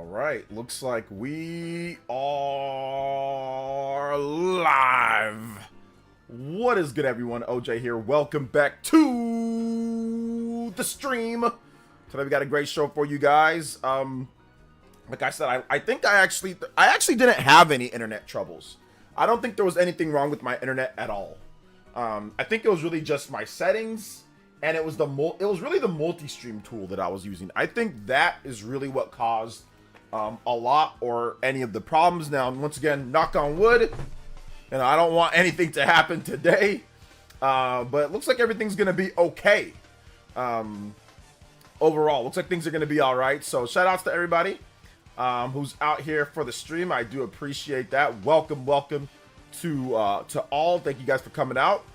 All right, looks like we are live. What is good, everyone? OJ here. Welcome back to the stream. Today we got a great show for you guys. Like I said, I think I actually didn't have any internet troubles. I don't think there was anything wrong with my internet at all. I think it was really just my settings, and it was really the multi-stream tool that I was using. I think that is really what caused a lot or any of the problems. Now, once again, knock on wood, and I don't want anything to happen today, but it looks like everything's gonna be okay. Overall, looks like things are gonna be all right. So shout outs to everybody who's out here for the stream. I do appreciate that. Welcome to all. Thank you guys for coming out.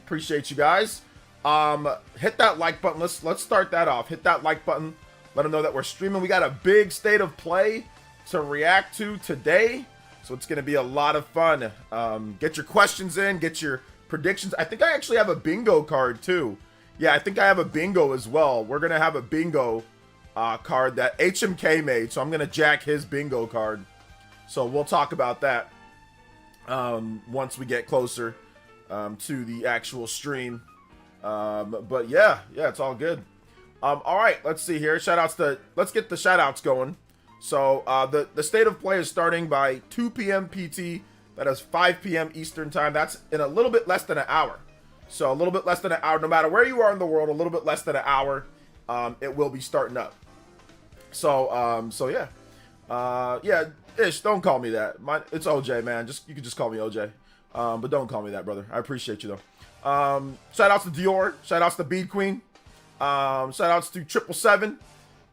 Appreciate you guys. Hit that like button. Let's start that off. Hit that like button. Let them know that we're streaming. We got a big state of play to react to today, so it's gonna be a lot of fun. Get your questions in. Get your predictions. I think I actually have a bingo card too. Yeah, I think I have a bingo as well. We're gonna have a bingo card that HMK made, so I'm gonna jack his bingo card. So we'll talk about that once we get closer to the actual stream. But yeah, it's all good. All right, let's see here. Let's get the shout outs going. So the state of play is starting by 2 p.m. PT. That is 5 p.m. Eastern time. That's in a little bit less than an hour. So a little bit less than an hour, no matter where you are in the world, a little bit less than an hour, it will be starting up. So yeah. Yeah, Ish, don't call me that. It's OJ, man. You can just call me OJ. But don't call me that, brother. I appreciate you though. Shout outs to Dior. Shout outs to Bead Queen. Shout outs to 777.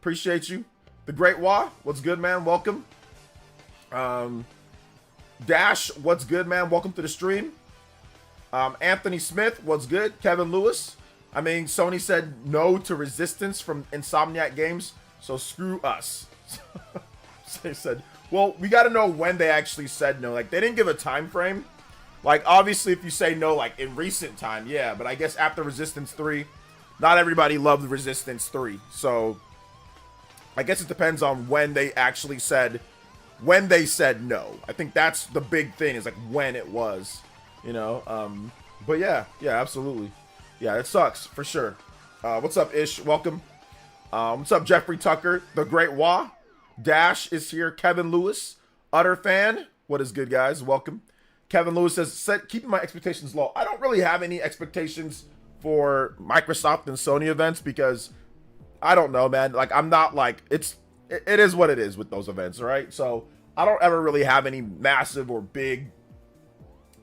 Appreciate you. The Great Wah. What's good, man? Welcome. Dash. What's good, man? Welcome to the stream. Anthony Smith. What's good? Kevin Lewis. I mean, Sony said no to Resistance from Insomniac Games, so screw us. So they said, well, we got to know when they actually said no. Like, they didn't give a time frame. Like, obviously, if you say no, like, in recent time, yeah. But I guess after Resistance 3, not everybody loved Resistance 3. So, I guess it depends on when they actually said, when they said no. I think that's the big thing, is, like, when it was, you know. But, yeah, absolutely. Yeah, it sucks, for sure. What's up, Ish? Welcome. What's up, Jeffrey Tucker? The Great Wah. Dash is here. Kevin Lewis. Utter Fan. What is good, guys? Welcome. Kevin Lewis says, keeping my expectations low. I don't really have any expectations for Microsoft and Sony events because I don't know, man. Like, I'm not like, it is what it is with those events, right? So I don't ever really have any massive or big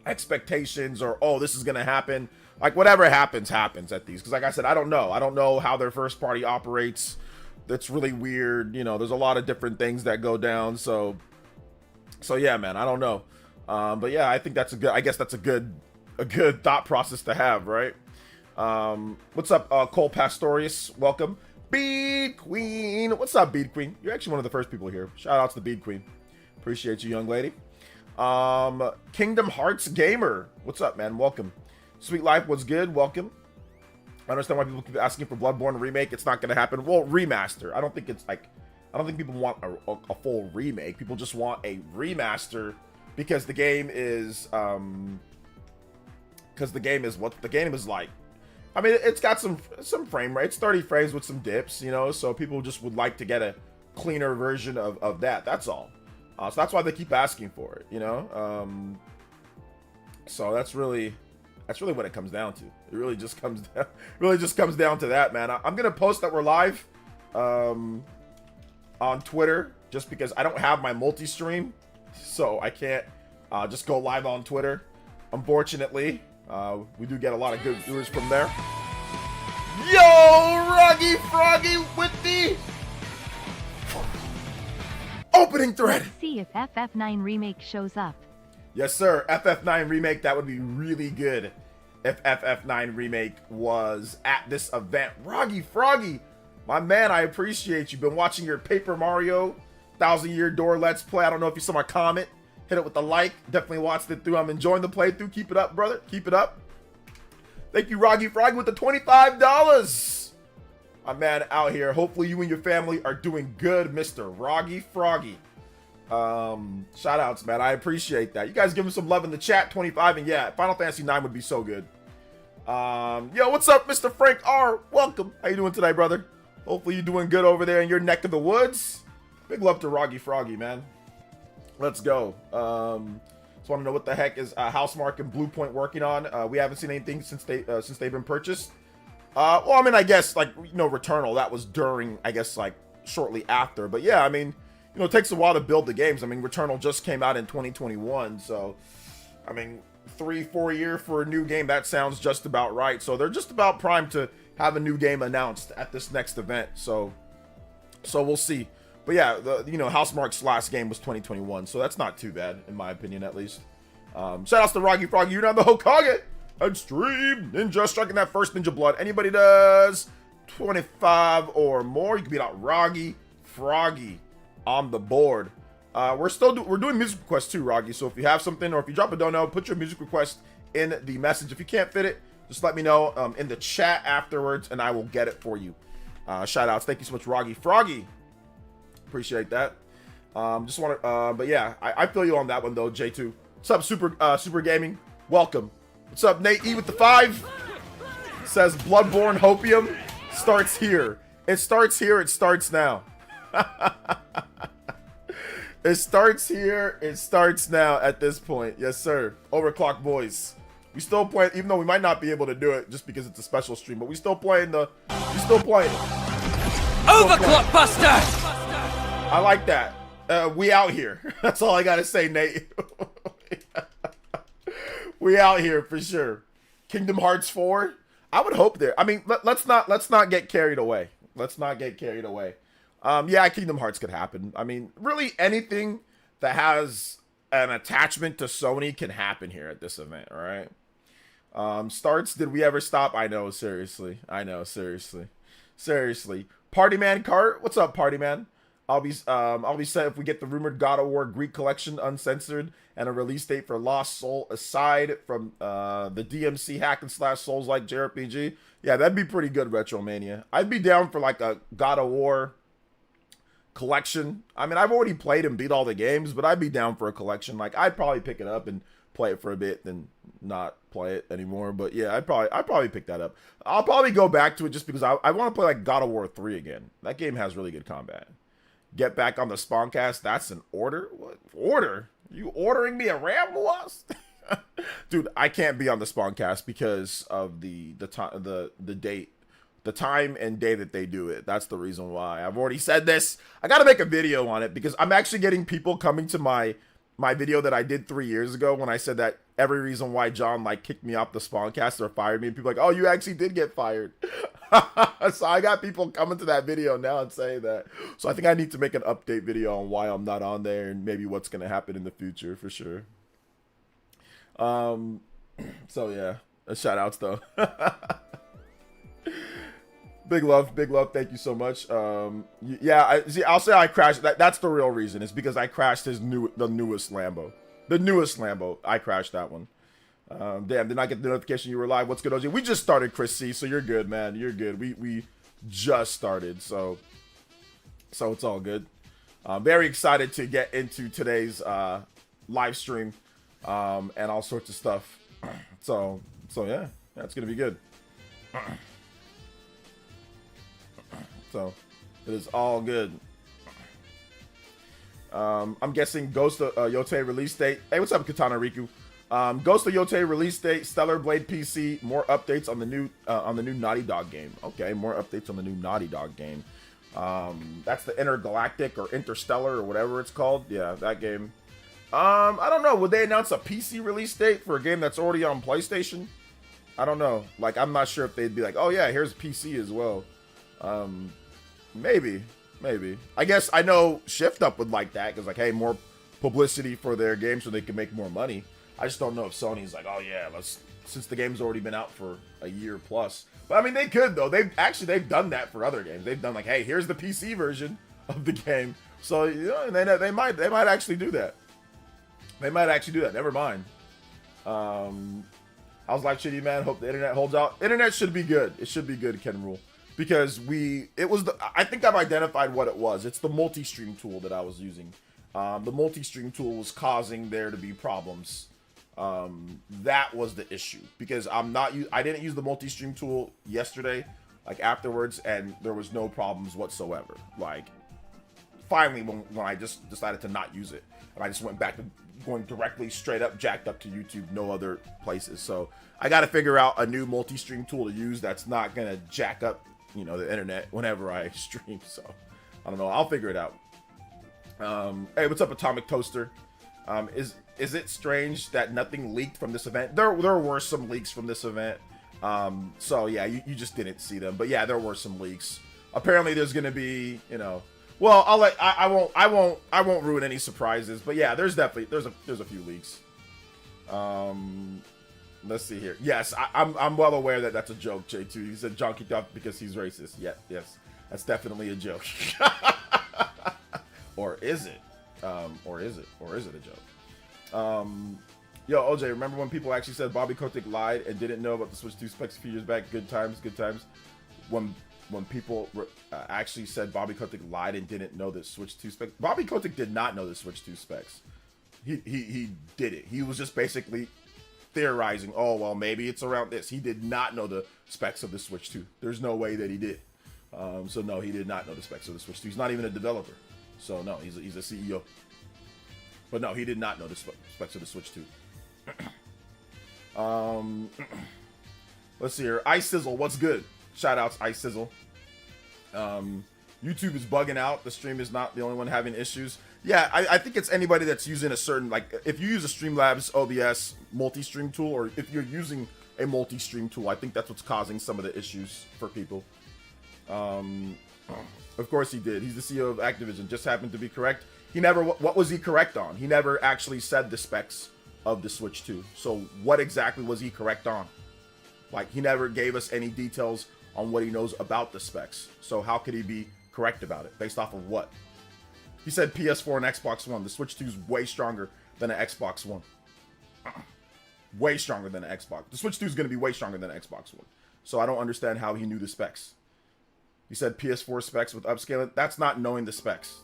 expectations or, oh, this is going to happen. Like, whatever happens at these. Because like I said, I don't know. I don't know how their first party operates. That's really weird. You know, there's a lot of different things that go down. So yeah, man, I don't know. But yeah, I think that's I guess that's a good thought process to have, right? What's up, Cole Pastorius? Welcome. Bead Queen. What's up, Bead Queen? You're actually one of the first people here. Shout out to the Bead Queen. Appreciate you, young lady. Kingdom Hearts Gamer. What's up, man? Welcome. Sweet Life, what's good? Welcome. I understand why people keep asking for Bloodborne remake. It's not going to happen. Well, remaster. I don't think people want a full remake. People just want a remaster because the game is what the game is like. I mean, it's got some frame rates, 30 frames with some dips, you know, so people just would like to get a cleaner version of that. That's all. So that's why they keep asking for it, you know. So that's really what it comes down to. It really just comes down to that, man. I'm gonna post that we're live on Twitter just because I don't have my multi-stream, so I can't just go live on Twitter. Unfortunately, we do get a lot of good viewers from there. Yo, Ruggy Froggy with the opening thread. See if FF9 remake shows up. Yes, sir. FF9 remake, that would be really good if FF9 remake was at this event. Roggy Froggy, my man, I appreciate you. Been watching your Paper Mario 1000-Year Door Let's Play. I don't know if you saw my comment. Hit it with the like. Definitely watched it through. I'm enjoying the playthrough. Keep it up, brother. Keep it up. Thank you, Roggy Froggy, with the $25. My man out here. Hopefully you and your family are doing good, Mr. Roggy Froggy. Shout outs, man. I appreciate that. You guys give him some love in the chat. 25, and yeah, Final Fantasy 9 would be so good. Yo, what's up, Mr. Frank R? Welcome. How you doing today, brother? Hopefully you're doing good over there in your neck of the woods. Big love to Roggy Froggy, man. Let's go. Just want to know what the heck is Housemarque and Bluepoint working on. We haven't seen anything since they've been purchased. Well, I mean, I guess, like, you know, Returnal, that was during, I guess, like, shortly after. But yeah, I mean, you know, it takes a while to build the games. I mean, Returnal just came out in 2021, so, I mean, 3-4 years for a new game, that sounds just about right. So they're just about primed to have a new game announced at this next event. So we'll see. But yeah, you know, Housemarque's last game was 2021, so that's not too bad, in my opinion, at least. Shout outs to Roggy Froggy, you're not the Hokage! Extreme Ninja striking that first Ninja Blood. Anybody does 25 or more, you can beat out Roggy Froggy on the board. We're doing music requests too, Roggy. So if you have something, or if you drop a dono, put your music request in the message. If you can't fit it, just let me know in the chat afterwards, and I will get it for you. Shout outs. Thank you so much, Roggy Froggy. Appreciate that. Just want to, but yeah, I feel you on that one though, J2. What's up, Super Gaming? Welcome. What's up, Nate E with the 5? Says Bloodborne Hopium starts here. It starts here. It starts now. It starts here. It starts now at this point. Yes, sir. Overclock boys. We still play, even though we might not be able to do it just because it's a special stream, but we still playing the. We still playing. Overclock Buster. I like that. We out here. That's all I gotta say, Nate. We out here for sure. Kingdom Hearts 4. I would hope there. I mean, let's not get carried away. Let's not get carried away. Yeah, Kingdom Hearts could happen. I mean, really anything that has an attachment to Sony can happen here at this event, all right? Starts, did we ever stop? I know, seriously. I know, seriously. Seriously. Party Man Cart, what's up, Party Man? I'll be set if we get the rumored God of War Greek collection uncensored and a release date for Lost Soul aside from the DMC hack and slash Souls-like JRPG. Yeah, that'd be pretty good, Retromania. I'd be down for like a God of War collection. I mean, I've already played and beat all the games, but I'd be down for a collection. Like, I'd probably pick it up and play it for a bit, then not play it anymore. But yeah, I'd probably pick that up. I'll probably go back to it just because I want to play like God of War 3 again. That game has really good combat. Get back on the Spawncast. That's an order? What order? You ordering me a Ramblers? Dude, I can't be on the Spawncast because of the date, the time and day that they do it. That's the reason why. I've already said this. I got to make a video on it because I'm actually getting people coming to my video that I did 3 years ago when I said that every reason why John like kicked me off the Spawncast or fired me, and people are like, oh, you actually did get fired. So I got people coming to that video now and saying that. So I think I need to make an update video on why I'm not on there and maybe what's going to happen in the future for sure. So yeah, shout outs though. Big love. Thank you so much. Yeah, I'll say I crashed. That's the real reason. It's because I crashed the newest Lambo. The newest Lambo. I crashed that one. Damn, did not get the notification you were live. What's good, OG? We just started, Chris C, so you're good, man. You're good. We just started, so it's all good. Very excited to get into today's live stream and all sorts of stuff. So yeah, it's gonna be good. So it is all good. I'm guessing Ghost of Yote release date. Hey, what's up, Katana Riku? Ghost of Yote release date, Stellar Blade PC, more updates on the new Naughty Dog game. Okay, more updates on the new Naughty Dog game. That's the Intergalactic or Interstellar or whatever it's called. Yeah, that game. I don't know. Would they announce a PC release date for a game that's already on PlayStation? I don't know. Like, I'm not sure if they'd be like, oh yeah, here's PC as well. Maybe. I guess I know Shift Up would like that because, like, hey, more publicity for their game so they can make more money. I just don't know if Sony's like, oh yeah, since the game's already been out for a year plus. But I mean, they could though. They've done that for other games. They've done like, hey, here's the PC version of the game. So you know, they might actually do that. They might actually do that. Never mind. How's life shitty, man? Hope the internet holds out. Internet should be good. It should be good, Ken Rule. because I think I've identified what it was. It's the multi-stream tool that I was using. The multi-stream tool was causing there to be problems. That was the issue, because I didn't use the multi-stream tool yesterday, like afterwards, and there was no problems whatsoever. Like, finally, when I just decided to not use it, and I just went back to going directly straight up, jacked up to YouTube, no other places. So I got to figure out a new multi-stream tool to use that's not gonna jack up, the internet whenever I stream. So I don't know. I'll figure it out. Hey, what's up, Atomic Toaster? Is it strange that nothing leaked from this event? There were some leaks from this event. So yeah, you just didn't see them. But yeah, there were some leaks. Apparently there's gonna be, well, I won't ruin any surprises. But yeah, there's a few leaks. Let's see here. Yes, I'm well aware that that's a joke, J2. He said John kicked off because he's racist. Yeah, yes, that's definitely a joke. Or is it? Or is it a joke? Yo, OJ, remember when people actually said Bobby Kotick lied and didn't know about the Switch 2 specs a few years back? Good times. When people actually said Bobby Kotick lied and didn't know the Switch 2 specs. Bobby Kotick did not know the Switch 2 specs. He did it. He was just basically theorizing, oh, well, maybe it's around this. He did not know the specs of the Switch 2. There's no way that he did. So no, he did not know the specs of the Switch 2. He's not even a developer. So no, he's a CEO. But no, he did not know the specs of the Switch 2. Let's see here. Ice Sizzle, what's good? Shoutouts, Ice Sizzle. YouTube is bugging out. The stream is not the only one having issues. Yeah, I think it's anybody that's using a certain, like, if you use a Streamlabs OBS multi-stream tool, or if you're using a multi-stream tool, I think that's what's causing some of the issues for people. Of course he did. He's the CEO of Activision. Just happened to be correct. He never, what was he correct on? He never actually said the specs of the Switch 2. So what exactly was he correct on? Like, he never gave us any details on what he knows about the specs. So how could he be correct about it? Based off of what? He said PS4 and Xbox One. The Switch 2 is way stronger than an Xbox One. Way stronger than an Xbox. The Switch 2 is going to be way stronger than an Xbox One. So I don't understand how he knew the specs. He said PS4 specs with upscaling. That's not knowing the specs.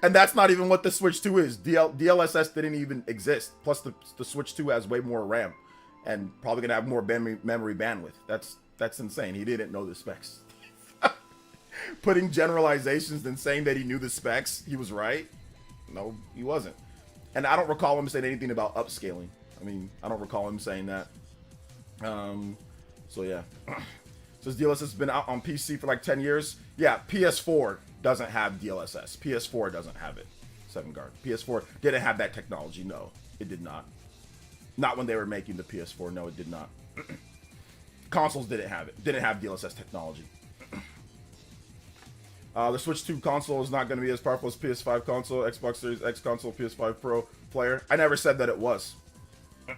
And that's not even what the Switch 2 is. DLSS didn't even exist. Plus, the Switch 2 has way more RAM. And probably going to have more memory bandwidth. That's insane. He didn't know the specs. Putting generalizations and saying that he knew the specs, he was right. No, he wasn't. And I don't recall him saying anything about upscaling. I mean, I don't recall him saying that. So yeah. Says DLSS has been out on PC for like 10 years. Yeah, PS4 doesn't have DLSS. PS4 doesn't have it. 7Guard. PS4 didn't have that technology. No, it did not. Not when they were making the PS4. No, it did not. Consoles didn't have it. Didn't have DLSS technology. The Switch 2 console is not going to be as powerful as PS5 console, Xbox Series X console, PS5 Pro player. I never said that it was. He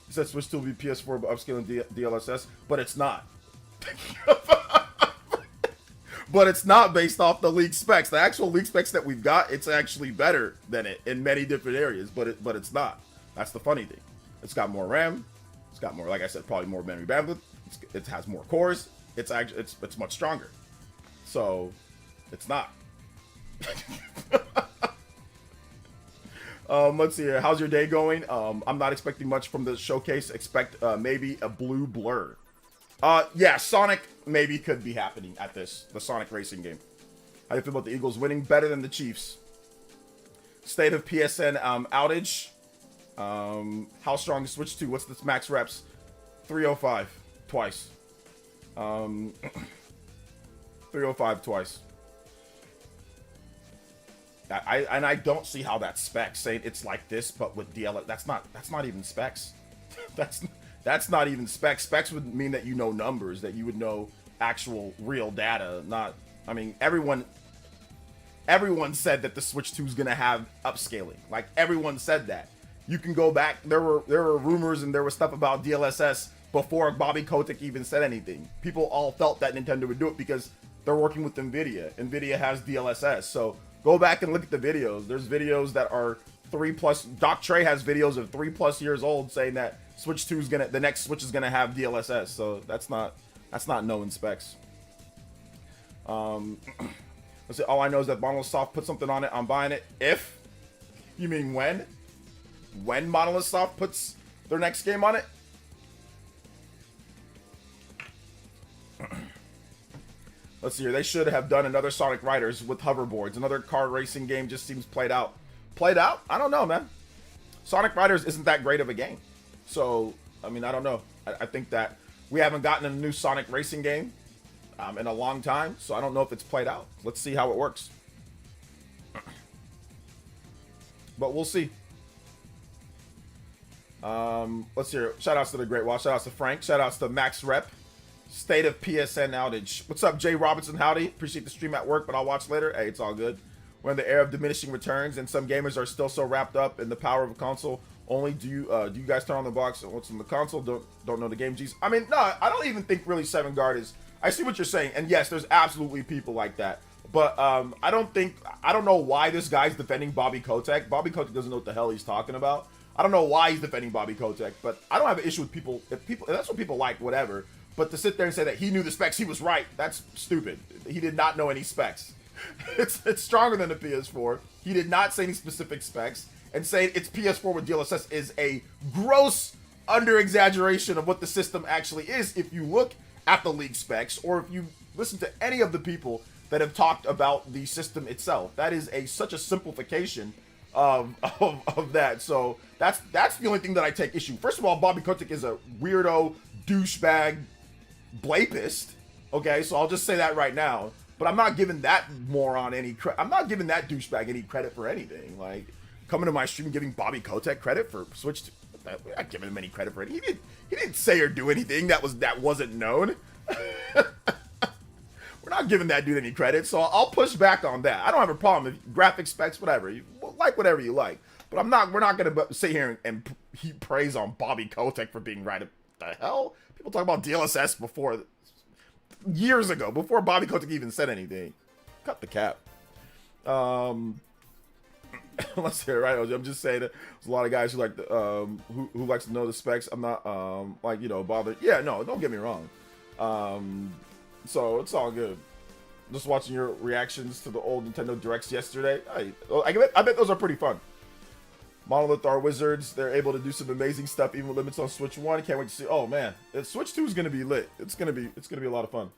said Switch 2 will be PS4 but upscaling DLSS, but it's not. But it's not based off the leaked specs. The actual leaked specs that we've got, it's actually better than it in many different areas, but it's not. That's the funny thing. It's got more RAM. It's got more, like I said, probably more memory bandwidth. It has more cores. It's much stronger. So it's not. Let's see here. How's your day going? I'm not expecting much from the showcase. Expect maybe a blue blur. Yeah, Sonic maybe could be happening at the Sonic racing game. How do you feel about the Eagles winning? Better than the Chiefs. State of PSN outage. How strong is Switch 2? What's the max reps? 305 twice. 305 twice. I don't see how that specs saying it's like this, but with DLSS. That's not even specs. That's not even specs. Specs would mean that you know numbers, that you would know actual real data. Not, I mean, everyone said that the Switch 2 is gonna have upscaling. Like, everyone said that. You can go back. There were rumors and there was stuff about DLSS before Bobby Kotick even said anything. People all felt that Nintendo would do it because they're working with NVIDIA. NVIDIA has DLSS. So go back and look at the videos. There's videos that are 3+. Doc Trey has videos of 3+ years old saying that Switch 2 is the next Switch is gonna have DLSS. So that's not That's not knowing specs. Let's see. All I know is that Monolith Soft put something on it. I'm buying it. If you mean when? When Monolith Soft puts their next game on it? Let's see here. They should have done another Sonic Riders with hoverboards. Another car racing game just seems played out. Played out? I don't know, man. Sonic Riders isn't that great of a game. So, I mean, I don't know. I think that we haven't gotten a new Sonic racing game in a long time. So I don't know if it's played out. Let's see how it works. But we'll see. Let's hear. Shoutouts to the Great Wall. Shoutouts to Frank. Shoutouts to Max Rep. State of PSN outage. What's up, Jay Robinson? Howdy. Appreciate the stream at work, but I'll watch later. Hey, it's all good. We're in the era of diminishing returns, and some gamers are still so wrapped up in the power of a console. Only do you guys turn on the box and what's in the console? Don't know the game. G's. I mean, no, I don't even think really 7Guard is. I see what you're saying, and yes, there's absolutely people like that. But I don't know why this guy's defending Bobby Kotick. Bobby Kotick doesn't know what the hell he's talking about. I don't know why he's defending Bobby Kotick, but I don't have an issue with people. If that's what people like, whatever. But to sit there and say that he knew the specs, he was right, that's stupid. He did not know any specs. It's stronger than the PS4. He did not say any specific specs. And saying it's PS4 with DLSS is a gross under-exaggeration of what the system actually is if you look at the leaked specs, or if you listen to any of the people that have talked about the system itself. That is such a simplification of that. So that's the only thing that I take issue. First of all, Bobby Kotick is a weirdo, douchebag, blapist. Okay, so I'll just say that right now. But I'm not giving that moron any credit. I'm not giving that douchebag any credit for anything. Like, coming to my stream giving Bobby Kotick credit for Switch 2. I'm not giving him any credit for it. He didn't say or do anything that wasn't known. We're not giving that dude any credit, so I'll push back on that. I don't have a problem if graphic specs, whatever. You like whatever you like. But we're not gonna sit here and heap praise on Bobby Kotick for being right. The hell? People talk about DLSS years ago, before Bobby Kotick even said anything. Cut the cap. Let's hear it, right? I'm just saying that there's a lot of guys who like who likes to know the specs. I'm not bothered. Yeah, no, don't get me wrong. So it's all good. Just watching your reactions to the old Nintendo Directs yesterday. I bet those are pretty fun. Monolith are wizards. They're able to do some amazing stuff, even with limits on Switch 1. Can't wait to see. Oh man, Switch 2 is gonna be lit. It's gonna be a lot of fun.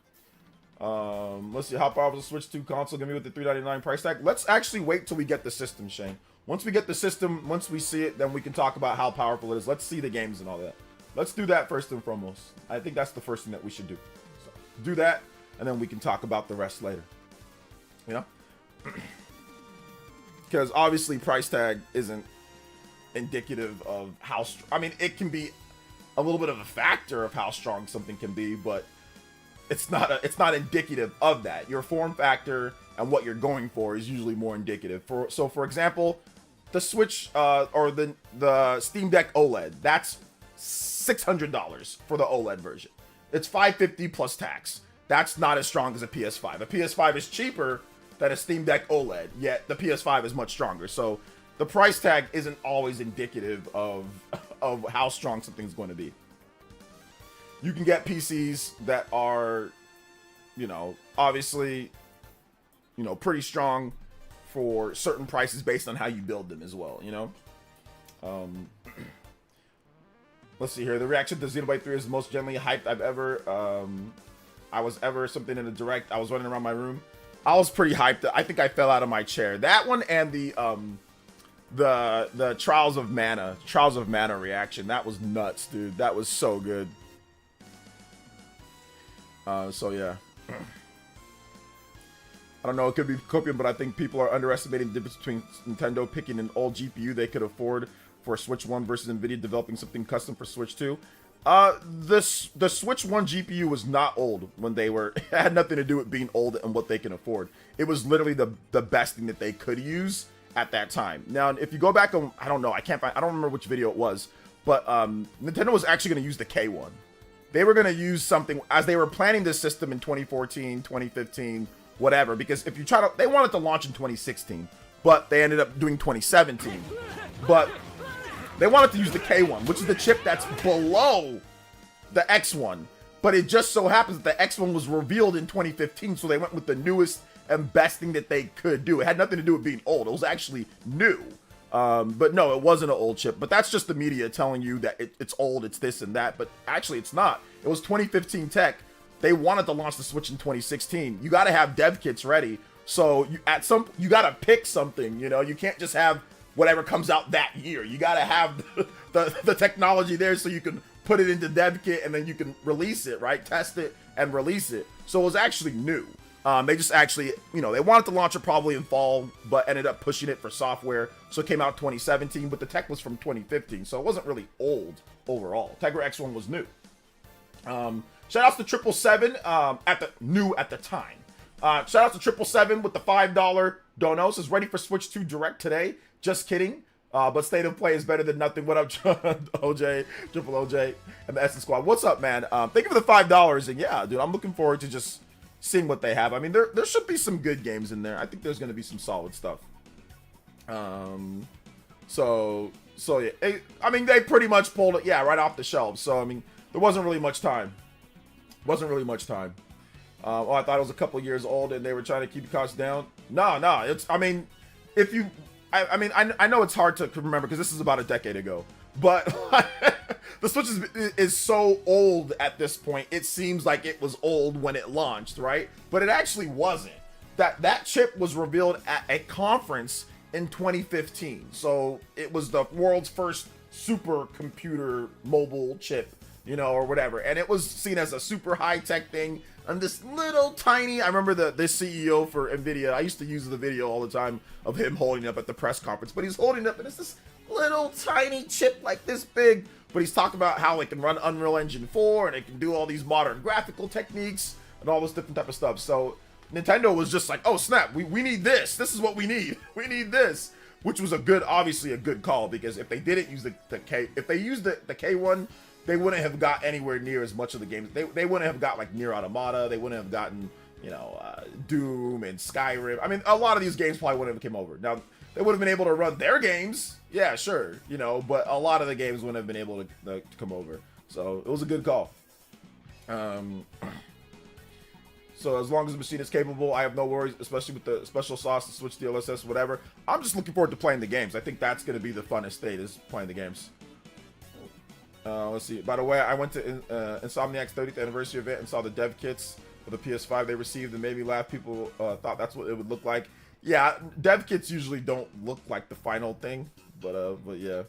Let's see how powerful the Switch 2 console gonna be with the $399 price tag. Let's actually wait till we get the system, Shane. Once we get the system, once we see it, then we can talk about how powerful it is. Let's see the games and all that. Let's do that first and foremost. I think that's the first thing that we should do. So do that, and then we can talk about the rest later. You know, because obviously price tag isn't indicative of how I mean, it can be a little bit of a factor of how strong something can be, but it's not indicative of that. Your form factor and what you're going for is usually more indicative. For example, the Switch or the Steam Deck OLED, that's $600 for the OLED version. It's $550 plus tax. That's not as strong as a PS5. A PS5 is cheaper than a Steam Deck OLED, yet the PS5 is much stronger. So the price tag isn't always indicative of how strong something's going to be. You can get PCs that are, obviously, pretty strong for certain prices based on how you build them as well, Let's see here. The reaction to Xenoblade 3 is the most genuinely hyped I've ever, something in the Direct. I was running around my room. I was pretty hyped. I think I fell out of my chair. That one and the Trials of Mana reaction. That was nuts, dude. That was so good. So yeah. I don't know, it could be copium, but I think people are underestimating the difference between Nintendo picking an old GPU they could afford for Switch 1 versus Nvidia developing something custom for Switch 2. The Switch 1 GPU was not old when they were, it had nothing to do with being old and what they can afford. It was literally the best thing that they could use at that time. Now, if you go back on, I don't remember which video it was, but Nintendo was actually going to use the K1. They were going to use something as they were planning this system in 2014, 2015, whatever, because if you they wanted to launch in 2016, but they ended up doing 2017. But they wanted to use the K1, which is the chip that's below the X1. but it just so happens that the X1 was revealed in 2015, so they went with the newest and best thing that they could do. It had nothing to do with being old. It was actually new. But no, it wasn't an old chip. But that's just the media telling you that it's old, it's this and that. But actually, it's not. It was 2015 tech. They wanted to launch the Switch in 2016. You got to have dev kits ready. So you got to pick something. You know, you can't just have whatever comes out that year. You got to have the technology there so you can put it into dev kit and then you can release it, right? Test it and release it. So it was actually new. They just actually, you know, they wanted to launch it probably in fall, but ended up pushing it for software. So it came out 2017, but the tech was from 2015. So it wasn't really old overall. Tegra X1 was new. Shout outs to 777 at the time. Shout out to 777 with the $5 dono. Says ready for Switch 2 Direct today. Just kidding. But state of play is better than nothing. What up, OJ, Triple OJ, and the Essence Squad? What's up, man? Thank you for the $5. And yeah, dude, I'm looking forward to just seeing what they have. I mean, there should be some good games in there. I think there's going to be some solid stuff. So yeah, I mean, they pretty much pulled it, right off the shelves. So I mean, there wasn't really much time. I thought it was a couple years old and they were trying to keep the costs down. No, it's, I mean, if you, I know it's hard to remember because this is about a decade ago, but the Switch is so old at this point. It seems like it was old when it launched, right? But it actually wasn't. That chip was revealed at a conference in 2015. So it was the world's first supercomputer mobile chip, you know, or whatever. And it was seen as a super high-tech thing. And this little tiny, I remember this CEO for NVIDIA, I used to use the video all the time of him holding up at the press conference, but he's holding up and it's this little tiny chip like this big, but he's talking about how it can run Unreal Engine 4 and it can do all these modern graphical techniques and all this different type of stuff. So Nintendo was just like, oh snap, we need this. This is what we need. We need this, which was obviously a good call, because if they didn't use the K, if they used the K1, they wouldn't have got anywhere near as much of the games. They wouldn't have got like Nier Automata. They wouldn't have gotten, you know, Doom and Skyrim. I mean, a lot of these games probably wouldn't have come over. Now, they would have been able to run their games. Yeah, sure. You know, but a lot of the games wouldn't have been able to come over. So it was a good call. So as long as the machine is capable, I have no worries, especially with the special sauce, the Switch DLSS, whatever. I'm just looking forward to playing the games. I think that's going to be the funnest state, is playing the games. Let's see. By the way, I went to Insomniac's 30th anniversary event and saw the dev kits for the PS5 they received, and made me laugh. People thought that's what it would look like. Yeah, dev kits usually don't look like the final thing, but yeah.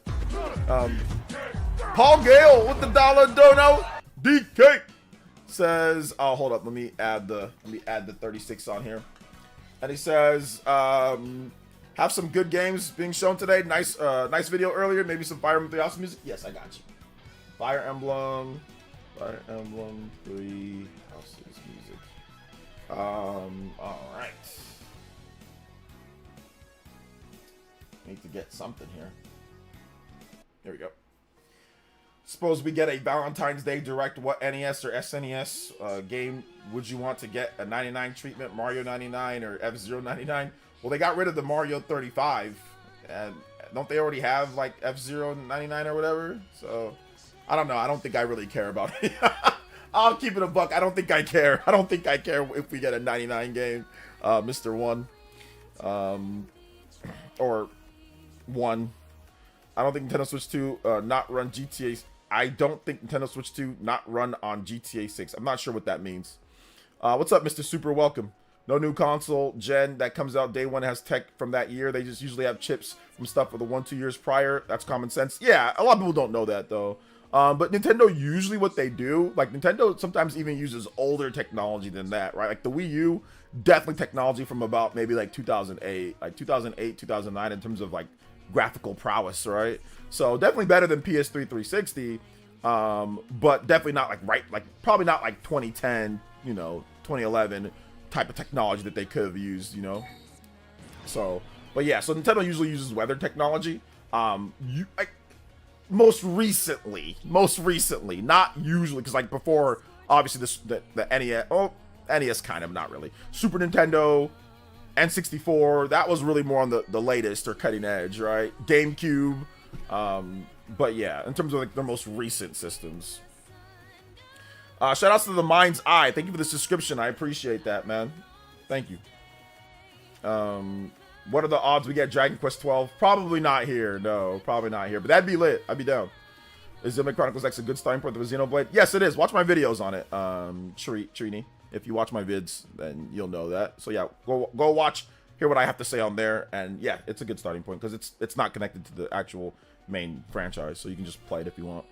Paul Gale with the $1 dono. DK says, oh, hold up, let me add the 36 on here. And he says, have some good games being shown today. Nice video earlier. Maybe some Fire Emblem 3 Houses music. Yes, I got you. Fire Emblem 3 Houses music. All right. Need to get something here. Here we go. Suppose we get a Valentine's Day Direct. What NES or SNES game would you want to get a 99 treatment? Mario 99 or F-Zero 99? Well, they got rid of the Mario 35, and don't they already have like F-Zero 99 or whatever? So I don't know. I don't think I really care about it. I'll keep it a buck. I don't think I care. I don't think I care if we get a 99 game, Mr. One, or One. I don't think Nintendo Switch 2 not run GTA. I don't think Nintendo Switch 2 not run on GTA 6. I'm not sure what that means. What's up, Mr. Super? Welcome. No new console gen that comes out day one has tech from that year. They just usually have chips from stuff for the 1-2 years prior. That's common sense. Yeah, a lot of people don't know that though. But Nintendo, usually what they do, like Nintendo sometimes even uses older technology than that, right? Like the Wii U, definitely technology from about maybe like 2008, 2009 in terms of like graphical prowess, right? So definitely better than PS3 360, but definitely not probably not like 2010, 2011 type of technology that they could have used, So, but yeah, so Nintendo usually uses weather technology. Most recently, not usually, because like before, obviously the NES, NES kind of, not really. Super Nintendo, N64, that was really more on the latest or cutting edge, right? GameCube, but yeah, in terms of like the most recent systems. Shout outs to the Mind's Eye. Thank you for the subscription. I appreciate that, man. Thank you. What are the odds we get Dragon Quest 12? Probably not here. No, probably not here. But that'd be lit. I'd be down. Is Xenoblade Chronicles X a good starting point for the Xenoblade? Yes, it is. Watch my videos on it, Trini. If you watch my vids, then you'll know that. So yeah, go watch, hear what I have to say on there, and yeah, it's a good starting point because it's not connected to the actual main franchise, so you can just play it if you want.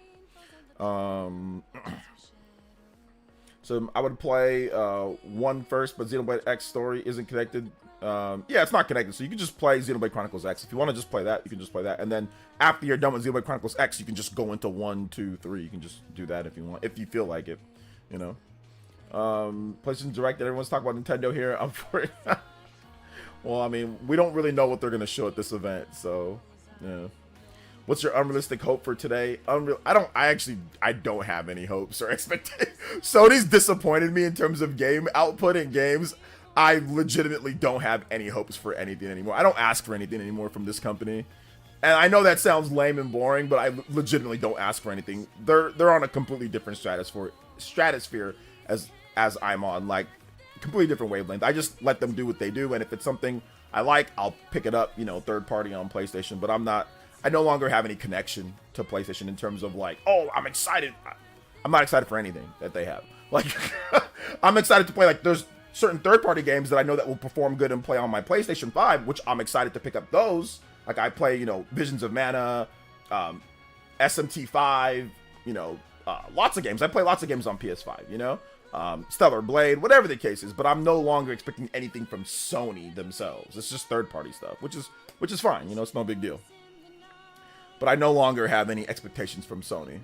So I would play 1 first, but Xenoblade X story isn't connected. Yeah, it's not connected, so you can just play Xenoblade Chronicles X. If you want to just play that, you can just play that. And then after you're done with Xenoblade Chronicles X, you can just go into 1, 2, 3. You can just do that if you want, if you feel like it, you know. PlayStation Direct that everyone's talking about Nintendo here. I'm for it. Well, I mean, we don't really know what they're going to show at this event, so, yeah. What's your unrealistic hope for today? I don't have any hopes or expectations. Sony's disappointed me in terms of game output and games. I legitimately don't have any hopes for anything anymore. I don't ask for anything anymore from this company. And I know that sounds lame and boring, but I legitimately don't ask for anything. They're on a completely different stratosphere as I'm on, like completely different wavelength. I just let them do what they do, and if it's something I like, I'll pick it up, you know, third party on PlayStation. But I no longer have any connection to PlayStation in terms of like, oh, I'm excited. I'm not excited for anything that they have. Like, I'm excited to play, like, there's certain third-party games that I know that will perform good and play on my PlayStation 5, which I'm excited to pick up those. Like, I play, you know, Visions of Mana, SMT5, you know, lots of games. I play lots of games on PS5, you know? Stellar Blade, whatever the case is, but I'm no longer expecting anything from Sony themselves. It's just third-party stuff, which is fine, you know, it's no big deal. But I no longer have any expectations from Sony.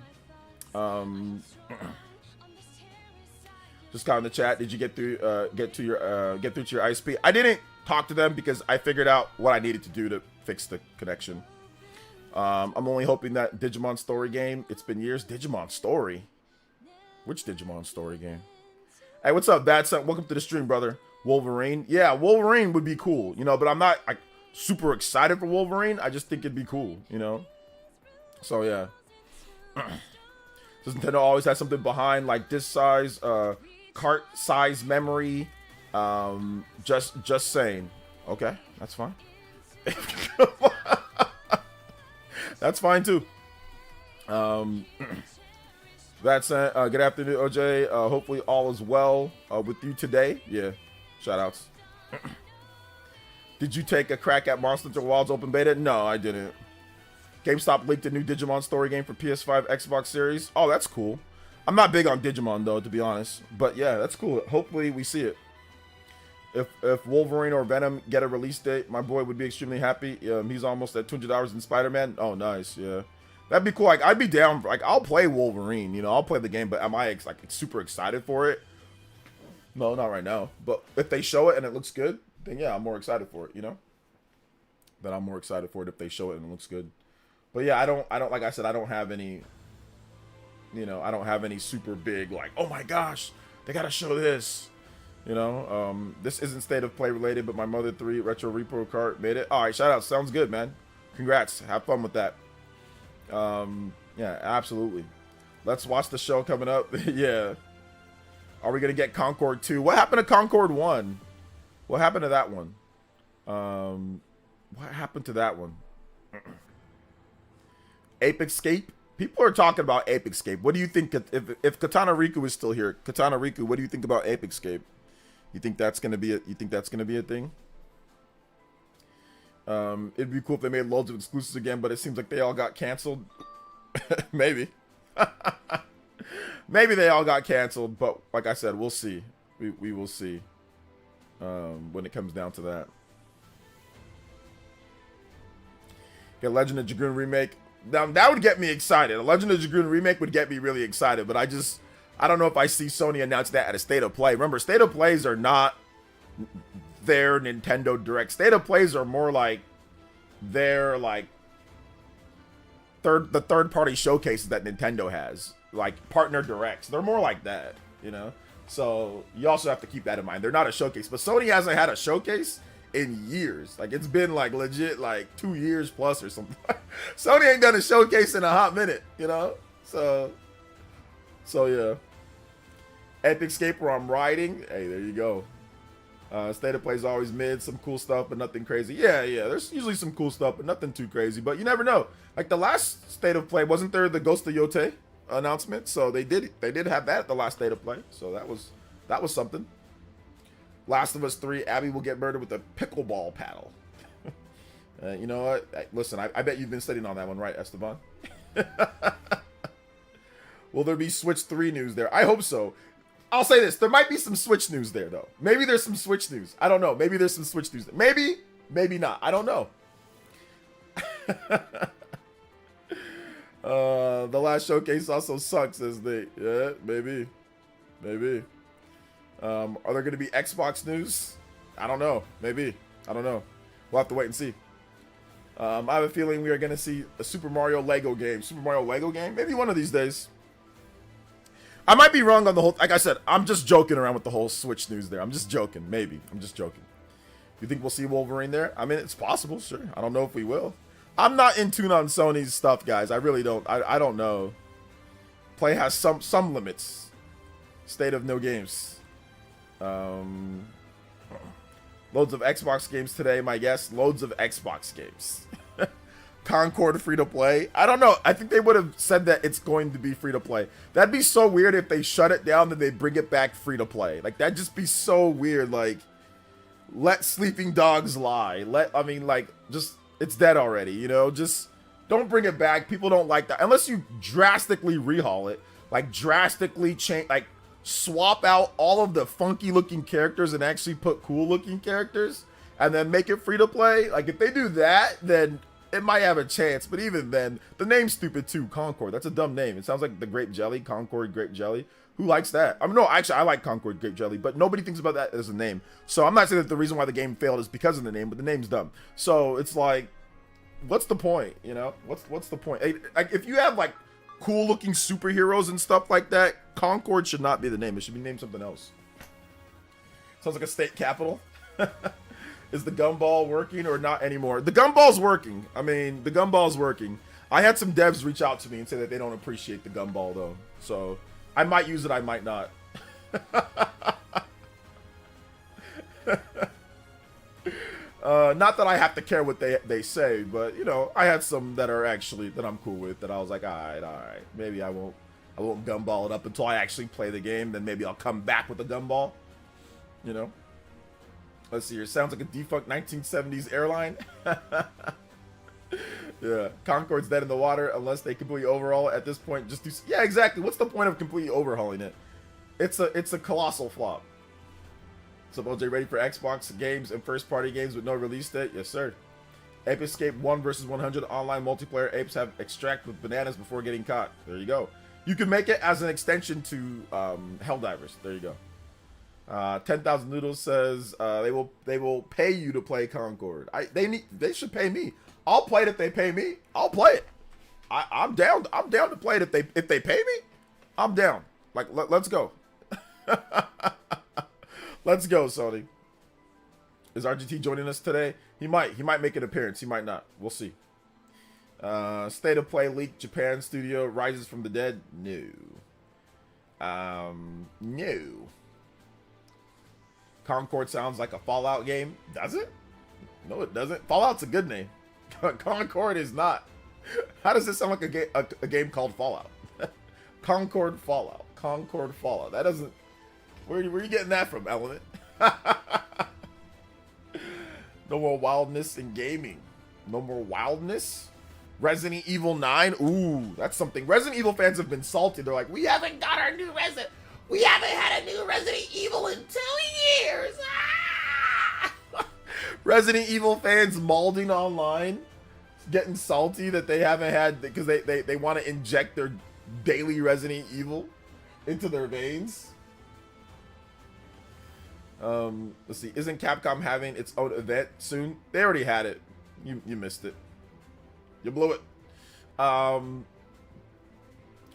Just got in the chat. Did you get through to your ISP? I didn't talk to them because I figured out what I needed to do to fix the connection. I'm only hoping that Digimon Story game. It's been years. Digimon Story. Which Digimon Story game? Hey, what's up, Bad Son? Welcome to the stream, brother. Wolverine. Yeah, Wolverine would be cool, you know. But I'm not like super excited for Wolverine. I just think it'd be cool, you know. So yeah. Does Nintendo always have something behind like this size, cart size memory? Just saying. Okay, that's fine. That's fine too. That's good afternoon, OJ. Hopefully all is well with you today. Yeah, shout outs. Did you take a crack at Monster Hunter Wilds open beta? No, I didn't. GameStop leaked a new Digimon story game for PS5, Xbox Series. Oh, that's cool. I'm not big on Digimon though, to be honest. But yeah, that's cool. Hopefully we see it. If Wolverine or Venom get a release date, my boy would be extremely happy. He's almost at 200 hours in Spider-Man. Oh, nice. Yeah, that'd be cool. Like, I'd be down. Like, I'll play Wolverine. You know, I'll play the game. But am I like super excited for it? No, not right now. But if they show it and it looks good, then yeah, I'm more excited for it. You know, then I'm more excited for it if they show it and it looks good. But yeah, I don't like I said, I don't have any, you know, I don't have any super big, like, oh my gosh, they gotta show this, you know. This isn't State of Play related, but my Mother 3 Retro Repro cart made it. All right, shout out, sounds good, man. Congrats, have fun with that. Yeah, absolutely. Let's watch the show coming up. Yeah. Are we gonna get Concord 2? What happened to Concord 1? What happened to that one? What happened to that one? Ape Escape? People are talking about Ape Escape. What do you think if Katana Riku is still here? Katana Riku, what do you think about Ape Escape? You think that's gonna be a thing? It'd be cool if they made loads of exclusives again, but it seems like they all got canceled. Maybe. Maybe they all got canceled, but like I said, we'll see. We will see when it comes down to that. Get Legend of Dragoon remake. Now that would get me excited. A Legend of Dragoon remake would get me really excited, but I don't know if I see Sony announce that at a State of Play. Remember, State of Plays are not their Nintendo Direct. State of Plays are more like their like third party showcases that Nintendo has, like partner directs. They're more like that, you know. So you also have to keep that in mind. They're not a showcase, but Sony hasn't had a showcase in years. Like, it's been like legit like 2 years plus or something. Sony ain't done a showcase in a hot minute, you know. So yeah. Epic Escape where I'm riding. Hey, there you go. State of Play is always mid, some cool stuff, but nothing crazy. Yeah, there's usually some cool stuff, but nothing too crazy. But you never know. Like the last State of Play, wasn't there the Ghost of Yote announcement? So they did have that at the last State of Play. So that was something. Last of Us 3, Abby will get murdered with a pickleball paddle. You know what? Listen, I bet you've been studying on that one, right, Esteban? Will there be Switch 3 news there? I hope so. I'll say this. There might be some Switch news there, though. Maybe there's some Switch news. I don't know. Maybe there's some Switch news. Maybe. Maybe not. I don't know. The last showcase also sucks, says Nate. Yeah, maybe. Maybe. Are there going to be Xbox news? I don't know. Maybe. I don't know. We'll have to wait and see. I have a feeling we are going to see a Super Mario Lego game. Super Mario Lego game? Maybe one of these days. I might be wrong on the whole... Like I said, I'm just joking around with the whole Switch news there. I'm just joking. Maybe. I'm just joking. You think we'll see Wolverine there? I mean, it's possible, sure. I don't know if we will. I'm not in tune on Sony's stuff, guys. I really don't. I don't know. Play has some limits. State of no games. Loads of Xbox games today, my guess. Loads of Xbox games. Concord free to play. I don't know. I think they would have said that it's going to be free to play. That'd be so weird if they shut it down, then they bring it back free to play. Like, that'd just be so weird. Like, let sleeping dogs lie. Just, it's dead already, you know? Just don't bring it back. People don't like that. Unless you drastically rehaul it. Like, drastically change, like, swap out all of the funky looking characters and actually put cool looking characters and then make it free to play. Like, if they do that, then it might have a chance. But even then, the name's stupid too. Concord. That's a dumb name. It sounds like the grape jelly. Concord grape jelly. Who likes that? I mean, no, actually, I like Concord grape jelly, but nobody thinks about that as a name. So I'm not saying that the reason why the game failed is because of the name, but the name's dumb. So it's like, what's the point? You know, what's the point? Like, if you have like cool looking superheroes and stuff like that, Concord should not be the name. It should be named something else. Sounds like a state capital. Is the gumball working or not anymore? The gumball's working. I mean, the gumball's working. I had some devs reach out to me and say that they don't appreciate the gumball though. So I might use it, I might not. Not that I have to care what they say, but you know, I had some that are actually that I'm cool with that I was like, all right. Maybe I won't gumball it up until I actually play the game. Then maybe I'll come back with a gumball. You know. Let's see here. Sounds like a defunct 1970s airline. Yeah, Concord's dead in the water unless they completely overhaul it at this point. Just do. Yeah, exactly. What's the point of completely overhauling it? It's a colossal flop. So, OJ, ready for Xbox games and first-party games with no release date? Yes, sir. Ape Escape 1 versus 100 online multiplayer. Apes have extract with bananas before getting caught. There you go. You can make it as an extension to Helldivers. There you go. 10,000 Noodles says they will pay you to play Concord. They should pay me. I'll play it if they pay me. I'll play it. I'm down. I'm down to play it if they pay me. I'm down. Like let's go. Let's go, Sony. Is RGT joining us today? He might make an appearance. He might not. We'll see. State of Play leaked. Japan studio rises from the dead. No. No. Concord sounds like a Fallout game. Does it? No, it doesn't. Fallout's a good name. Concord is not. How does it sound like a game called Fallout? Concord Fallout. Concord Fallout. That doesn't... Where are you getting that from, Element? No more wildness in gaming. No more wildness? Resident Evil 9? Ooh, that's something. Resident Evil fans have been salty. They're like, we haven't got our new Resident... We haven't had a new Resident Evil in 2 years. Ah! Resident Evil fans malding online, getting salty that they haven't had because they want to inject their daily Resident Evil into their veins. Let's see. Isn't Capcom having its own event soon? They already had it. You missed it. You blew it.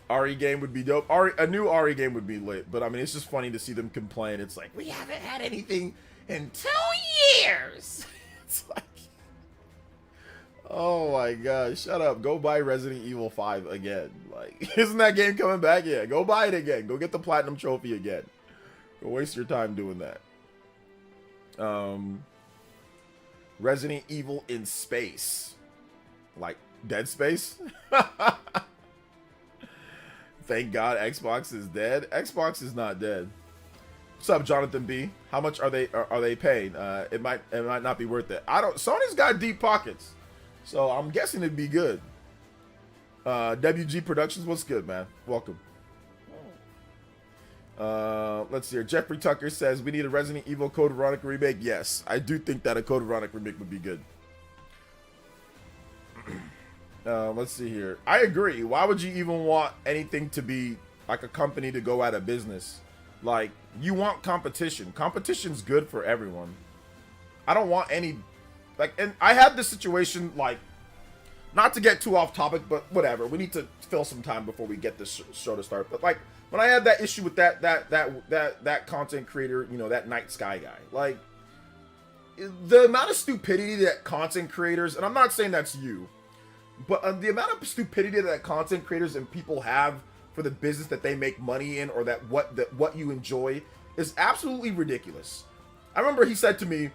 RE game would be dope. A new RE game would be lit, but I mean, it's just funny to see them complain. It's like, we haven't had anything in 2 years. It's like, oh my god, shut up. Go buy Resident Evil 5 again. Like, isn't that game coming back? Yeah, go buy it again. Go get the platinum trophy again. Go waste your time doing that. Resident Evil in space. Like Dead Space? Thank God Xbox is dead. Xbox is not dead. What's up, Jonathan B? How much are they paying? It might not be worth it. Sony's got deep pockets, so I'm guessing it'd be good. WG Productions, what's good, man? Welcome. Let's see here. Jeffrey Tucker says we need a Resident Evil Code Veronica remake. Yes, I do think that a Code Veronica remake would be good. Let's see here. I agree. Why would you even want anything to be like a company to go out of business? Like, you want competition. Competition's good for everyone. I don't want any, like, and I had this situation, like, not to get too off topic, but whatever. We need to fill some time before we get this show to start. But like, when I had that issue with that content creator, you know, that Night Sky guy, like, the amount of stupidity that content creators, and I'm not saying that's you, but the amount of stupidity that content creators and people have for the business that they make money in, or that what you enjoy, is absolutely ridiculous. I remember he said to me,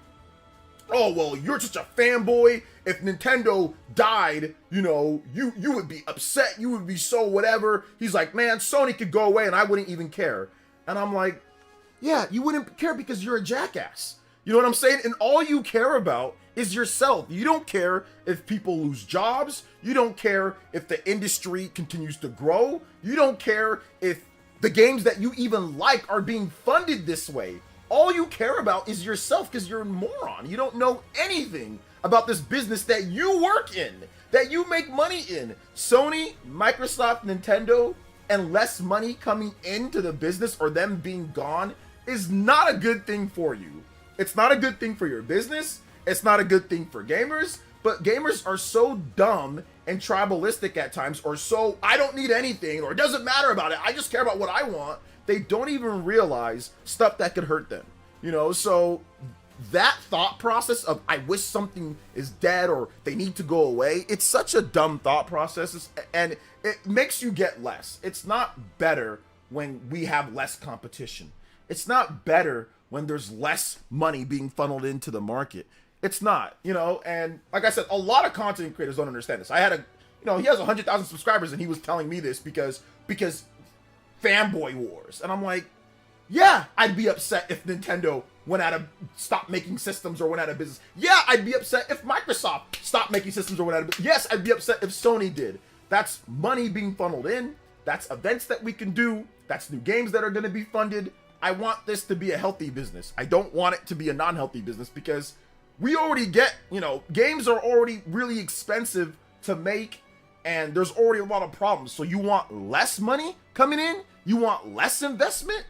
"Oh, well, you're such a fanboy. If Nintendo died, you know, you would be upset. You would be so whatever." He's like, "Man, Sony could go away and I wouldn't even care." And I'm like, yeah, you wouldn't care because you're a jackass. You know what I'm saying? And all you care about is yourself. You don't care if people lose jobs. You don't care if the industry continues to grow. You don't care if the games that you even like are being funded this way. All you care about is yourself because you're a moron. You don't know anything about this business that you work in, that you make money in. Sony, Microsoft, Nintendo, and less money coming into the business, or them being gone, is not a good thing for you. It's not a good thing for your business. It's not a good thing for gamers. But gamers are so dumb and tribalistic at times, or so, I don't need anything, or it doesn't matter about it, I just care about what I want. They don't even realize stuff that could hurt them. You know, so that thought process of, I wish something is dead or they need to go away, it's such a dumb thought process, and it makes you get less. It's not better when we have less competition. It's not better when there's less money being funneled into the market. It's not, you know, and like I said, a lot of content creators don't understand this. I had he has 100,000 subscribers, and he was telling me this because fanboy wars. And I'm like, yeah, I'd be upset if Nintendo stopped making systems or went out of business. Yeah, I'd be upset if Microsoft stopped making systems or went out of business. Yes, I'd be upset if Sony did. That's money being funneled in. That's events that we can do. That's new games that are going to be funded. I want this to be a healthy business. I don't want it to be a non-healthy business, because we already get, you know, games are already really expensive to make, and there's already a lot of problems. So you want less money coming in? You want less investment?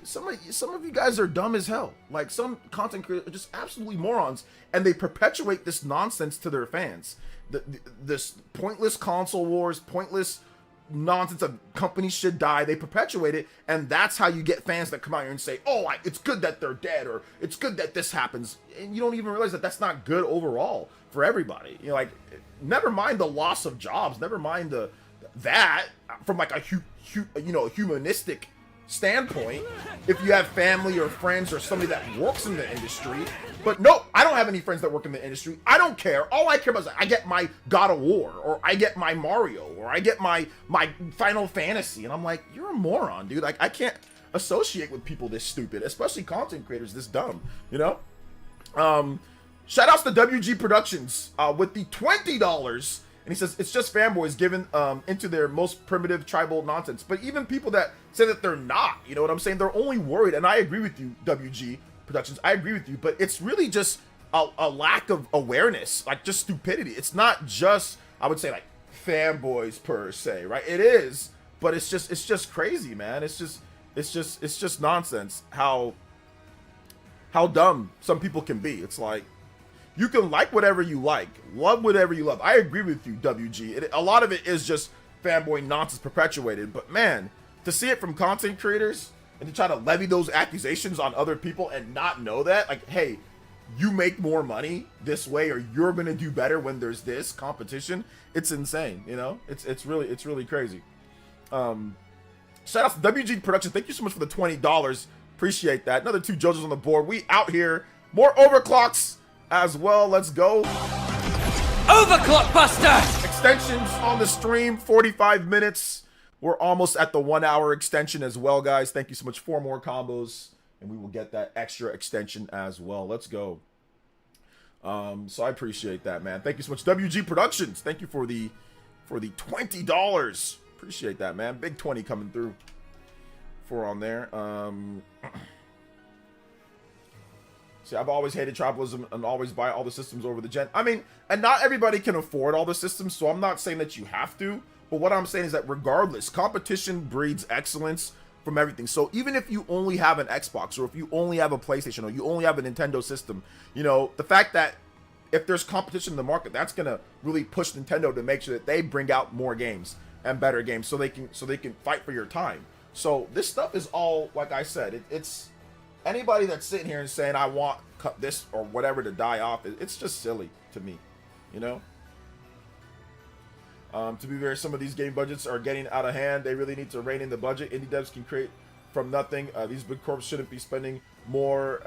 Some of you guys are dumb as hell. Like, some content creators are just absolutely morons, and they perpetuate this nonsense to their fans. This pointless console wars, pointless nonsense of companies should die, they perpetuate it, and that's how you get fans that come out here and say, "Oh, it's good that they're dead," or "It's good that this happens," and you don't even realize that that's not good overall for everybody. You know, like, never mind the loss of jobs, never mind that from like a humanistic standpoint, if you have family or friends or somebody that works in the industry. But no, I don't have any friends that work in the industry. I don't care. All I care about is I get my God of War, or I get my Mario, or I get my Final Fantasy. And I'm like, you're a moron, dude. Like, I can't associate with people this stupid, especially content creators this dumb, you know? Shout outs to WG Productions with the $20. And he says, it's just fanboys given into their most primitive tribal nonsense. But even people that say that they're not, you know what I'm saying? They're only worried. And I agree with you, WG Productions. I agree with you. But it's really just a lack of awareness, like just stupidity. It's not just, I would say, like fanboys per se, right? It is, but it's just crazy, man. It's just nonsense how dumb some people can be. It's like, you can like whatever you like, love whatever you love. I agree with you, WG. A lot of it is just fanboy nonsense perpetuated. But man, to see it from content creators and to try to levy those accusations on other people and not know that, like, hey, you make more money this way, or you're gonna do better when there's this competition. It's insane, you know. It's really crazy. Shout out to WG Production. Thank you so much for the $20. Appreciate that. Another 2 JoJo's on the board. We out here. More overclocks as well. Let's go. Overclock Buster! Extensions on the stream, 45 minutes. We're almost at the 1 hour extension as well, guys. Thank you so much. 4 more combos, and we will get that extra extension as well. Let's go. So I appreciate that, man. Thank you so much. WG Productions, thank you for the $20. Appreciate that, man. Big 20 coming through for on there. See, I've always hated Tribalism and always buy all the systems over the gen. I mean, and not everybody can afford all the systems, so I'm not saying that you have to. But what I'm saying is that regardless, competition breeds excellence from everything. So even if you only have an Xbox, or if you only have a PlayStation, or you only have a Nintendo system, you know, the fact that if there's competition in the market, that's gonna really push Nintendo to make sure that they bring out more games and better games, so they can fight for your time. So this stuff is all, like I said, it's anybody that's sitting here and saying I want this or whatever to die off, it's just silly to me, you know. To be fair, some of these game budgets are getting out of hand. They really need to rein in the budget. Indie devs can create from nothing. These big corps shouldn't be spending more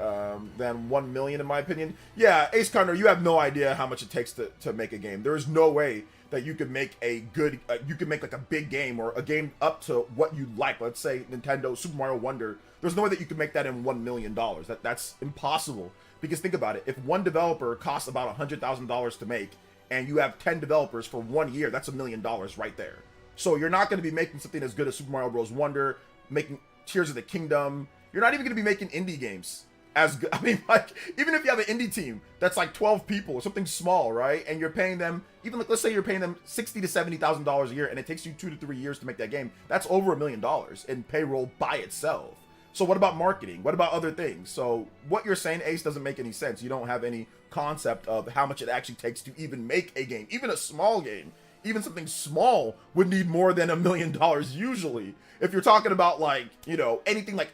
than 1 million, in my opinion. Yeah, Ace Condor, you have no idea how much it takes to make a game. There is no way that you could make a good, you could make like a big game or a game up to what you like. Let's say Nintendo Super Mario Wonder. There's no way that you could make that in $1 million. That's impossible. Because think about it. If one developer costs about $100,000 to make, and you have 10 developers for 1 year, that's $1 million right there. So you're not going to be making something as good as Super Mario Bros. Wonder, making Tears of the Kingdom. You're not even going to be making indie games as good. I mean, like, even if you have an indie team that's like 12 people or something small, right? And you're paying them, even like, let's say you're paying them $60,000 to $70,000 a year, and it takes you 2 to 3 years to make that game. That's over $1 million in payroll by itself. So what about marketing? What about other things? So what you're saying, Ace, doesn't make any sense. You don't have any concept of how much it actually takes to even make a game. Even a small game, even something small would need more than $1 million usually. If you're talking about, like, you know, anything like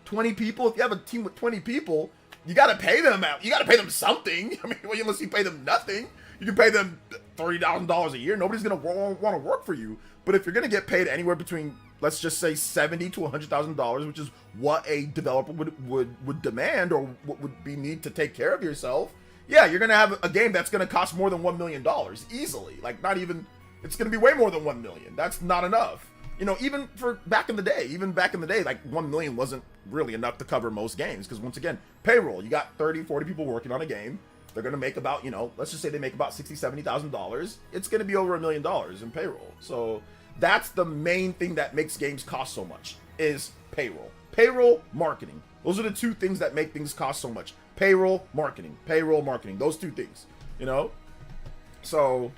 20 people, if you have a team with 20 people, you got to pay them out. You got to pay them something. I mean, unless you pay them nothing, you can pay them $30,000 a year. Nobody's going to want to work for you. But if you're going to get paid anywhere between, let's just say $70,000 to $100,000, which is what a developer would demand, or what would be need to take care of yourself, yeah, you're gonna have a game that's gonna cost more than $1 million easily. Like, not even, it's gonna be way more than 1 million. That's not enough. You know, even back in the day, like 1 million wasn't really enough to cover most games, because once again, payroll, you got 30, 40 people working on a game. They're gonna make about, you know, let's just say they make about $60,000, $70,000. It's gonna be over $1 million in payroll. So that's the main thing that makes games cost so much, is payroll. Payroll, marketing. Those are the 2 things that make things cost so much. Payroll, marketing. Payroll, marketing. Those 2 things, you know? So,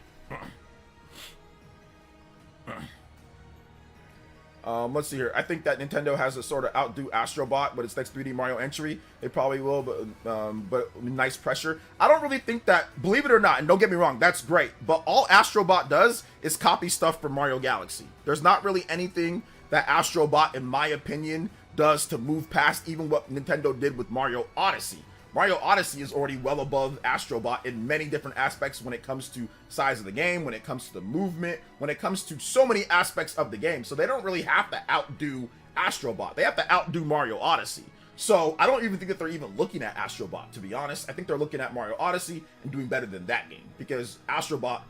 let's see here. I think that Nintendo has to sort of outdo Astrobot with its next 3D Mario entry. They probably will, but nice pressure. I don't really think that, believe it or not, and don't get me wrong, that's great, but all Astrobot does is copy stuff from Mario Galaxy. There's not really anything that Astrobot, in my opinion, does to move past even what Nintendo did with Mario Odyssey. Mario Odyssey is already well above Astrobot in many different aspects when it comes to size of the game, when it comes to the movement, when it comes to so many aspects of the game. So they don't really have to outdo Astrobot. They have to outdo Mario Odyssey. So I don't even think that they're even looking at Astrobot, to be honest. I think they're looking at Mario Odyssey and doing better than that game, because Astrobot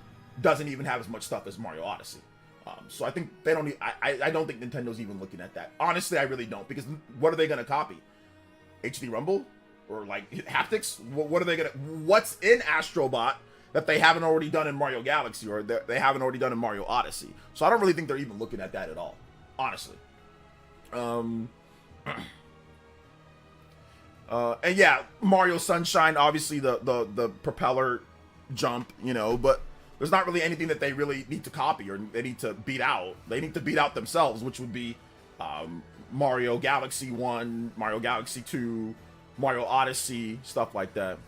doesn't even have as much stuff as Mario Odyssey. So I think they don't. I don't think Nintendo's even looking at that. Honestly, I really don't, because what are they gonna copy? HD Rumble or like haptics? What are they gonna? What's in Astrobot that they haven't already done in Mario Galaxy, or they haven't already done in Mario Odyssey? So I don't really think they're even looking at that at all, honestly. And yeah, Mario Sunshine, obviously the propeller jump, you know, but there's not really anything that they really need to copy or they need to beat out. They need to beat out themselves, which would be Mario Galaxy 1, Mario Galaxy 2, Mario Odyssey, stuff like that.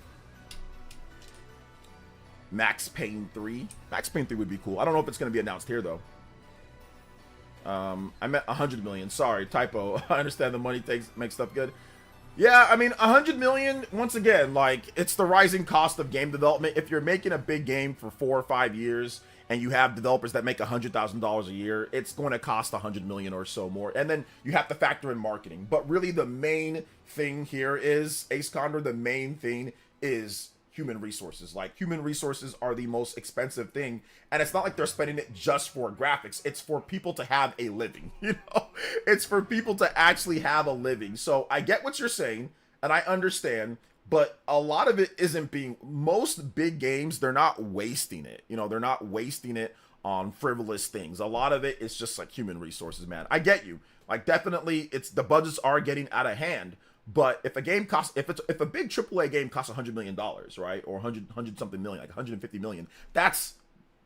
Max Payne 3. Max Payne 3 would be cool. I don't know if it's going to be announced here, though. I meant 100 million. Sorry, typo. I understand the money makes stuff good. Yeah, I mean, 100 million, once again, like, it's the rising cost of game development. If you're making a big game for 4 or 5 years and you have developers that make $100,000 a year, it's going to cost $100 million or so more. And then you have to factor in marketing. But really the main thing here is, Ace Condor, the main thing is human resources. Like, human resources are the most expensive thing, and it's not like they're spending it just for graphics. It's for people to have a living, you know? It's for people to actually have a living. So I get what you're saying, and I understand, but a lot of it isn't being, most big games, they're not wasting it. You know, they're not wasting it on frivolous things. A lot of it is just like human resources, man. I get you. Like, definitely, it's, the budgets are getting out of hand. But if a game costs, if a big AAA game costs $100 million, right, or 100 something million, like 150 million, that's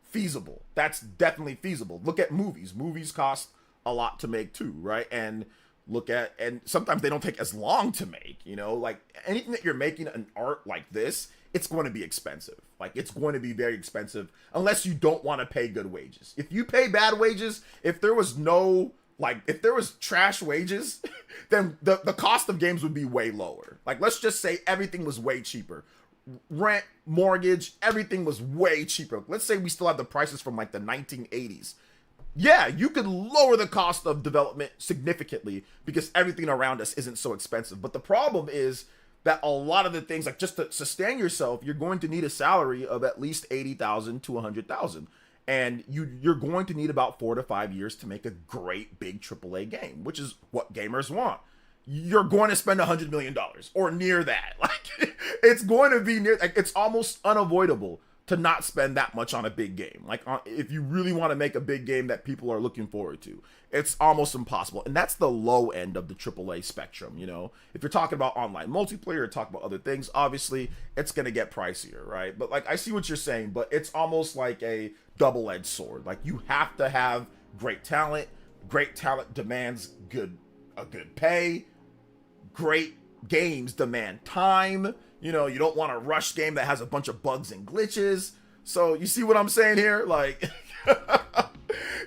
feasible. That's definitely feasible. Look at movies. Movies cost a lot to make too, right? And look at, and sometimes they don't take as long to make. You know, like anything that you're making an art like this, it's going to be expensive. Like, it's going to be very expensive unless you don't want to pay good wages. If you pay bad wages, if there was no, like, if there was trash wages, then the cost of games would be way lower. Like, let's just say everything was way cheaper. Rent, mortgage, everything was way cheaper. Let's say we still have the prices from like the 1980s. Yeah, you could lower the cost of development significantly because everything around us isn't so expensive. But the problem is that a lot of the things, like just to sustain yourself, you're going to need a salary of at least 80,000 to 100,000. And you're going to need about 4 to 5 years to make a great big AAA game, which is what gamers want. You're going to spend $100 million or near that. Like, it's going to be near, like, it's almost unavoidable to not spend that much on a big game. Like, if you really want to make a big game that people are looking forward to, it's almost impossible. And that's the low end of the AAA spectrum, you know? If you're talking about online multiplayer or talking about other things, obviously it's going to get pricier, right? But like, I see what you're saying, but it's almost like a double-edged sword. Like, you have to have great talent. Great talent demands a good pay. Great games demand time. You know, you don't want a rush game that has a bunch of bugs and glitches. So you see what I'm saying here? Like,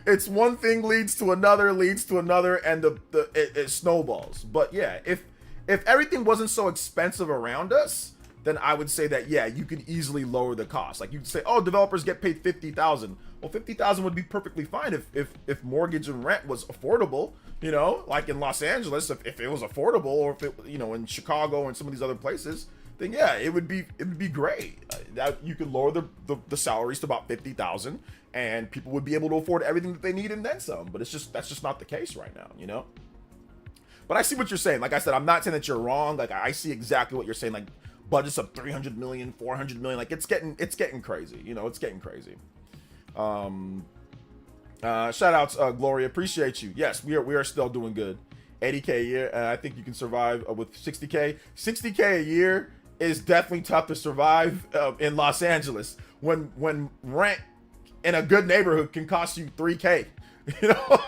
it's one thing leads to another, and it snowballs. But yeah, if everything wasn't so expensive around us, then I would say that, yeah, you could easily lower the cost. Like, you'd say, oh, developers get paid 50,000. Well, 50,000 would be perfectly fine if mortgage and rent was affordable, you know, like in Los Angeles, if it was affordable, or if it, you know, in Chicago and some of these other places, then yeah, it would be great. That you could lower the salaries to about 50,000, and people would be able to afford everything that they need and then some. But that's just not the case right now, you know. But I see what you're saying. Like I said, I'm not saying that you're wrong. Like, I see exactly what you're saying. Like, budgets of 300 million, 400 million. Like, it's getting crazy. You know, it's getting crazy. Shout outs, Gloria, appreciate you. Yes, we are still doing good. 80K a year, and I think you can survive with 60K. 60K a year is definitely tough to survive in Los Angeles when rent in a good neighborhood can cost you 3K, you know.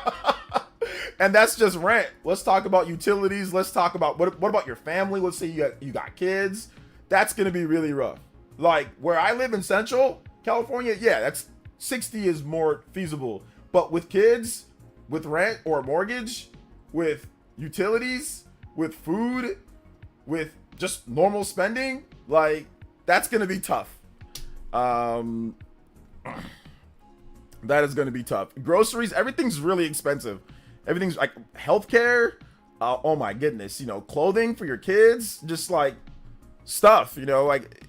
And that's just rent. Let's talk about utilities. Let's talk about what about your family? Let's say you got kids. That's gonna be really rough. Like, where I live in Central California, yeah, that's 60 is more feasible. But with kids, with rent or mortgage, with utilities, with food, with just normal spending, like, that's gonna be tough. That is gonna be tough. Groceries, everything's really expensive. Everything's like healthcare. Oh my goodness, you know, clothing for your kids, just like stuff, you know, like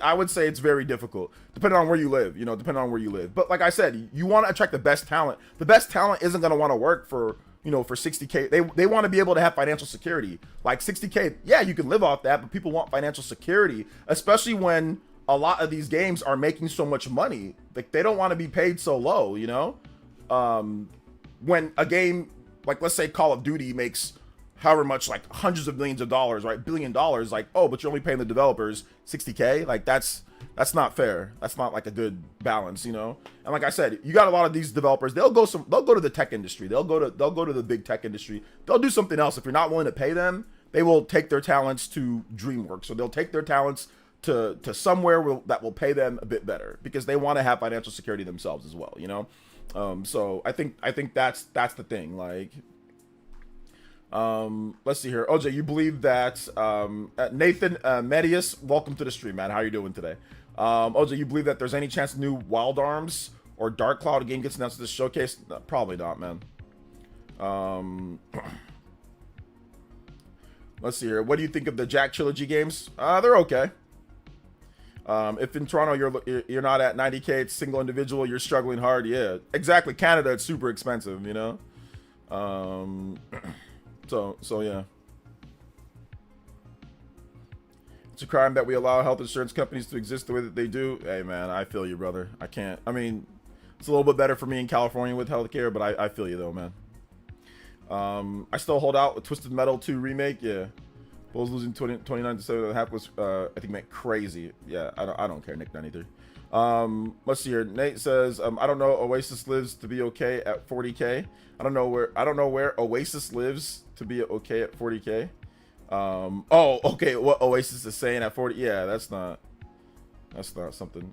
I would say it's very difficult depending on where you live, you know, But like I said, you want to attract the best talent. The best talent isn't going to want to work for, you know, for 60K. They want to be able to have financial security. Like 60K, yeah, you can live off that, but people want financial security, especially when a lot of these games are making so much money. Like, they don't want to be paid so low, you know. When a game, like, let's say Call of Duty makes however much, like hundreds of millions of dollars, right? $1 billion, like, oh, but you're only paying the developers 60K. Like, that's not fair. That's not like a good balance, you know. And like I said, you got a lot of these developers, they'll go to the tech industry. They'll go to the big tech industry. They'll do something else. If you're not willing to pay them, they will take their talents to DreamWorks. So they'll take their talents to somewhere that will pay them a bit better, because they want to have financial security themselves as well, you know. So I think that's the thing. Like, let's see here. OJ, you believe that Nathan Medius, welcome to the stream, man. How are you doing today? OJ, you believe that there's any chance new Wild Arms or Dark Cloud game gets announced at this showcase? No, probably not, man. Let's see here. What do you think of the Jack Trilogy games? They're okay. If in Toronto you're not at 90K, it's single individual, you're struggling hard. Yeah, exactly. Canada, it's super expensive, you know. So yeah. It's a crime that we allow health insurance companies to exist the way that they do. Hey man, I feel you, brother. I can't. I mean, it's a little bit better for me in California with healthcare, but I feel you though, man. I still hold out with Twisted Metal 2 remake. Yeah. Bulls losing 29 to 7.5 was I think meant crazy. Yeah, I don't care, Nick 93. Let's see here. Nate says, I don't know Oasis lives to be okay at 40K. I don't know where Oasis lives to be okay at 40K. Oh, okay, what Oasis is saying at 40. Yeah, that's not something.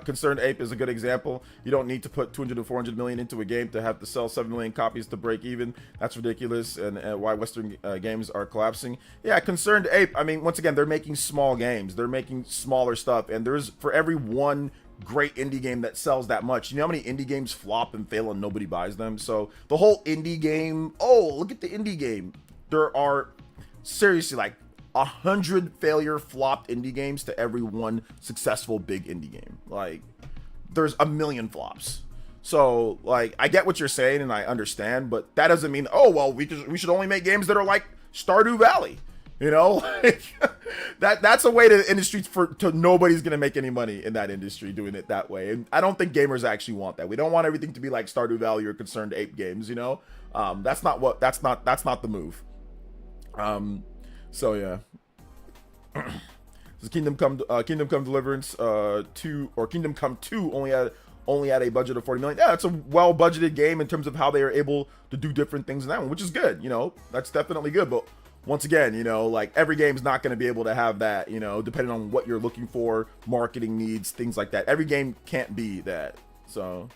Concerned Ape is a good example. You don't need to put 200 to 400 million into a game to have to sell 7 million copies to break even. That's ridiculous, and why Western games are collapsing. Yeah, Concerned Ape, I mean, once again, they're making small games. They're making smaller stuff, and there's, for every one great indie game that sells that much, you know how many indie games flop and fail and nobody buys them? So the whole indie game, oh, look at the indie game. There are seriously like 100 failure flopped indie games to every one successful big indie game. Like, there's a million flops. So like, I get what you're saying and I understand, but that doesn't mean, oh well, we should only make games that are like Stardew Valley, you know. Like, that's a way to the industry to nobody's gonna make any money in that industry doing it that way. And I don't think gamers actually want that. We don't want everything to be like Stardew Valley or Concerned Ape games, you know. That's not the move. So yeah. This Kingdom Come Deliverance 2 or Kingdom Come 2 only had a budget of 40 million. Yeah, it's a well budgeted game in terms of how they are able to do different things in that one, which is good. You know, that's definitely good. But once again, you know, like every game's not going to be able to have that. You know, depending on what you're looking for, marketing needs, things like that. Every game can't be that. So,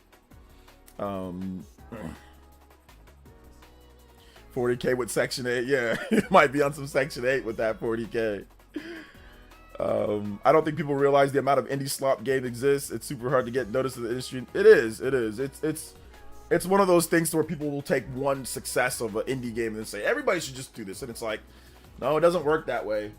40K with Section 8, yeah, you might be on some Section 8 with that 40K. I don't think people realize the amount of indie slop game exists. It's super hard to get noticed in the industry. It is. It's one of those things where people will take one success of an indie game and say everybody should just do this, and it's like, no, it doesn't work that way.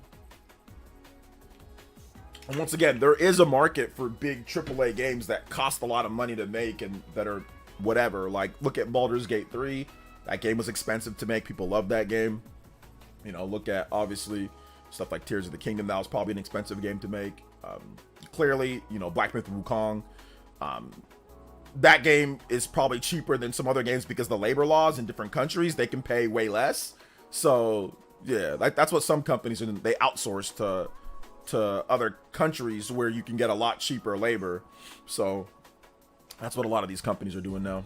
And once again, there is a market for big AAA games that cost a lot of money to make and that are whatever. Like, look at Baldur's Gate 3. That game was expensive to make. People love that game. You know, look at, obviously, stuff like Tears of the Kingdom. That was probably an expensive game to make. Clearly, you know, Black Myth Wukong. That game is probably cheaper than some other games because the labor laws in different countries, they can pay way less. So, yeah, that's what some companies do. They outsource to other countries where you can get a lot cheaper labor. So, that's what a lot of these companies are doing now.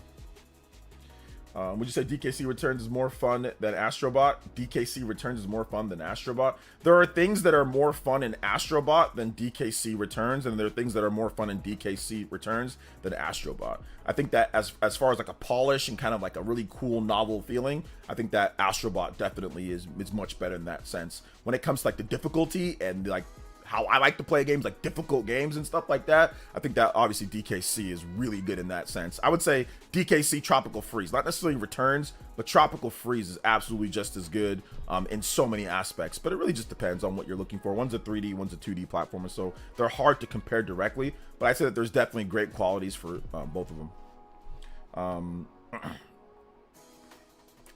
Would you say DKC Returns is more fun than Astrobot? DKC Returns is more fun than Astrobot. There are things that are more fun in Astrobot than DKC Returns, and there are things that are more fun in DKC Returns than Astrobot. I think that as far as like a polish and kind of like a really cool novel feeling, I think that Astrobot definitely is much better in that sense. When it comes to like the difficulty and like how I like to play games, like difficult games and stuff like that, I think that obviously DKC is really good in that sense. I would say DKC Tropical Freeze, not necessarily Returns, but Tropical Freeze is absolutely just as good in so many aspects, but it really just depends on what you're looking for. One's a 3D, one's a 2D platformer, so they're hard to compare directly, but I'd say that there's definitely great qualities for both of them.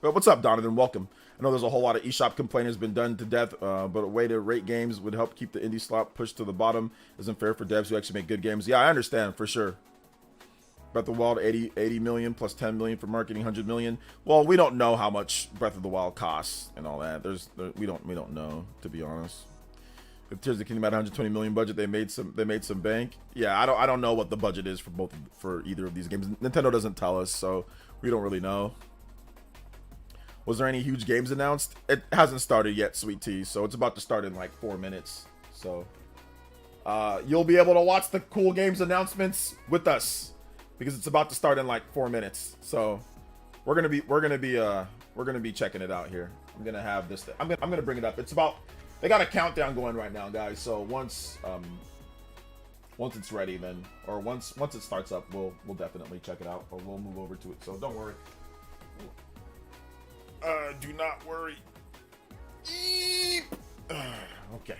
But what's up, Donovan? Welcome. I know there's a whole lot of eShop complaining has been done to death, but a way to rate games would help keep the indie slop pushed to the bottom. Isn't fair for devs who actually make good games. Yeah, I understand, for sure. Breath of the Wild, 80 million plus 10 million for marketing, 100 million. Well, we don't know how much Breath of the Wild costs and all that. We don't know, to be honest. If Tears of the Kingdom had 120 million budget, they made some bank. Yeah, I don't know what the budget is for either of these games. Nintendo doesn't tell us, so we don't really know. Was there any huge games announced? It hasn't started yet, Sweet Tea, so it's about to start in like 4 minutes. So you'll be able to watch the cool games announcements with us because it's about to start in like 4 minutes. So we're gonna be checking it out here. I'm gonna have this. I'm gonna bring it up. It's about, they got a countdown going right now, guys. So once once it's ready, then, or once it starts up, we'll definitely check it out, or we'll move over to it. So don't worry. Do not worry. Okay.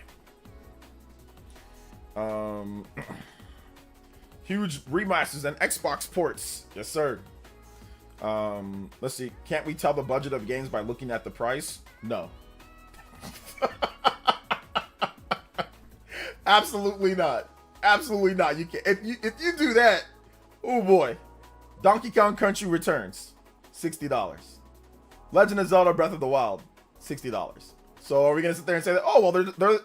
Huge remasters and Xbox ports. Yes, sir. Let's see. Can't we tell the budget of games by looking at the price? No. Absolutely not. Absolutely not. You can't. If you do that, oh boy. Donkey Kong Country Returns, $60. Legend of Zelda Breath of the Wild, $60. So are we gonna sit there and say that? Oh well, they're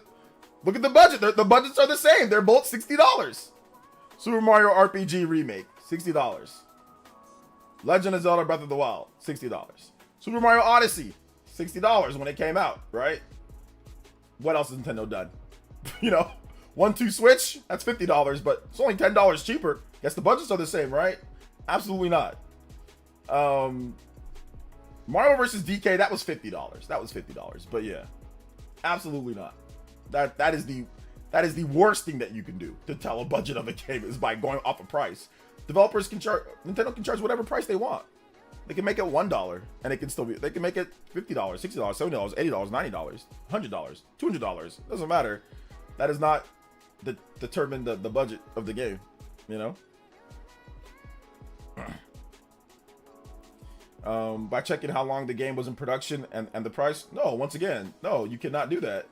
look at the budget. The budgets are the same. They're both $60. Super Mario RPG Remake, $60. Legend of Zelda Breath of the Wild, $60. Super Mario Odyssey, $60 when it came out, right? What else has Nintendo done? You know, 1-2 Switch, that's $50, but it's only $10 cheaper. Guess the budgets are the same, right? Absolutely not. Mario vs. DK, that was $50. That was $50, but yeah, absolutely not. That is the worst thing that you can do to tell a budget of a game is by going off a price. Developers can charge, Nintendo can charge whatever price they want. They can make it $1 and it can still be, they can make it $50, $60, $70, $80, $90, $100, $200. Doesn't matter. That does not determine the budget of the game, you know? By checking how long the game was in production and the price? No, once again, no, you cannot do that.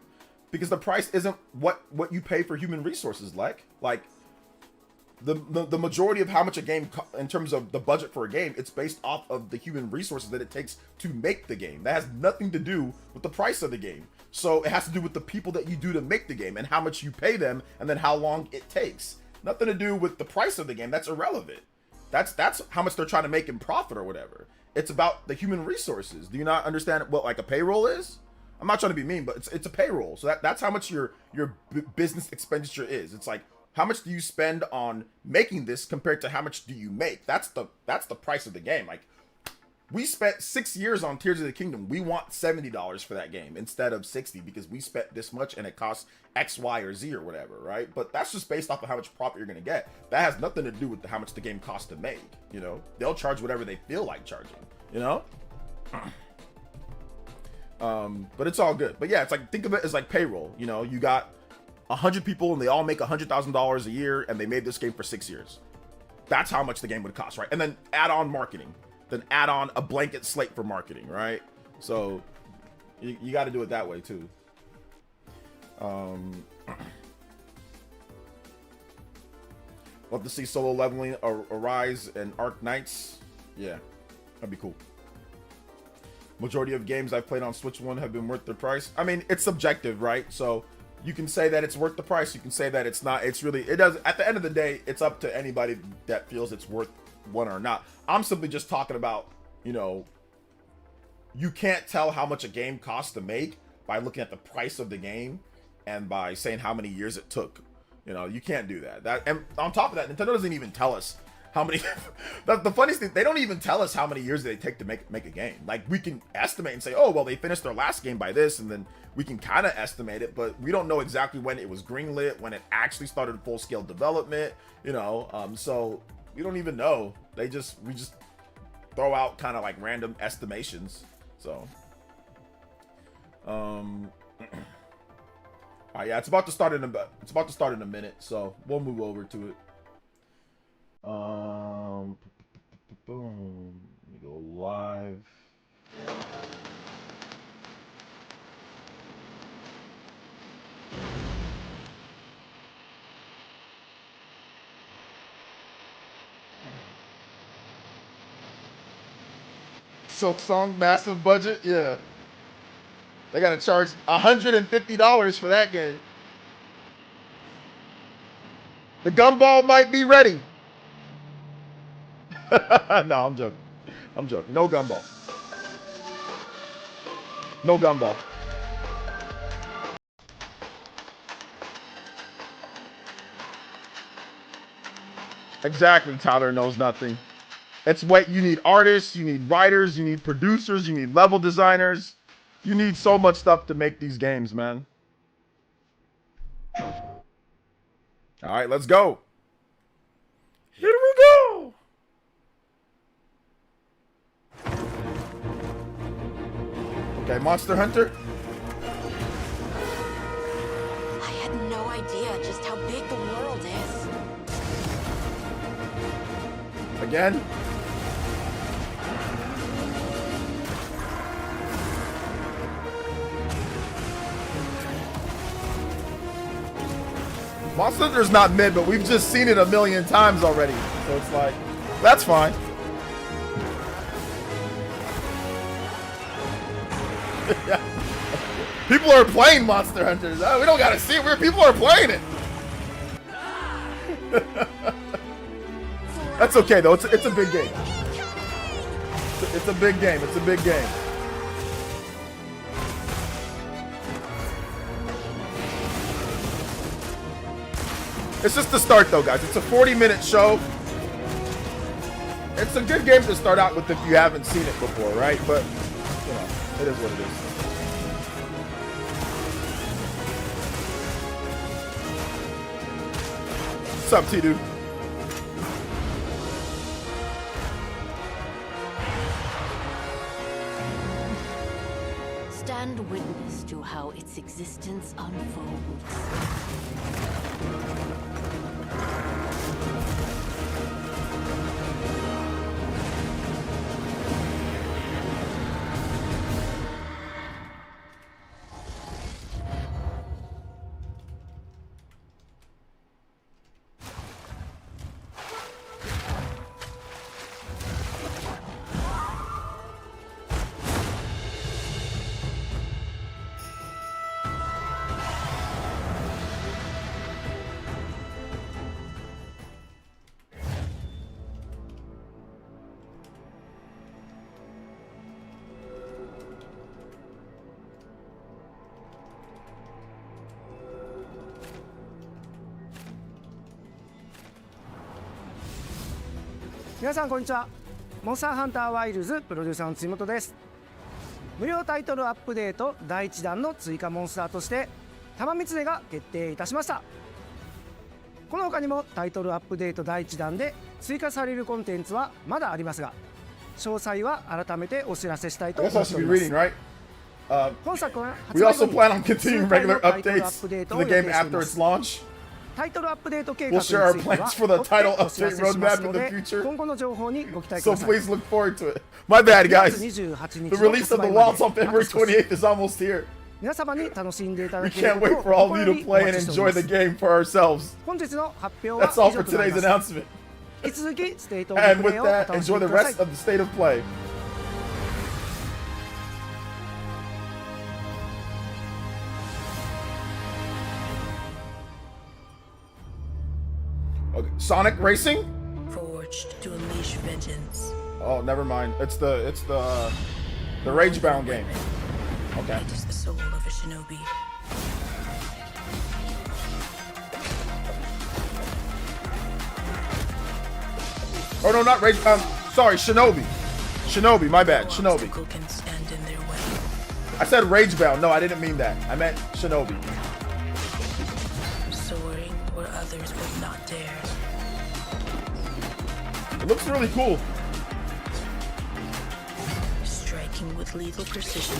Because the price isn't what you pay for human resources, like the majority of how much a game, in terms of the budget for a game, it's based off of the human resources that it takes to make the game. That has nothing to do with the price of the game. So it has to do with the people that you do to make the game and how much you pay them and then how long it takes. Nothing to do with the price of the game. That's irrelevant. That's how much they're trying to make in profit or whatever. It's about the human resources. Do you not understand what like a payroll is? I'm not trying to be mean, but it's a payroll. So that's how much your business expenditure is. It's like, how much do you spend on making this compared to how much do you make? That's the price of the game. Like, we spent 6 years on Tears of the Kingdom. We want $70 for that game instead of 60 because we spent this much and it costs X, Y, or Z or whatever, right? But that's just based off of how much profit you're gonna get. That has nothing to do with how much the game costs to make. You know, they'll charge whatever they feel like charging. You know. But it's all good. But yeah, it's like, think of it as like payroll. You know, you got 100 people and they all make $100,000 a year and they made this game for 6 years. That's how much the game would cost, right? And then add on marketing, then add on a blanket slate for marketing, right? So you got to do it that way too. Love to see solo leveling arise and Arc Knights. Yeah, that'd be cool. Majority of games I've played on Switch 1 have been worth their price. I mean, it's subjective, right? So you can say that it's worth the price. You can say that it's not. It's really, it does. At the end of the day, it's up to anybody that feels it's worth one or not. I'm simply just talking about, you know, you can't tell how much a game costs to make by looking at the price of the game and by saying how many years it took. You know, you can't do that. And on top of that, Nintendo doesn't even tell us how many. The funniest thing, they don't even tell us how many years they take to make a game. Like, we can estimate and say, oh well, they finished their last game by this, and then we can kind of estimate it, but we don't know exactly when it was greenlit, when it actually started full-scale development. You know, so we don't even know. We just throw out kind of like random estimations. So, yeah, it's about to start in a minute, so we'll move over to it. Boom. Let me go live. Silk Song, massive budget, yeah. They gotta charge $150 for that game. The gumball might be ready. No, I'm joking. I'm joking. No gumball. No gumball. Exactly, Tyler knows nothing. It's what you need: artists, you need writers, you need producers, you need level designers. You need so much stuff to make these games, man. All right, let's go. Here we go. Okay, Monster Hunter. I had no idea just how big the world is. Again. Monster Hunter's not mid, but we've just seen it a million times already. So it's like, that's fine. Yeah. People are playing Monster Hunters. We don't gotta see it. People are playing it. That's okay though. It's a big game. It's a big game. It's a big game. It's just the start though, guys. It's a 40-minute show. It's a good game to start out with if you haven't seen it before, right? But, you know, it is what it is. What's up, T-Dude? Stand witness to how its existence unfolds.皆さんこんにちは。モンスターハンターワイルズプロデューサーの辻本です。無料タイトルアップデート第1弾の追加モンスターとして玉光が決定いたしました。この他にもタイトルアップデート第1弾で追加されるコンテンツはまだありますが、詳細は改めてお知らせしたいと思っております。本作は We also plan on continuing regular updates to the game after its launch. タイトルアップデート計画に We'll ついて share は our plans for the title お知ら update せします roadmap の in the で、 future. 今後の情報にご期待く So ださい。 please look forward to it. My bad, guys. 2月28日 The release of the Wilds on 発売ま February であと少し 28th is almost here. 皆様に楽しんでいた We だける can't こと wait for all を of 心 you よ to りお play 待 and ちしてお enjoy りま the す。 game for ourselves. 本日の発表は That's all 以 for 上となり today's ます。 announcement. 引き続きステイトオブ And プ with レイをお that, 楽しみ enjoy く the ださい rest。of the state of play. Okay, Sonic Racing? Forged to unleash vengeance. Oh, never mind. It's the Ragebound game. Okay. It is the soul of a shinobi. Oh no, not Ragebound. Sorry, Shinobi. Shinobi, my bad. No Shinobi. obstacle can stand in their way. I said Ragebound. No, I didn't mean that. I meant Shinobi. Soaring where others would not dare. It looks really cool. Striking with lethal precision.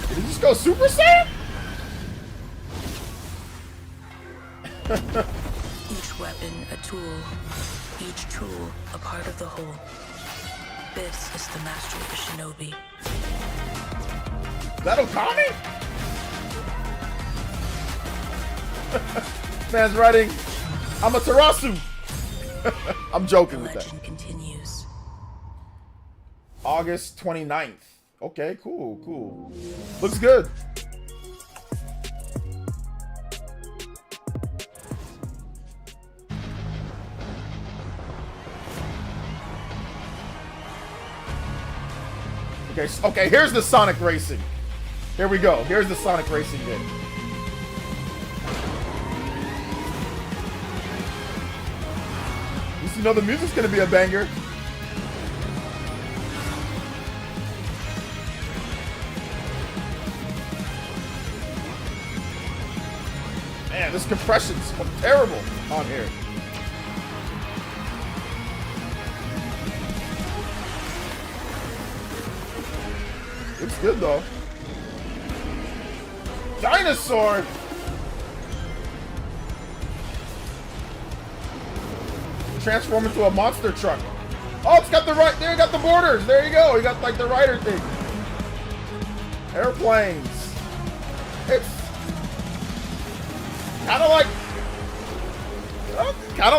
Did he just go Super Saiyan? Each weapon a tool. Each tool a part of the whole. This is the master of a shinobi. Is that Okami? Man's writing, I'm a Tarasu. I'm The joking with that. legend continues. August 29th. Okay, cool, cool. Looks good. Okay, here's the Sonic Racing. Here we go. Here's the Sonic Racing game. You know the music's gonna be a banger. Man, this compression's terrible on here. Looks good though. Dinosaur! Transform into a monster truck. Oh, it's got the right, there you got the borders. There you go. You got like the rider thing. Airplanes. It's kind of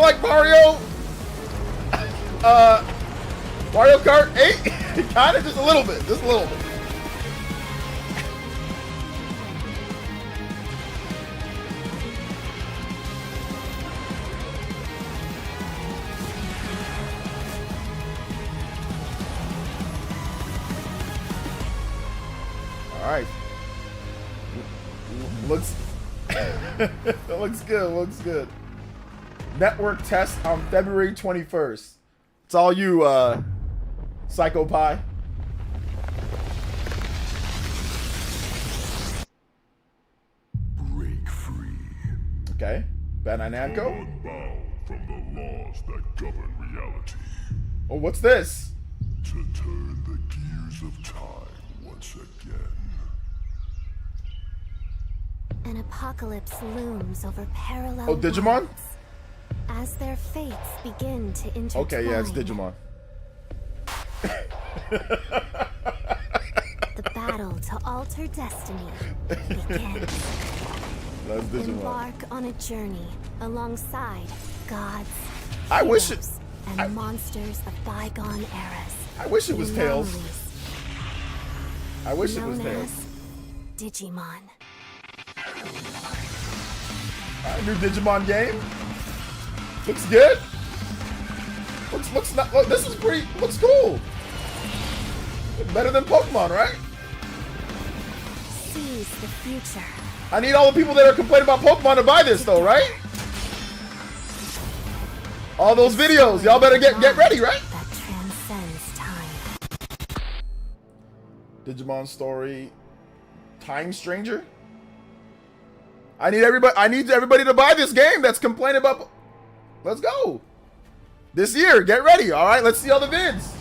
like Mario. Mario Kart 8. Kind of just a little bit. Just a little bit. All right. Looks looks good. Looks good. Network test on February 21st. It's all you, Psycho Pie. Break free. Okay. Bandai Namco. Unbound from the laws that govern reality. Oh, what's this? To turn the gears of time once again. An apocalypse looms over parallel Oh, Digimon? worlds as their fates begin to intertwine. Okay, yeah, it's Digimon. The battle to alter destiny begins. That's Digimon. Embark on a journey alongside gods, I wish heroes, and monsters of bygone eras. I wish it was Tails. Anomalies I wish it was known Tails. as Digimon. Alright, new Digimon game. Looks good. Looks not. Look, this is pretty. Looks cool. Better than Pokemon, right? Seize the future. I need all the people that are complaining about Pokemon to buy this, though, right? All those videos, y'all better get ready, right? That transcends time. Digimon story, Time Stranger. I need everybody to buy this game that's complaining about. Let's go. This year, get ready. All right, let's see all the vids.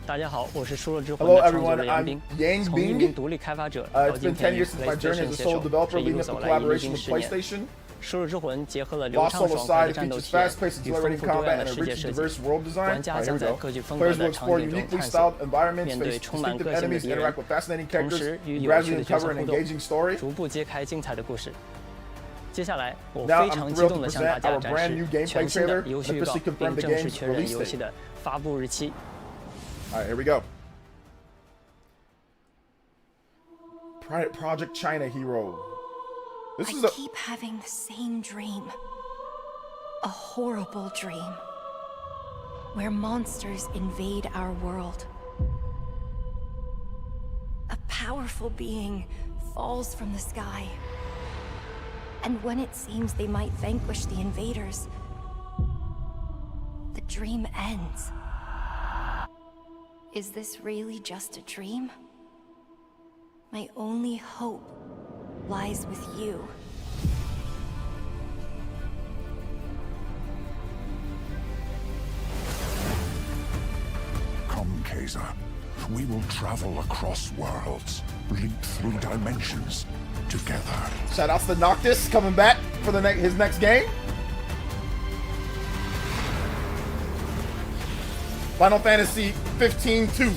大家好，我是输入之魂 Hello 的创作 everyone, 者杨 I'm 冰。 Yang 从一名 Bing. 独立开发者到 It's 今 been 10天与 years since my journey PlayStation as a 携 solo 手， developer, 是一 leading 路 up the 走来已 collaboration 经 with 10年。 PlayStation. 输入之魂结合了流 Lost 畅 Solo 爽快 Side 的战斗 features 体验 fast-paced 与丰 exhilarating 富多 combat 样 and 的 a 世界 rich 设 diverse 计。 world design. 玩家 Alright, 将 here we 在 go. 各具风格 Players will 的场 explore 景中 uniquely 探 styled 索， environments, 面对 face 充满 distinctive 个性的 enemies, 敌人， interact with fascinating 同 characters, 时与 and 有趣 gradually 的角色 uncover an 互动， engaging story. 逐步揭开精彩的故事。接下来，我 Now 非 I'm 常激 thrilled 动 to 地向大 present 家 our 展 brand 示 new gameplay 全新 trailer 的游 and 戏预告， officially 并 confirmed the 正式 game's 确认 release 游 date. 戏的发布日期。 Alright, here we go. Project China Hero. This is I a keep having the same dream. A horrible dream. Where monsters invade our world. A powerful being falls from the sky. And when it seems they might vanquish the invaders, the dream ends. Is this really just a dream? My only hope lies with you. Come, Kaiser. We will travel across worlds, leap through dimensions, together. shout outs to Noctis coming back for the his next game. Final Fantasy 15-2.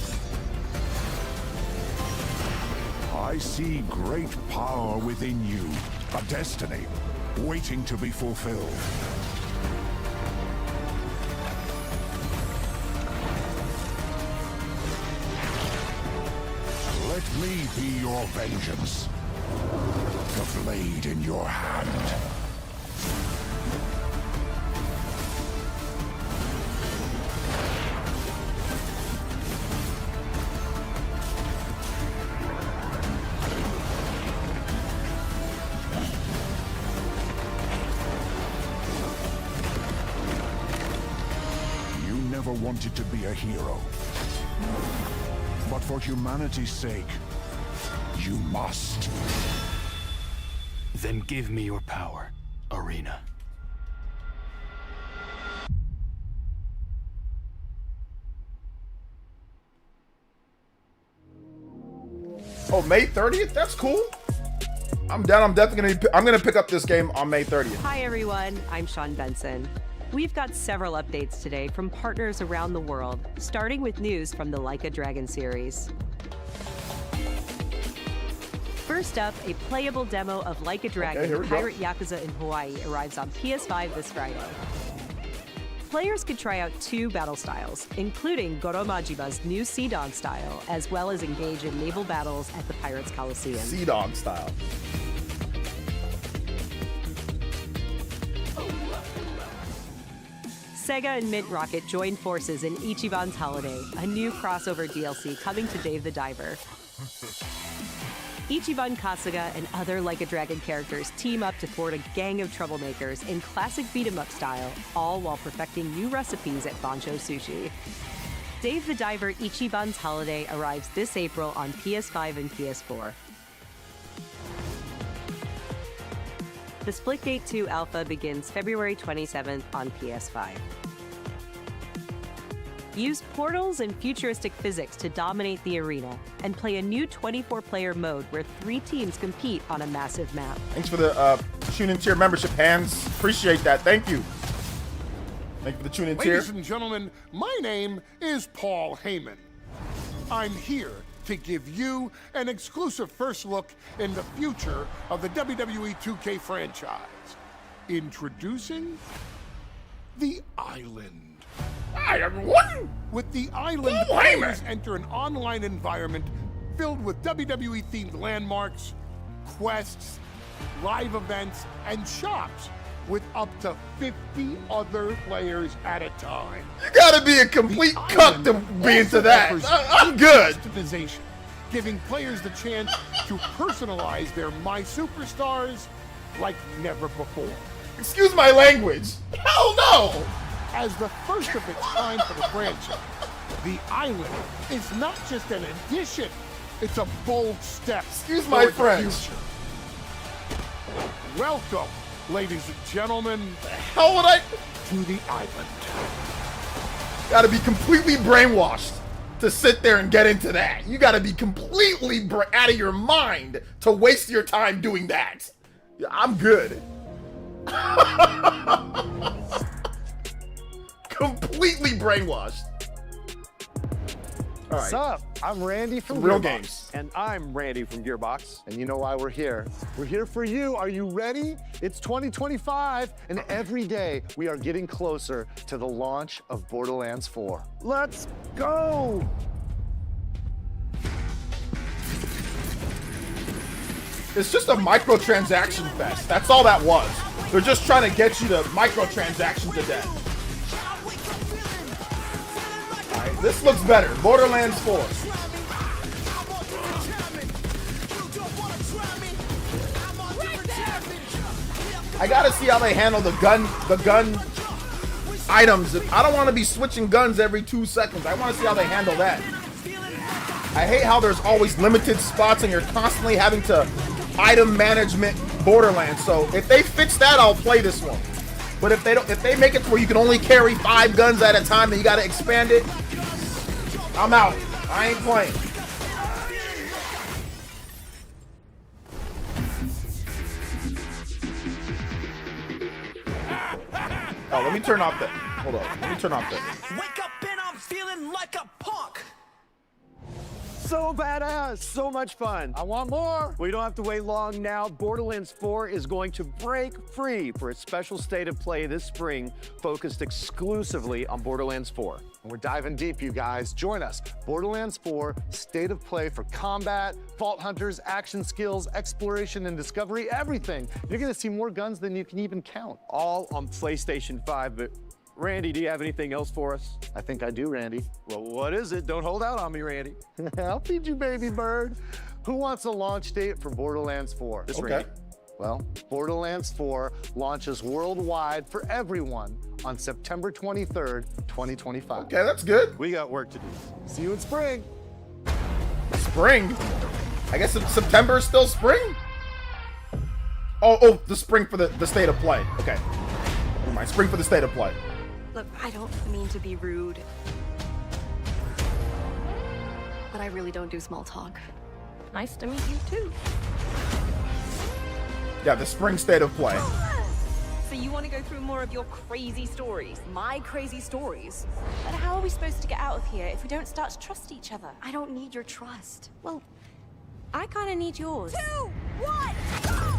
I see great power within you, a destiny waiting to be fulfilled. Let me be your vengeance. The blade in your hand. You never wanted to be a hero. But for humanity's sake, you must. Then give me your power, Arena. Oh, May 30th? That's cool. I'm down. I'm definitely gonna pick up this game on May 30th. Hi everyone, I'm Sean Benson. We've got several updates today from partners around the world, starting with news from the Like a Dragon series. First up, a playable demo of Like a Dragon, Pirate Yakuza in Hawaii arrives on PS5 this Friday. Players could try out 2 battle styles, including Goro Majiba's new Sea Dog style, as well as engage in naval battles at the Pirates Coliseum. Sea Dog style. Sega and Mint Rocket joined forces in Ichiban's Holiday, a new crossover DLC coming to Dave the Diver. Ichiban Kasuga and other Like a Dragon characters team up to thwart a gang of troublemakers in classic beat-em-up style, all while perfecting new recipes at Bancho Sushi. Dave the Diver Ichiban's Holiday arrives this April on PS5 and PS4. The Splitgate 2 alpha begins February 27th on PS5. Use portals and futuristic physics to dominate the arena, and play a new 24-player mode where 3 teams compete on a massive map. Thanks for the TuneIn tier membership, Hands. Appreciate that. Thank you. Thank you for the TuneIn tier. Ladies and gentlemen, my name is Paul Heyman. I'm here to give you an exclusive first look in the future of the WWE 2K franchise. Introducing the Island. Hi, everyone! With the Island, players enter an online environment filled with WWE-themed landmarks, quests, live events, and shops with up to 50 other players at a time. You gotta be a complete cuck to be into that. I'm good. Customization, giving players the chance to personalize their My Superstars like never before. Excuse my language. Hell no! As the first of its kind for the franchise, the Island is not just an addition, it's a bold step. Excuse my French. Welcome, ladies and gentlemen. How would I? To the Island. Gotta be completely brainwashed to sit there and get into that. You gotta be completely out of your mind to waste your time doing that. Yeah, I'm good. Completely brainwashed. All right. What's up? I'm Randy from Real Gearbox. Games. And I'm Randy from Gearbox. And you know why we're here. We're here for you. Are you ready? It's 2025, and every day we are getting closer to the launch of Borderlands 4. Let's go! It's just a microtransaction fest. That's all that was. They're just trying to get you to microtransaction to death. Alright, this looks better. Borderlands 4. I gotta see how they handle the gun items. I don't want to be switching guns every 2 seconds. I want to see how they handle that. I hate how there's always limited spots and you're constantly having to item management Borderlands. So if they fix that, I'll play this one. But if they make it to where you can only carry 5 guns at a time and you gotta expand it, I'm out. I ain't playing. Oh, let me turn off the. Hold on. Let me turn off the. Wake up and I'm feeling like a punk. So badass, so much fun. I want more. We don't have to wait long now. Borderlands 4 is going to break free for a special state of play this spring, focused exclusively on Borderlands 4. And we're diving deep, you guys. Join us. Borderlands 4, state of play for combat, vault hunters, action skills, exploration and discovery, everything. You're gonna see more guns than you can even count. All on PlayStation 5, but Randy, do you have anything else for us? I think I do, Randy. Well, what is it? Don't hold out on me, Randy. I'll feed you, baby bird. Who wants a launch date for Borderlands 4? This Randy. Well, Borderlands 4 launches worldwide for everyone on September 23rd, 2025. Okay, that's good. We got work to do. See you in spring. Spring? I guess September is still spring? Oh, the spring for the state of play. Okay. Never mind. Spring for the state of play. Look, I don't mean to be rude, but I really don't do small talk. Nice to meet you too. Yeah, the spring state of play. So you want to go through more of your crazy stories? My crazy stories. But how are we supposed to get out of here if we don't start to trust each other? I don't need your trust. Well, I kind of need yours. 2, 1, go!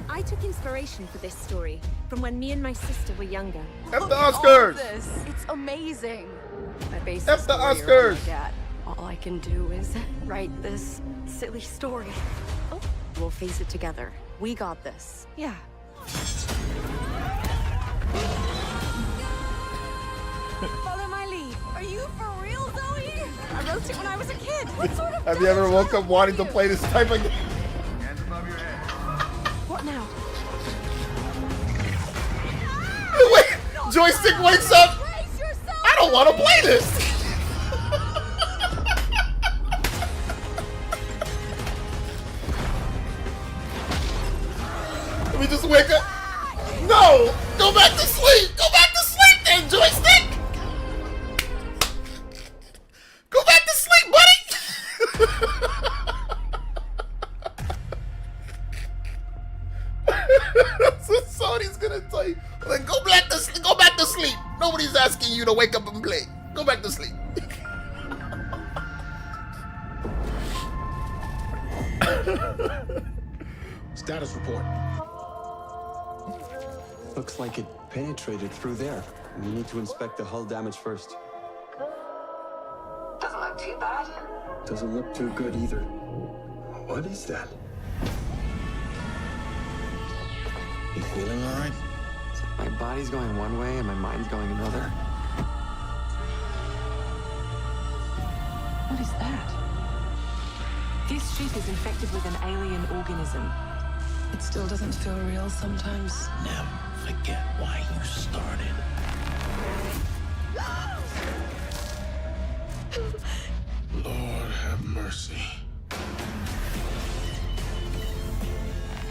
I took inspiration for this story from when me and my sister were younger. F the Oscars! It's amazing. I based F the story around Oscars! my dad. All I can do is write this silly story. Oh, we'll face it together. We got this. Yeah. Follow my lead. Are you for real, Zoe? I wrote it when I was a kid. What sort of Have you ever woke up wanting to play this type of game? What now? Wait, joystick wakes up. I don't want to play this. Let me just wake up. No, go back to sleep. Go back to sleep, then joystick. Go back to sleep, buddy. So Sony's gonna tell you, like, go back to sleep. Nobody's asking you to wake up and play. Go back to sleep. Status report. Looks like it penetrated through there. We need to inspect the hull damage first. Doesn't look too bad. Doesn't look too good either. What is that? You feeling all right? My body's going one way and my mind's going another. What is that? This ship is infected with an alien organism. It still doesn't feel real sometimes. Never forget why you started. Lord have mercy.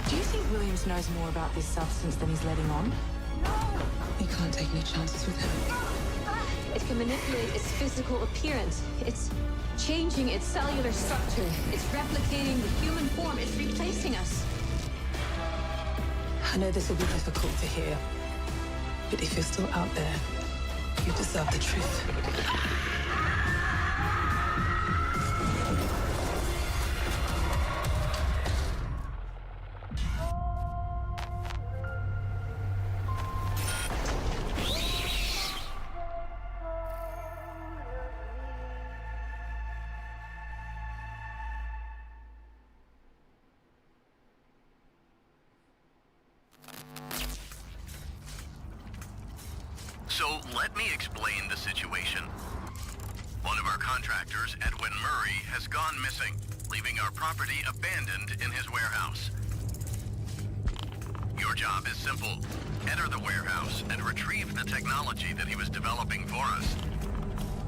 Do you think Williams knows more about this substance than he's letting on? You can't take any chances with him. It can manipulate its physical appearance. It's changing its cellular structure. It's replicating the human form. It's replacing us. I know this will be difficult to hear, but if you're still out there, you deserve the truth. So let me explain the situation. One of our contractors, Edwin Murray, has gone missing, leaving our property abandoned in his warehouse. Your job is simple. Enter the warehouse and retrieve the technology that he was developing for us.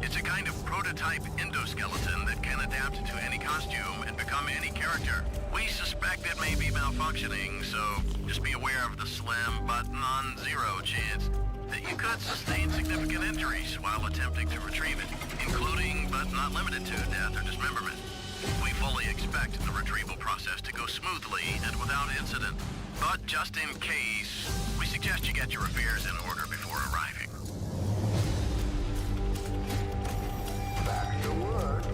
It's a kind of prototype endoskeleton that can adapt to any costume and become any character. We suspect it may be malfunctioning, so just be aware of the slim but non-zero chance that you could sustain significant injuries while attempting to retrieve it, including but not limited to death or dismemberment. We fully expect the retrieval process to go smoothly and without incident, but just in case, we suggest you get your affairs in order before arriving. Back to work.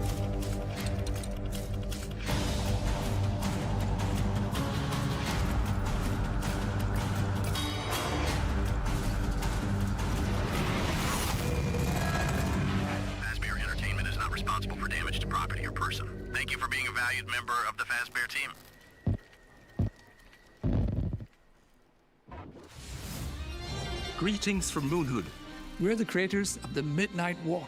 Responsible for damage to property or person. Thank you for being a valued member of the Fazbear team. Greetings from Moonhood. We're the creators of the Midnight Walk.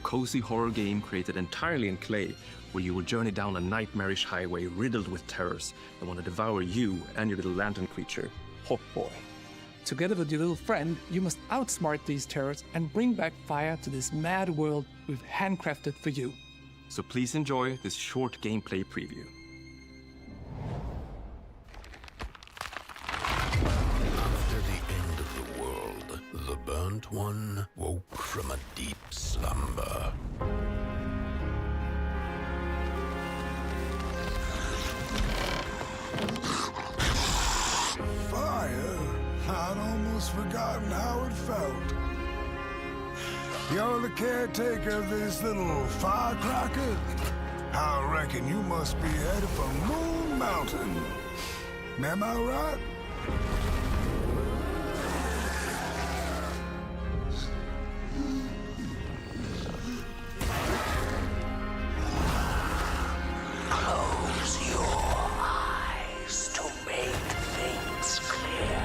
Cozy horror game created entirely in clay, where you will journey down a nightmarish highway riddled with terrors that want to devour you and your little lantern creature, Hot Boy. Together with your little friend, you must outsmart these terrors and bring back fire to this mad world we've handcrafted for you. So please enjoy this short gameplay preview. ancient one woke from a deep slumber. Fire? I'd almost forgotten how it felt. You're the caretaker of this little firecracker? I reckon you must be headed for Moon Mountain. Am I right? Close your eyes to make things clear.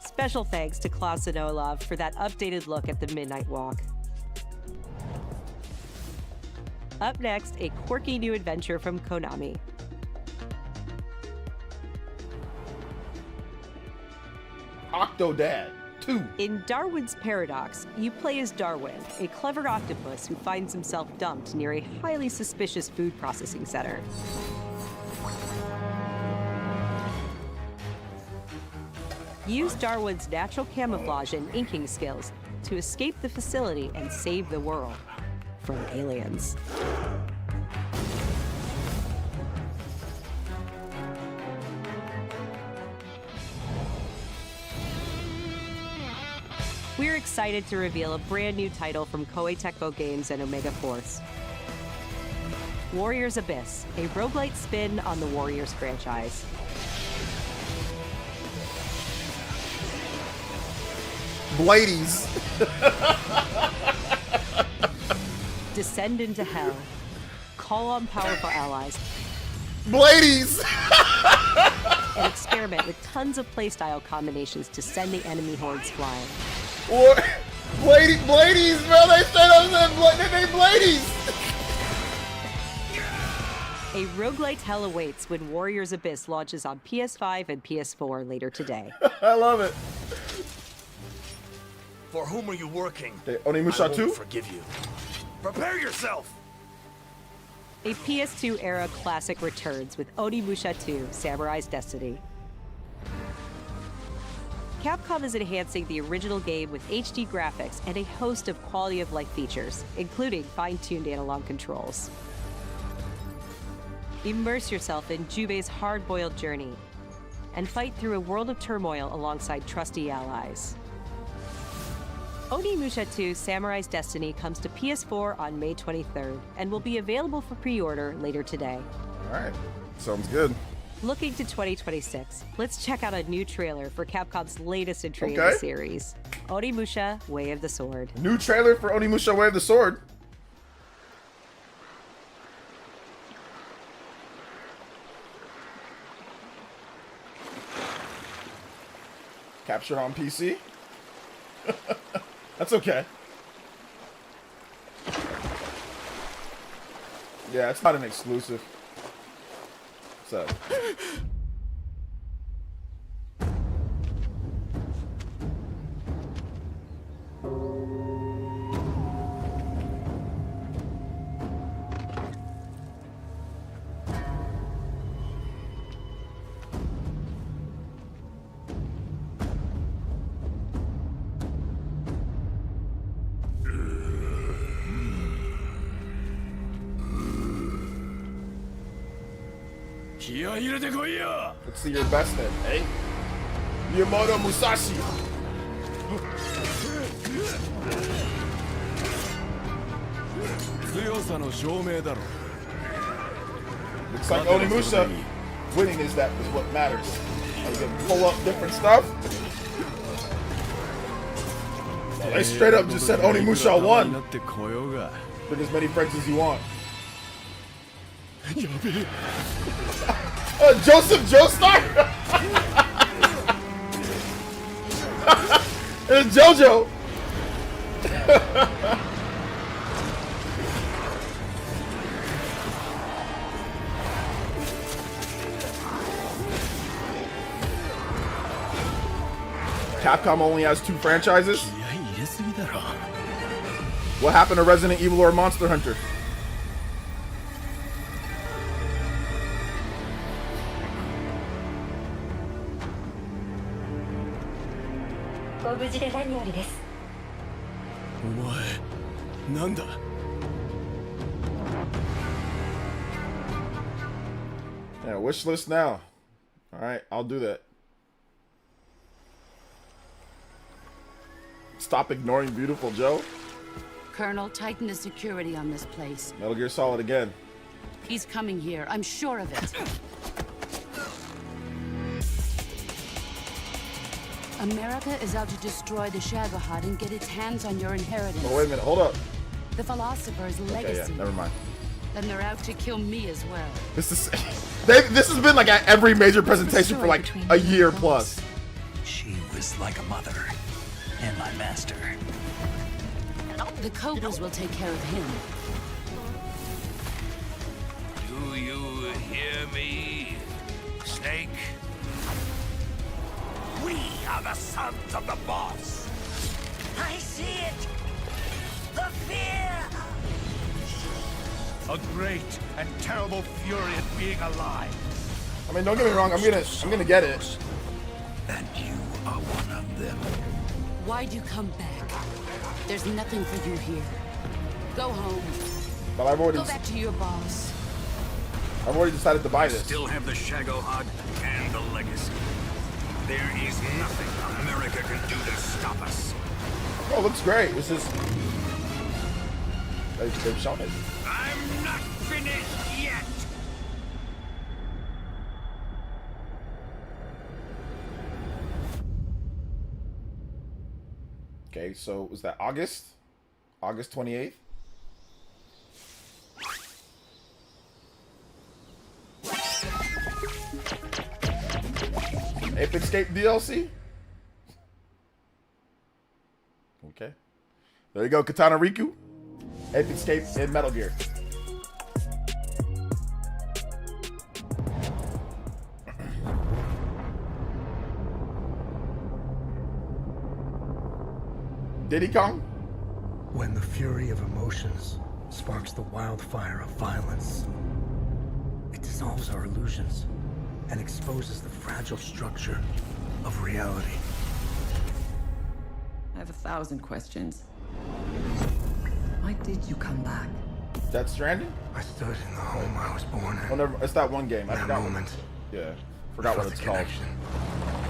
Special thanks to Klaus and Olaf for that updated look at the Midnight Walk. Up next, a quirky new adventure from Konami. Octodad 2. In Darwin's Paradox, you play as Darwin, a clever octopus who finds himself dumped near a highly suspicious food processing center. Use Darwin's natural camouflage and inking skills to escape the facility and save the world from aliens. We're excited to reveal a brand new title from Koei Tecmo Games and Omega Force. Warriors Abyss, a roguelite spin on the Warriors franchise. Bladies. Descend into hell. Call on powerful allies. Bladies. And experiment with tons of playstyle combinations to send the enemy hordes flying. Or Bladies, bro. They straight up said they Bladies. A roguelite hell awaits when Warriors Abyss launches on PS5 and PS4 later today. I love it. For whom are you working? Onimusha I won't 2? forgive you. Prepare yourself! A PS2 era classic returns with Onimusha 2: Samurai's Destiny. Capcom is enhancing the original game with HD graphics and a host of quality of life features, including fine-tuned analog controls. Immerse yourself in Jubei's hard-boiled journey and fight through a world of turmoil alongside trusty allies. Onimusha 2: Samurai's Destiny comes to PS4 on May 23rd and will be available for pre-order later today. All right, sounds good. Looking to 2026, let's check out a new trailer for Capcom's latest entry in the series, Onimusha: Way of the Sword. New trailer for Onimusha: Way of the Sword. Captured on PC. That's okay. Yeah, it's not an exclusive. So. Let's see your best then, eh? Miyamoto Musashi. Looks like Onimusha winning is what matters. You can pull up different stuff. They straight up just said Onimusha won. Bring as many friends as you want. Joseph Joestar? It's JoJo. Capcom only has 2 franchises? What happened to Resident Evil or Monster Hunter? Yeah, wish list now. Alright, I'll do that. Stop ignoring Beautiful Joe. Colonel, tighten the security on this place. Metal Gear Solid again. He's coming here, I'm sure of it. America is out to destroy the Shagohod and get its hands on your inheritance. Oh, wait a minute, hold up. The philosopher's legacy. Okay, yeah, never mind. Then they're out to kill me as well. This is this has been like at every major presentation for like a year plus. She was like a mother and my master. The Cobras will take care of him. Do you hear me, Snake? We are the sons of the boss. I see it. The fear. A great and terrible fury at being alive. I mean, don't get me wrong. I'm gonna get it. And you are one of them. Why'd you come back? There's nothing for you here. Go home. But I've already. Go back to your boss. I've already decided to buy this. Still have the Shagohod and the legacy. There is nothing America can do to stop us. Oh, looks great. This is. They've shown it. I'm not finished yet. Okay, so was that August? August 28th? Ape Escape DLC? Okay. There you go, Katana Riku. Ape Escape in Metal Gear. Diddy Kong? When the fury of emotions sparks the wildfire of violence, it dissolves our illusions and exposes the fragile structure of reality. I have 1,000 questions. Why did you come back? Death Stranding? I stood in the home I was born in. Oh, never, it's that one game. I That forgot moment. Yeah, forgot what felt it's the called. connection.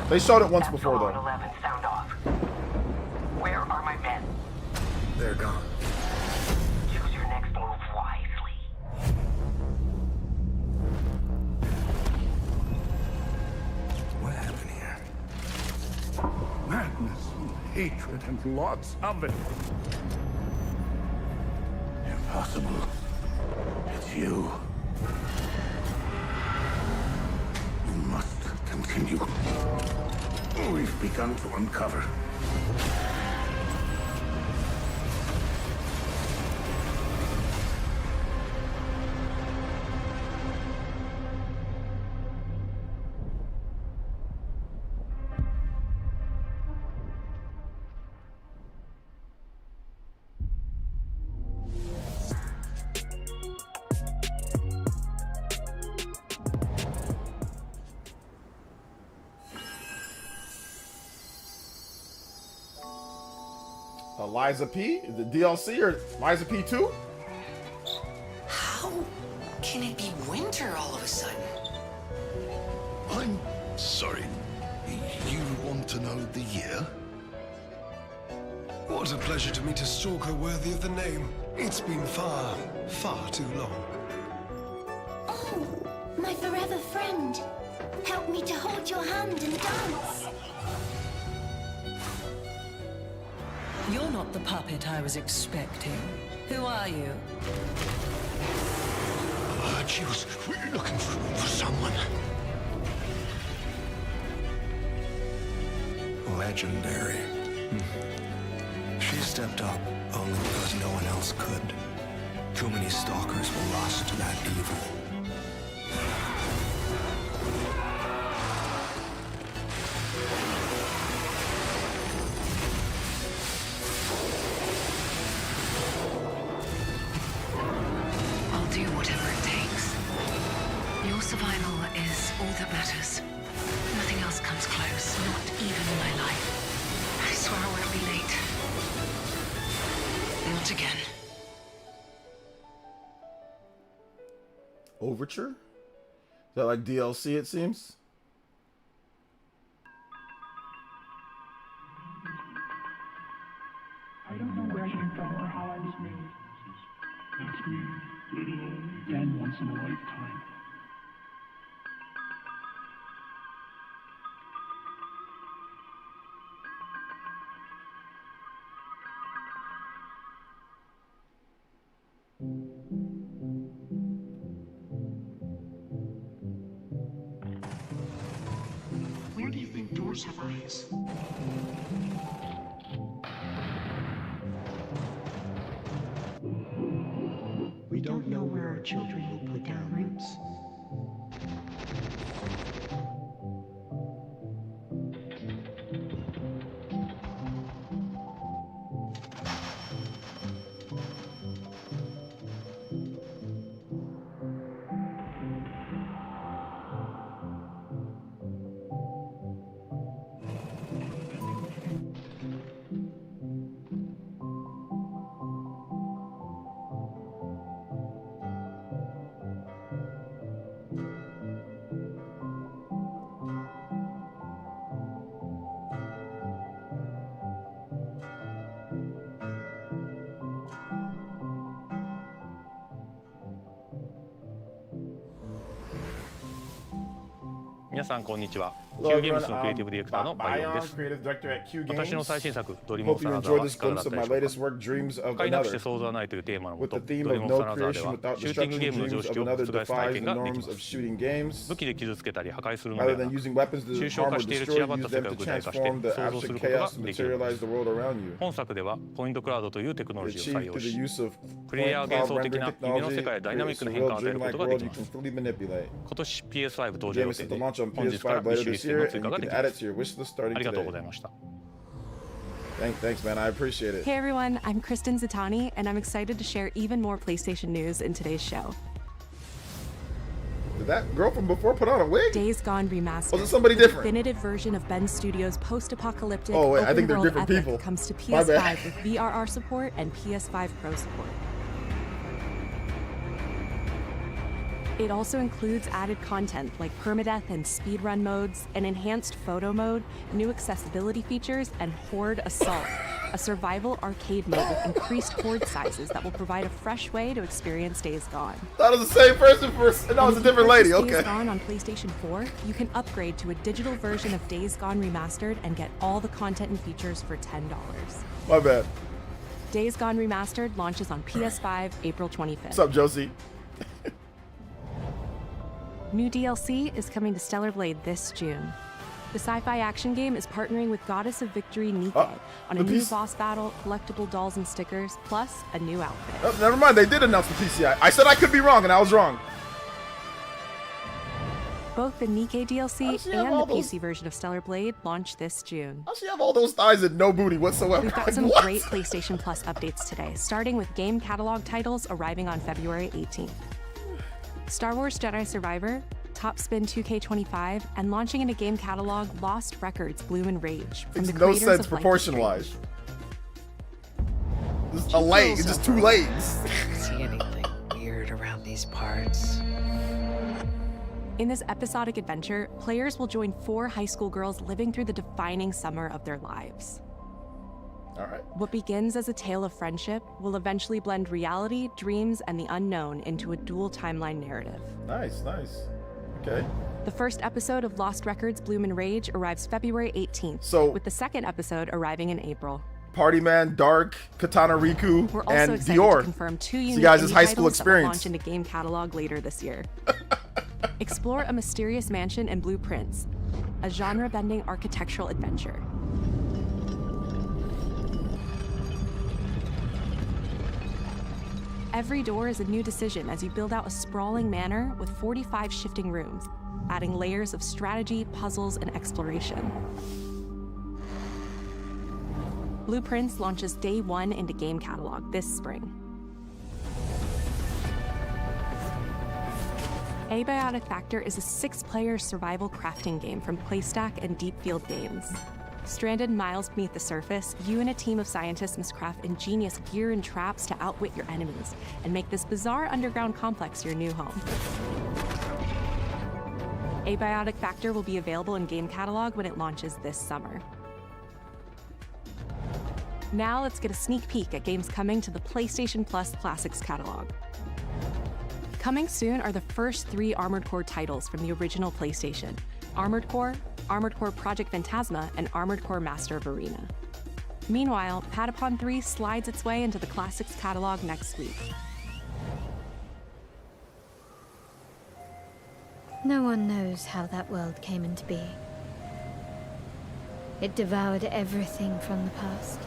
They showed it once before though. 11, sound off. Where are my men? They're gone. Choose your next move wisely. What happened here? Madness and hatred and lots of it. Impossible. It's you. You must continue. We've begun to uncover. Liza P? The DLC or Liza P 2? How can it be winter all of a sudden? I'm sorry. You want to know the year? What a pleasure to meet a stalker worthy of the name. It's been far, far too long. Oh, my forever friend. Help me to hold your hand and dance. You're not the puppet I was expecting. Who are you? I heard she was looking for someone. Legendary. She stepped up only because no one else could. Too many stalkers were lost to that evil. I'll do whatever it takes. Your survival is all that matters. Nothing else comes close, not even my life. I swear I won't be late. Not again. Overture? Is that like DLC, it seems? I don't know where I came from or how I was made. That's me, little again once in a lifetime. Where do you think doors have eyes? We don't know where our children will put down roots. Hello everyone, Bayon, creative director at Q Games. Hope you enjoyed this glimpse of my latest work, Dreams of Another. With the theme of no creation without destruction, Dreams of Another defies the norms of shooting games. Rather than using weapons to harm or destroy, use them to transform the abstract chaos to materialize the world around you. Achieved through the use of point cloud rendering technology, creates a real dreamlike world you can fully manipulate. The game is set to launch on PS5 later this year, and you can add it to your wish list starting today. Thanks, man. I appreciate it. Hey, everyone. I'm Kristen Zatani, and I'm excited to share even more PlayStation news in today's show. Did that girl from before put on a wig? Days Gone Remastered. Was it somebody different? The definitive version of Ben Studios' post-apocalyptic I think they're different people. Comes to PS5 with VRR support and PS5 Pro support. It also includes added content like permadeath and speedrun modes, an enhanced photo mode, new accessibility features, and Horde Assault, a survival arcade mode with increased horde sizes that will provide a fresh way to experience Days Gone. That was the same person first, and that was a different lady. Okay. Days Gone on PlayStation 4, you can upgrade to a digital version of Days Gone Remastered and get all the content and features for $10. My bad. Days Gone Remastered launches on PS5 April 25th. What's up, Josie? New DLC is coming to Stellar Blade this June. The sci-fi action game is partnering with Goddess of Victory Nike on a new boss battle, collectible dolls and stickers, plus a new outfit. Oh, never mind, they did announce the PCI. I said I could be wrong, and I was wrong. Both the Nike DLC and the PC version of Stellar Blade launch this June. How does she have all those thighs and no booty whatsoever? We've got some great PlayStation Plus updates today, starting with game catalog titles arriving on February 18th. Star Wars Jedi Survivor, Top Spin 2K25, and launching in a game catalog, Lost Records Bloom and Rage. From the creators no sense of proportion-wise. Just a leg, it's just two legs. See anything weird around these parts? In this episodic adventure, players will join 4 high school girls living through the defining summer of their lives. All right. What begins as a tale of friendship will eventually blend reality, dreams, and the unknown into a dual timeline narrative. Nice. Okay. The first episode of Lost Records Bloom and Rage arrives February 18th, with the second episode arriving in April. Party Man, Dark, Katana Riku, We're also and excited Dior. to confirm 2 unique guys' high school titles that will experience. launch into game catalog later this year. Explore a mysterious mansion and blueprints, a genre-bending architectural adventure. Every door is a new decision as you build out a sprawling manor with 45 shifting rooms, adding layers of strategy, puzzles, and exploration. Blueprints launches Day 1 into Game Catalog this spring. Abiotic Factor is a 6-player survival crafting game from Playstack and Deep Field Games. Stranded miles beneath the surface, you and a team of scientists must craft ingenious gear and traps to outwit your enemies and make this bizarre underground complex your new home. Abiotic Factor will be available in Game Catalog when it launches this summer. Now let's get a sneak peek at games coming to the PlayStation Plus Classics catalog. Coming soon are the first 3 Armored Core titles from the original PlayStation: Armored Core Project Phantasma, and Armored Core Master of Arena. Meanwhile, Patapon 3 slides its way into the Classics catalog next week. No one knows how that world came into being. It devoured everything from the past.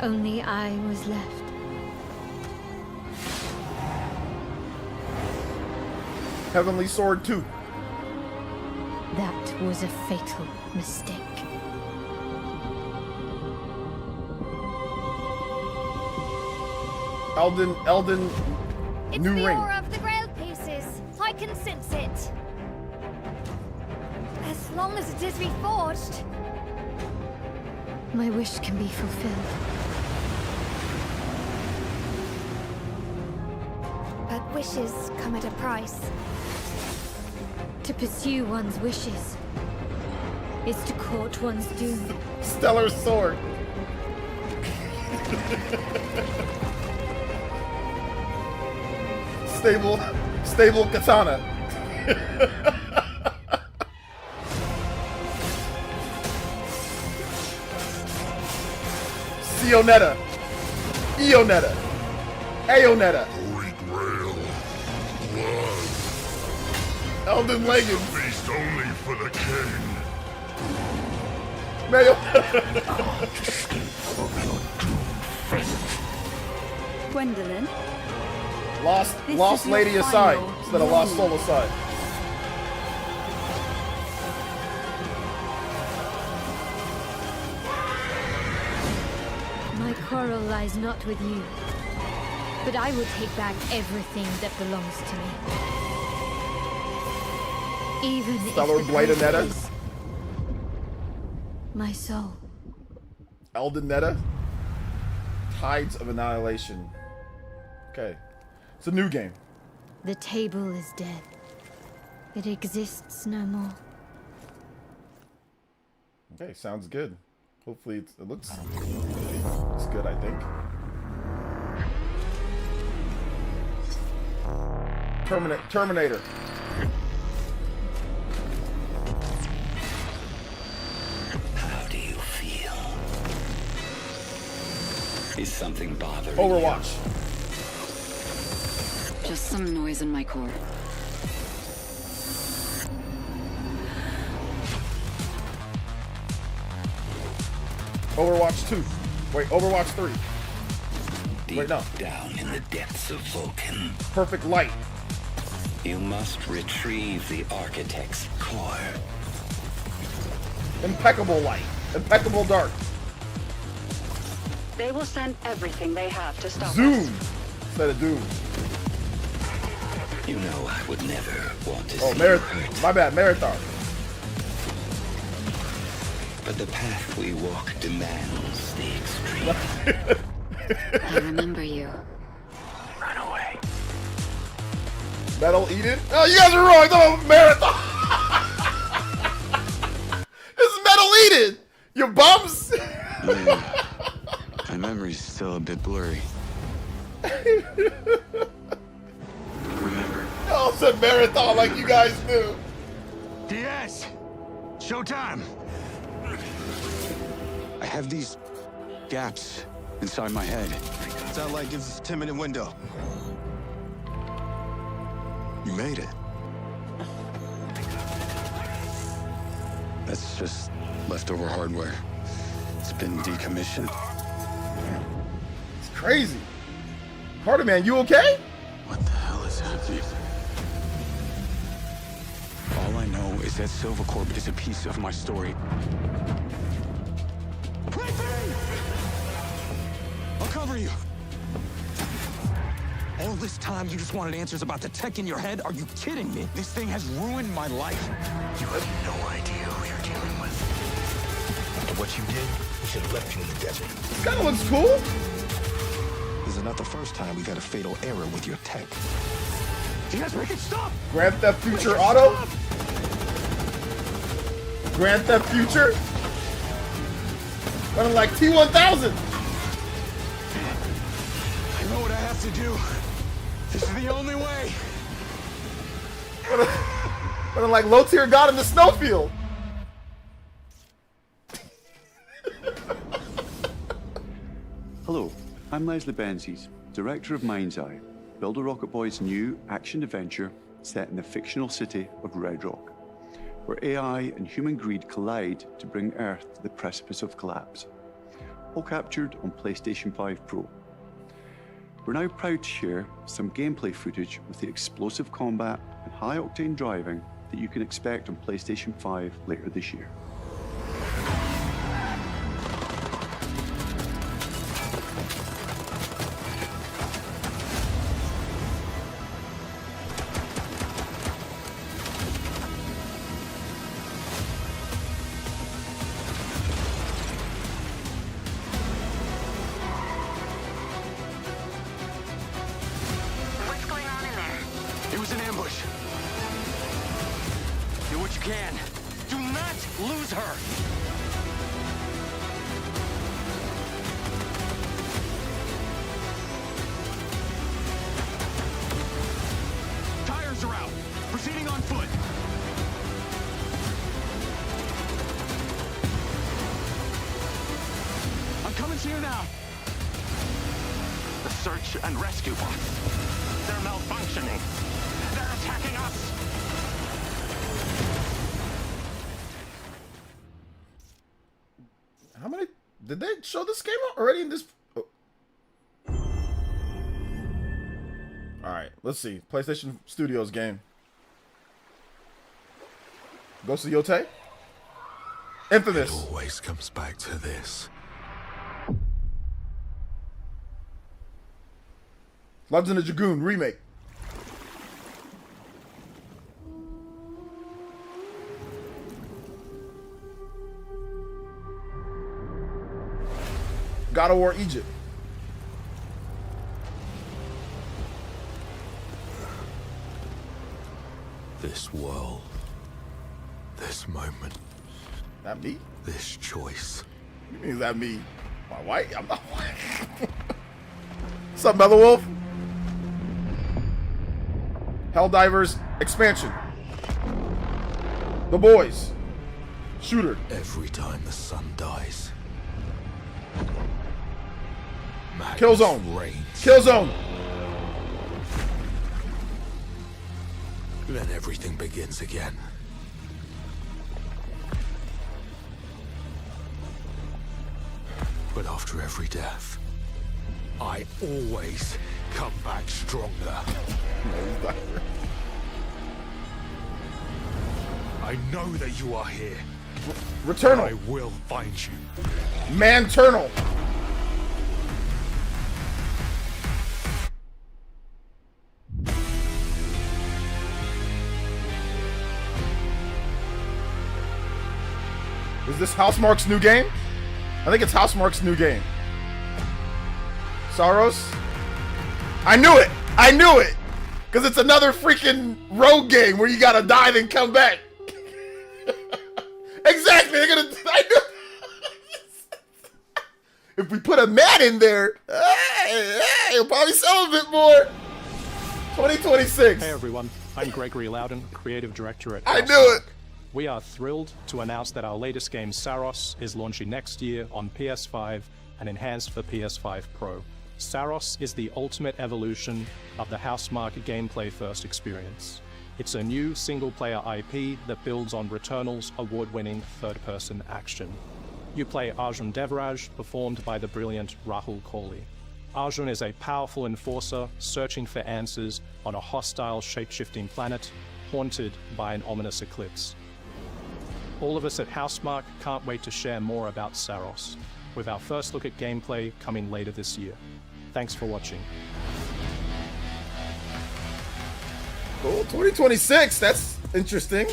Only I was left. Heavenly Sword 2. That was a fatal mistake. Elden It's New the Ring. aura of the Grail pieces. I can sense it. As long as it is reforged. My wish can be fulfilled. But wishes come at a price. To pursue one's wishes is to court one's doom. Stellar Sword. Stable katana. Sionetta. Ionetta. Aeonetta. Holy Grail. Blood. Elden Leggings. Feast only for the king. Mayo. Gwendolyn. Lost Lady aside instead of Lost Soul aside. My quarrel lies not with you, but I will take back everything that belongs to me. Even Stellar if the Blade price Anetta. is my soul. Elden Netta. Tides of Annihilation. Okay. It's a new game. The table is dead. It exists no more. Okay, sounds good. Hopefully it looks good, I think. Terminator. How do you feel? Is something bothering Overwatch. Just some noise in my core. Overwatch 2. Wait, Overwatch 3. Wait, no. down in the depths of Vulcan? Perfect Light. You must retrieve the Architect's core. Impeccable Light. Impeccable Dark. They will send everything they have to stop Zoom. us. Instead of Doom. You know I would never want to Oh, see you hurt. my bad, Marathon. But the path we walk demands the extreme. I remember you. Run away. Metal Eden? Oh, you guys are wrong. No, Marathon. It's Metal Eden. You bums. Yeah. My memory's still a bit blurry. Remember? I said Marathon like you guys do. DS! Showtime! I have these gaps inside my head. Satellite gives us a 10-minute window. You made it. That's just leftover hardware. It's been decommissioned. It's crazy. Party man, you okay? What the hell is happening? All I know is that Silver Corp is a piece of my story. I'll cover you. All this time, you just wanted answers about the tech in your head? Are you kidding me? This thing has ruined my life. You have no idea who you're dealing with. After what you did, we should have left you in the desert. This kind of looks cool. This is not the first time we've had a fatal error with your tech. You guys make it stop! Grand Theft Future Auto? Grand Theft Future? Running like T-1000. I know what I have to do. This is the only way. Running like Low Tier God in the snowfield. Hello, I'm Leslie Benzies, director of Mind's Eye, Builder Rocket Boy's new action-adventure set in the fictional city of Red Rock, where AI and human greed collide to bring Earth to the precipice of collapse. All captured on PlayStation 5 Pro. We're now proud to share some gameplay footage with the explosive combat and high-octane driving that you can expect on PlayStation 5 later this year. And rescue bots. They're malfunctioning. They're attacking us. How many did they show this game already in this? Oh. All right, let's see. PlayStation Studios game. Ghost of Yotei. Infamous. It always comes back to this. Legend of Dragoon remake. God of War Egypt. This world. This moment. That me? This choice. What do you mean, is that me? My white? I'm not white. What's up, Mellow Wolf? Helldivers expansion. The Boys. Shooter. Every time the sun dies. Killzone. Reigns. Killzone. Then everything begins again. But after every death, I always come back stronger. I know that you are here. Returnal. I will find you. Man-turnal. Is this Housemarque's new game? I think it's Housemarque's new game. Saros? I knew it! I knew it! Because it's another freaking rogue game where you gotta die then come back. Exactly! They're gonna... I knew... If we put a man in there, he'll probably sell a bit more. 2026. Hey everyone, I'm Gregory Loudon, creative director at I knew it! We are thrilled to announce that our latest game, Saros, is launching next year on PS5 and enhanced for PS5 Pro. Saros is the ultimate evolution of the Housemarque gameplay-first experience. It's a new single-player IP that builds on Returnal's award-winning third-person action. You play Arjun Devraj, performed by the brilliant Rahul Kohli. Arjun is a powerful enforcer searching for answers on a hostile, shape-shifting planet haunted by an ominous eclipse. All of us at Housemarque can't wait to share more about Saros, with our first look at gameplay coming later this year. Thanks for watching. Cool, 2026, that's interesting.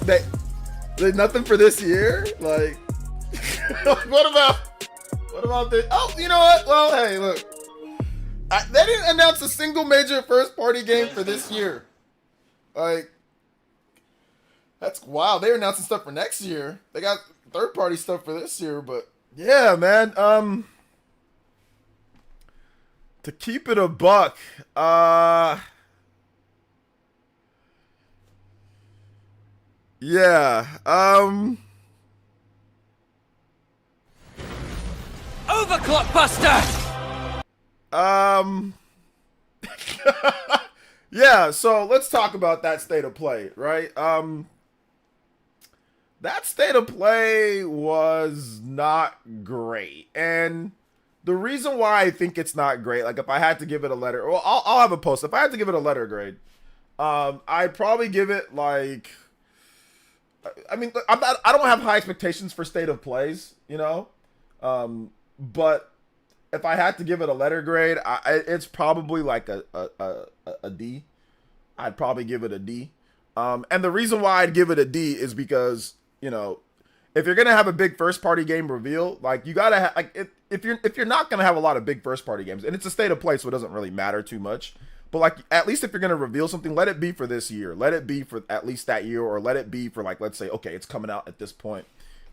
They nothing for this year? Like, what about this? Oh, you know what? Well, hey, look. They didn't announce a single major first-party game for this year. Like, that's wild. They're announcing stuff for next year. They got third-party stuff for this year, but yeah, man. To keep it a buck, yeah, Overclock Buster! Yeah, so let's talk about that state of play, right? That state of play was not great. And the reason why I think it's not great, like if I had to give it a letter, well, I'll have a post. If I had to give it a letter grade, I'd probably give it like, I mean, I don't have high expectations for state of plays, you know? But if I had to give it a letter grade, it's probably like a D. I'd probably give it a D. And the reason why I'd give it a D is because, you know, if you're gonna have a big first party game reveal, like you gotta have, like if you're not gonna have a lot of big first party games, and it's a state of play, so it doesn't really matter too much. But like, at least if you're gonna reveal something, let it be for this year. Let it be for at least that year, or let it be for like, let's say, okay, it's coming out at this point.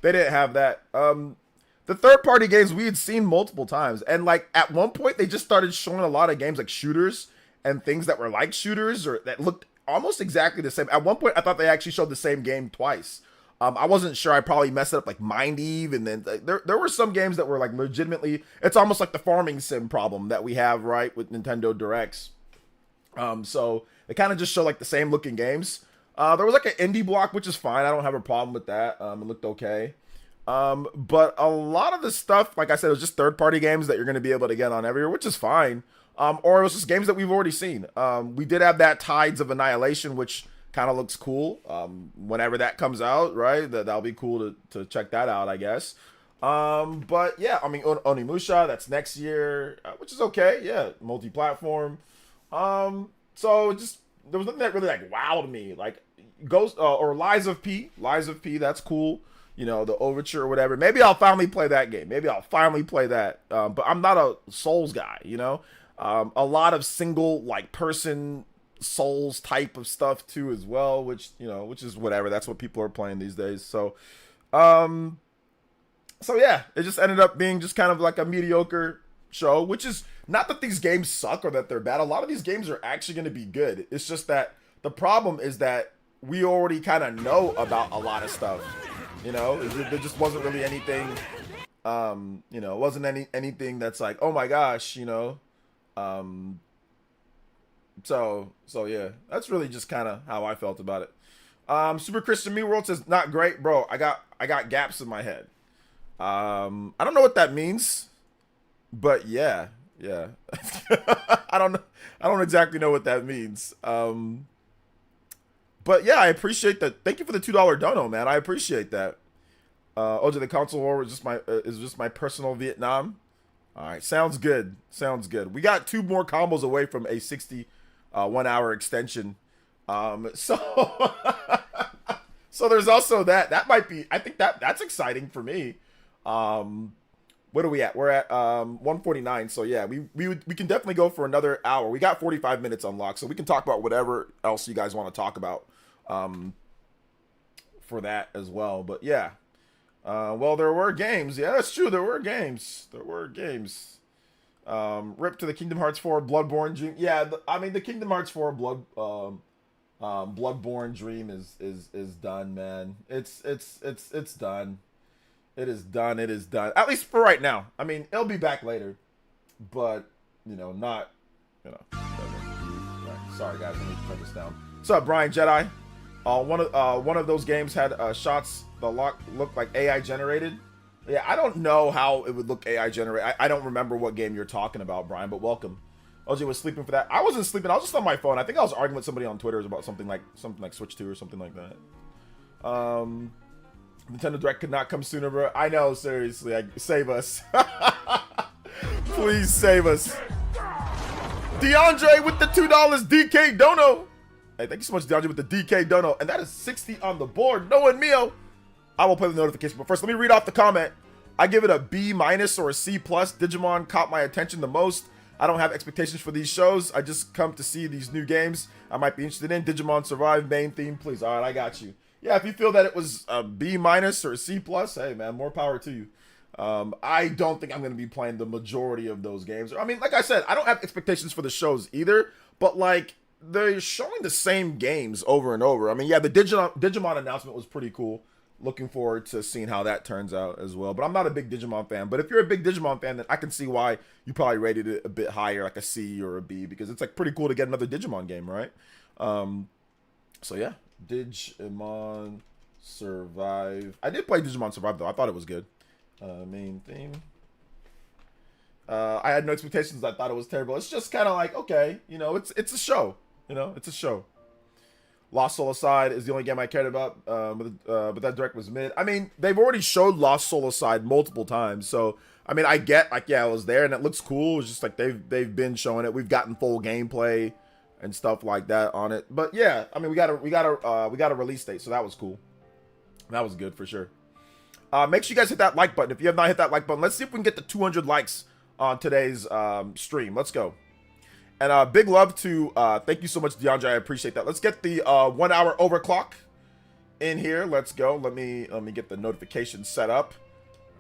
They didn't have that. The third party games we had seen multiple times, and like at one point they just started showing a lot of games like shooters and things that were like shooters or that looked almost exactly the same. At one point I thought they actually showed the same game twice. I wasn't sure. I probably messed it up, like Mind Eve, and then there were some games that were like legitimately. It's almost like the farming sim problem that we have, right, with Nintendo Directs. So they kind of just show like the same looking games. There was like an indie block, which is fine. I don't have a problem with that. It looked okay. But a lot of the stuff, like I said, it was just third party games that you're going to be able to get on everywhere, which is fine. Or it was just games that we've already seen. We did have that Tides of Annihilation, which kind of looks cool. Whenever that comes out, right? That'll be cool to check that out, I guess. But yeah, I mean, Onimusha, that's next year, which is okay. Yeah, multi-platform. So just, there was nothing that really like wowed me. Like Ghost or Lies of P, that's cool. You know, the Overture or whatever. Maybe I'll finally play that game. Maybe I'll finally play that. But I'm not a Souls guy, you know? A lot of single like person Souls type of stuff too as well, which, you know, which is whatever. That's what people are playing these days. So yeah, it just ended up being just kind of like a mediocre show, which is not that these games suck or that they're bad. A lot of these games are actually going to be good. It's just that the problem is that we already kind of know about a lot of stuff. You know, there just wasn't really anything, you know, it wasn't anything that's like, oh my gosh, you know. So yeah, that's really just kind of how I felt about it. Super Christian Me World says, not great, bro. I got gaps in my head. I don't know what that means, but yeah. I don't exactly know what that means. But yeah, I appreciate that. Thank you for the $2 dono, man. I appreciate that. OJ, the console war is just my personal Vietnam. All right, sounds good. We got 2 more combos away from a 60 1-hour extension. So there's also that. That might be. I think that's exciting for me. What are we at? We're at 149. So yeah, we can definitely go for another hour. We got 45 minutes unlocked, so we can talk about whatever else you guys want to talk about for that as well. But yeah, well, there were games. Yeah, that's true. There were games. Rip to the Kingdom Hearts 4 Bloodborne dream. Yeah, I mean the Kingdom Hearts 4 Bloodborne dream is done, man. It's done. It is done. At least for right now. I mean, it'll be back later, but you know, not, you know. Whatever. All right, sorry guys, let me turn this down. What's up, Brian Jedi? One of those games had shots that looked like AI generated. Yeah, I don't know how it would look AI generated. I don't remember what game you're talking about, Brian, but welcome. OJ was sleeping for that. I wasn't sleeping. I was just on my phone. I think I was arguing with somebody on Twitter about something like Switch 2 or something like that. Nintendo Direct could not come sooner, bro. I know, seriously. Save us. Please save us. DeAndre with the $2 DK Dono. Hey, thank you so much, DeAndre, with the DK Dono. And that is 60 on the board. No one Mio. I will play the notification. But first, let me read off the comment. I give it a B- or a C+. Digimon caught my attention the most. I don't have expectations for these shows. I just come to see these new games I might be interested in. Digimon Survive main theme, please. All right, I got you. Yeah, if you feel that it was a B- or a C+, hey, man, more power to you. I don't think I'm going to be playing the majority of those games. I mean, like I said, I don't have expectations for the shows either, but like, they're showing the same games over and over. I mean, yeah, the Digimon announcement was pretty cool. Looking forward to seeing how that turns out as well. But I'm not a big Digimon fan. But if you're a big Digimon fan, then I can see why you probably rated it a bit higher, like a C or a B, because it's like pretty cool to get another Digimon game, right? So yeah, Digimon Survive. I did play Digimon Survive though. I thought it was good. Main theme. I had no expectations. I thought it was terrible. It's just kind of like, okay, you know, it's a show. You know, it's a show. Lost Soul Aside is the only game I cared about, but that direct was mid. I mean, they've already showed Lost Soul Aside multiple times, so I mean, I get like, yeah, it was there and it looks cool. It's just like they've been showing it. We've gotten full gameplay and stuff like that on it. But yeah, I mean, we got a release date, so that was cool. That was good for sure. Make sure you guys hit that like button if you have not hit that like button. Let's see if we can get to 200 likes on today's stream. Let's go. And big love to, thank you so much, DeAndre. I appreciate that. Let's get the 1 hour overclock in here. Let's go. Let me get the notification set up.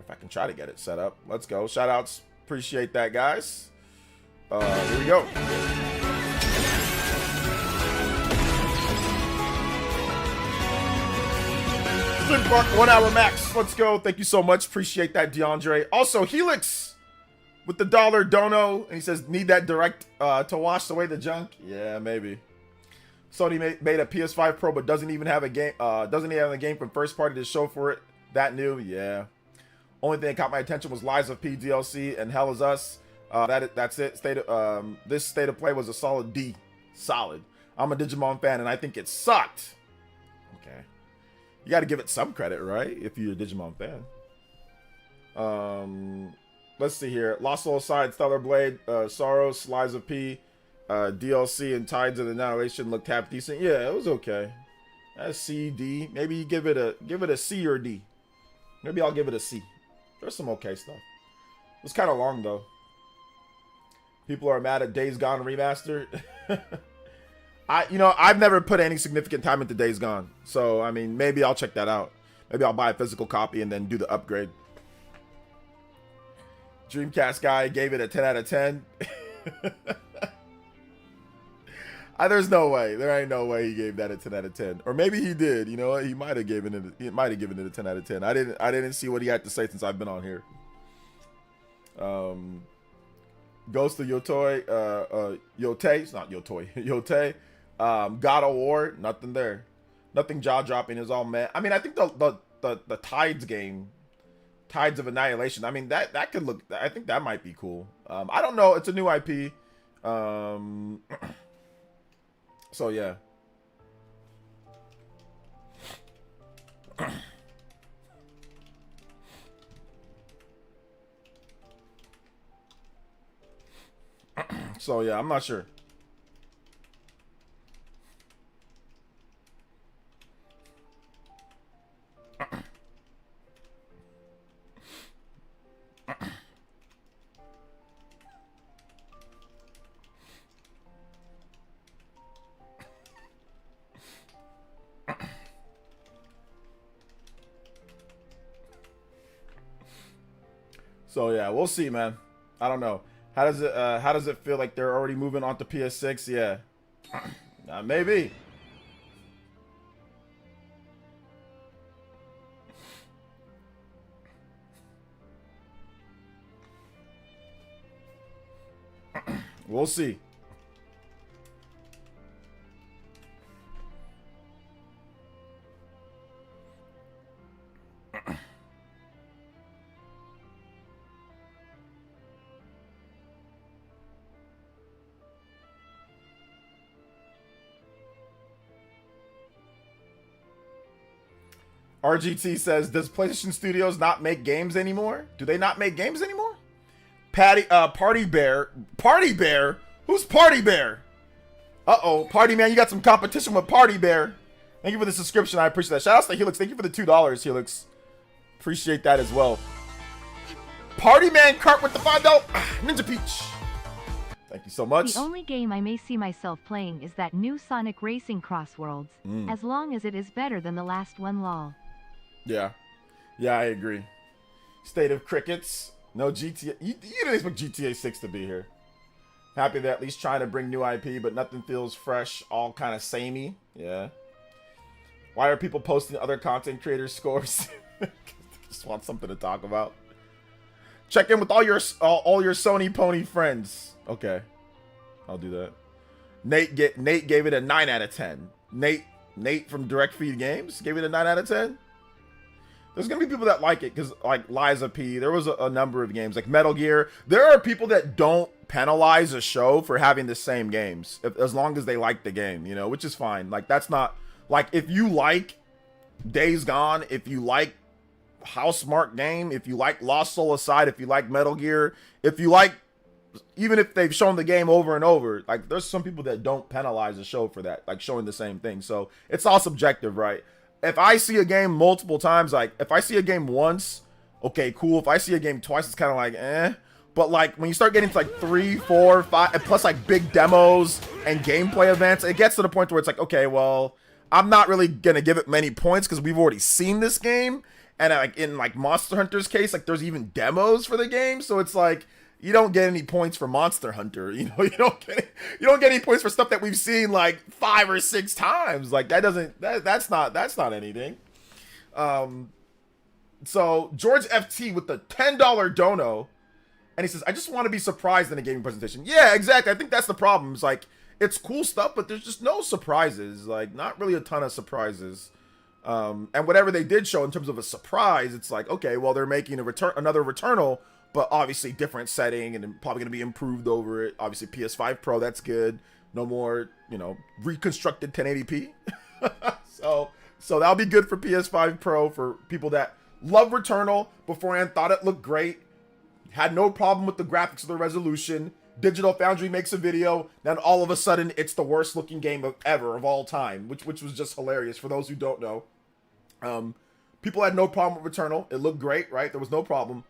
If I can try to get it set up. Let's go. Shout outs. Appreciate that, guys. Here we go. Stream clock, 1 hour max. Let's go. Thank you so much. Appreciate that, DeAndre. Also, Helix with the $1 dono, and he says, need that direct to wash away the junk. Yeah, maybe. Sony made a PS5 Pro, but doesn't even have a game. Doesn't even have a game from first party to show for it. That new, yeah. Only thing that caught my attention was Lies of P DLC and Hell Is Us. That's it. This state of play was a solid D. Solid. I'm a Digimon fan, and I think it sucked. Okay. You got to give it some credit, right? If you're a Digimon fan. Let's see here. Lost Soul Aside, Stellar Blade, Sorrows, Lies of P, DLC, and Tides of the Annihilation looked half decent. Yeah, it was okay. That's C, D. Maybe you give it a C or D. Maybe I'll give it a C. There's some okay stuff. It was kind of long though. People are mad at Days Gone Remastered. I've never put any significant time into Days Gone, so I mean, maybe I'll check that out. Maybe I'll buy a physical copy and then do the upgrade. Dreamcast guy gave it a 10 out of 10. There's no way. There ain't no way he gave that a 10 out of 10. Or maybe he did. You know what? He might have given it a 10 out of 10. I didn't see what he had to say since I've been on here. Ghost of Yotei, Yotei. It's not Yotei. Yotei. God of War. Nothing there. Nothing jaw dropping. Is all man. I mean, I think the Tides game. Tides of Annihilation. I mean, that could look. I think that might be cool. I don't know. It's a new IP. So yeah. So yeah, I'm not sure. So yeah, we'll see, man. I don't know. How does it feel like they're already moving on to PS6? Yeah. Maybe. We'll see. RGT says, does PlayStation Studios not make games anymore? Do they not make games anymore? Party Bear. Party Bear? Who's Party Bear? Uh-oh, Party Man, you got some competition with Party Bear. Thank you for the subscription. I appreciate that. Shout out to Helix. Thank you for the $2, Helix. Appreciate that as well. Party Man Cart with the $5. Ninja Peach. Thank you so much. The only game I may see myself playing is that new Sonic Racing Crossworlds, as long as it is better than the last one, lol. Yeah. Yeah, I agree. State of Crickets. No GTA. You didn't expect GTA 6 to be here. Happy they're at least trying to bring new IP, but nothing feels fresh, all kind of samey. Yeah. Why are people posting other content creators' scores? Just want something to talk about. Check in with all your Sony pony friends. Okay. I'll do that. Nate gave it a 9 out of 10. Nate from Direct Feed Games gave it a 9 out of 10. There's gonna be people that like it because, like Liza P, there was a number of games like Metal Gear. There are people that don't penalize a show for having the same games as long as they like the game, you know, which is fine. Like, that's not like, if you like Days Gone, if you like Housemarque Game, if you like Lost Soul Aside, if you like Metal Gear, if you like, even if they've shown the game over and over, like, there's some people that don't penalize a show for that, like showing the same thing. So it's all subjective, right? If I see a game multiple times, like, if I see a game once, okay, cool. If I see a game twice, it's kind of like, eh. But, like, when you start getting to, like, 3, 4, 5, and plus, like, big demos and gameplay events, it gets to the point where it's like, okay, well, I'm not really going to give it many points because we've already seen this game. And, like, in, like, Monster Hunter's case, like, there's even demos for the game. So it's like, you don't get any points for Monster Hunter. You know, you don't get any points for stuff that we've seen like 5 or 6 times. Like, that's not anything. So George FT with the $10 dono, and he says, I just want to be surprised in a gaming presentation. Yeah, exactly. I think that's the problem. It's like, it's cool stuff, but there's just no surprises. Like, not really a ton of surprises. And whatever they did show in terms of a surprise, it's like, okay, well, they're making another Returnal, but obviously different setting and probably going to be improved over it. Obviously PS5 Pro, that's good. No more, you know, reconstructed 1080p. so that'll be good for PS5 Pro for people that love Returnal, beforehand thought it looked great, had no problem with the graphics or the resolution. Digital Foundry makes a video, then all of a sudden it's the worst looking game of all time, which was just hilarious for those who don't know. People had no problem with Returnal. It looked great, right? There was no problem.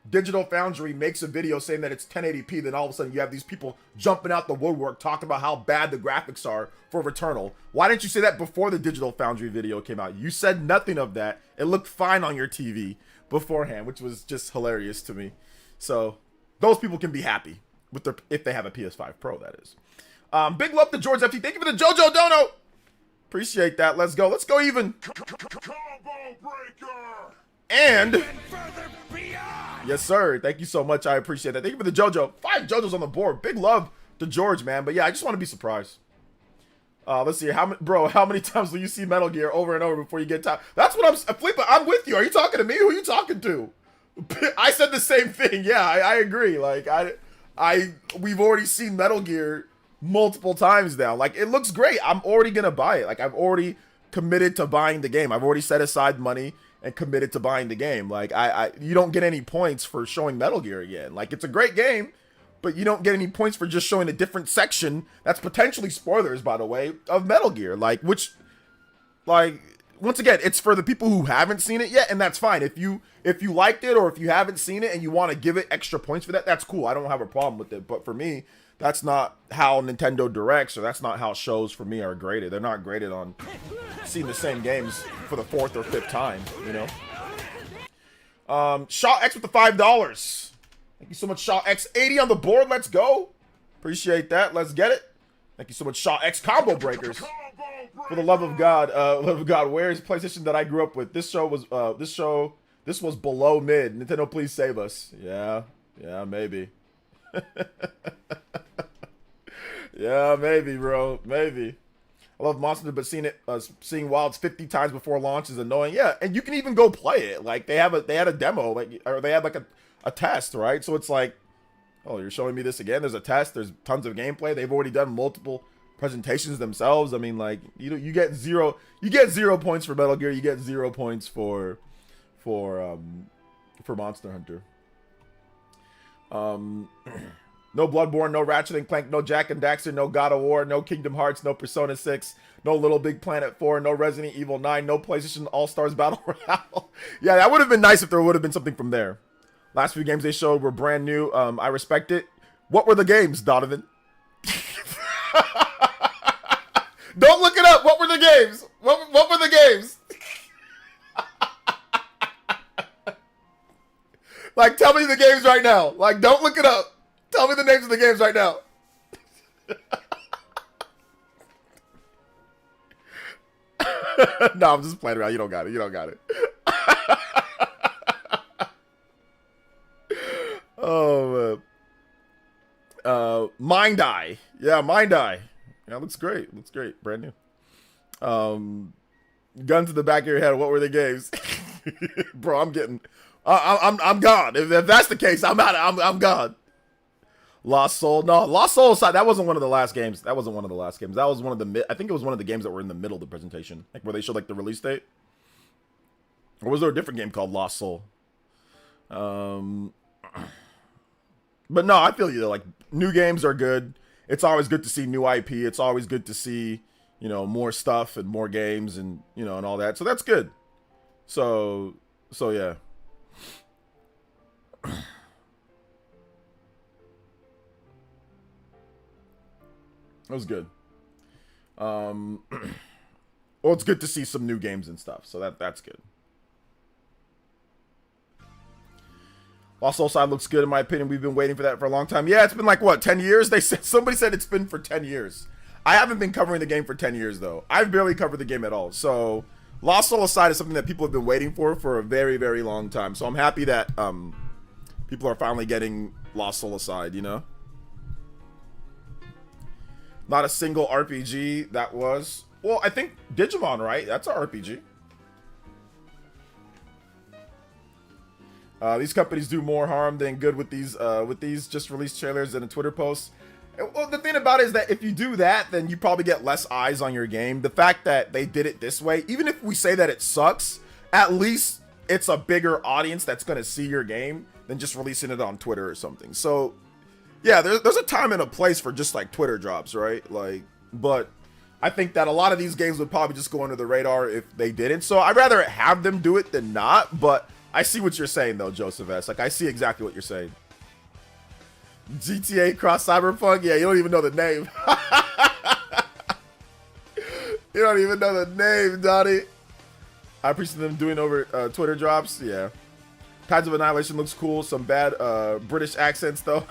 Digital Foundry makes a video saying that it's 1080p, then all of a sudden you have these people jumping out the woodwork talking about how bad the graphics are for Returnal. Why didn't you say that before the Digital Foundry video came out? You said nothing of that. It looked fine on your TV beforehand, which was just hilarious to me. So those people can be happy with if they have a PS5 Pro, that is. Big love to George FT. Thank you for the JoJo Dono. Appreciate that. Let's go even. And yes, sir. Thank you so much. I appreciate that. Thank you for the JoJo. 5 JoJos on the board. Big love to George, man. But yeah, I just want to be surprised. Let's see. How many times will you see Metal Gear over and over before you get tired? That's what I'm... Flipa, I'm with you. Are you talking to me? Who are you talking to? I said the same thing. Yeah, I agree. Like, we've already seen Metal Gear multiple times now. Like, it looks great. I'm already going to buy it. Like, I've already committed to buying the game. I've already set aside money and committed to buying the game. Like, you don't get any points for showing Metal Gear again. Like, it's a great game, but you don't get any points for just showing a different section that's potentially spoilers, by the way, of Metal Gear. Like, which, like, once again, it's for the people who haven't seen it yet, and that's fine. If you liked it or if you haven't seen it and you want to give it extra points for that, that's cool. I don't have a problem with it. But for me, that's not how Nintendo directs, or that's not how shows for me are graded. They're not graded on seeing the same games for the 4th or 5th time, you know? Shaw X with the $5. Thank you so much, Shaw X. 80 on the board. Let's go. Appreciate that. Let's get it. Thank you so much, Shaw X. Combo breakers. For the love of God, where's PlayStation that I grew up with? This was below mid. Nintendo, please save us. Yeah, maybe. Yeah, maybe, bro. Maybe. I love Monster, but seeing Wilds 50 times before launch is annoying. Yeah, and you can even go play it. Like, they had a demo, like, or they had like a test, right? So it's like, oh, you're showing me this again? There's a test. There's tons of gameplay. They've already done multiple presentations themselves. I mean, like, you get 0 points for Metal Gear, you get 0 points for Monster Hunter. No Bloodborne, no Ratchet and Clank, no Jack and Daxter, no God of War, no Kingdom Hearts, no Persona 6, no Little Big Planet 4, no Resident Evil 9, no PlayStation All-Stars Battle Royale. Yeah, that would have been nice if there would have been something from there. Last few games they showed were brand new. I respect it. What were the games, Donovan? Don't look it up. What were the games? What were the games? Like, tell me the games right now. Like, don't look it up. Tell me the names of the games right now. No, I'm just playing around. You don't got it. You don't got it. Oh, man. Mind Eye. Yeah, Mind Eye. Yeah, looks great. Looks great. Brand new. Gun to the back of your head. What were the games? Bro, I'm getting... I'm gone. If that's the case, I'm out. I'm gone. Lost Soul. No, Lost Soul aside, that wasn't one of the last games. That wasn't one of the last games. That was one of the I think it was one of the games that were in the middle of the presentation, like where they showed like the release date. Or was there a different game called Lost Soul? But no, I feel you though. Like, new games are good. It's always good to see new IP. It's always good to see, you know, more stuff and more games and, you know, and all that. So that's good. So yeah. It was good. Well, it's good to see some new games and stuff, so that's good. Lost Soul side looks good in my opinion. We've been waiting for that for a long time. Yeah, it's been like what, 10 years? Somebody said it's been for 10 years. I haven't been covering the game for 10 years though. I've barely covered the game at all. So Lost Soul aside is something that people have been waiting for a very, very long time. So I'm happy that people are finally getting Lost Soul aside, you know? Not a single RPG that was... Well, I think Digimon, right? That's an RPG. These companies do more harm than good with these just released trailers and a Twitter post. Well, the thing about it is that if you do that, then you probably get less eyes on your game. The fact that they did it this way, even if we say that it sucks, at least it's a bigger audience that's going to see your game than just releasing it on Twitter or something. So... yeah, there's a time and a place for just like Twitter drops, right? Like, but I think that a lot of these games would probably just go under the radar if they didn't. So I'd rather have them do it than not. But I see what you're saying though, Joseph S. Like, I see exactly what you're saying. GTA Cross Cyberpunk? Yeah, you don't even know the name. You don't even know the name, Donnie. I appreciate them doing over Twitter drops. Yeah. Tides of Annihilation looks cool. Some bad British accents though.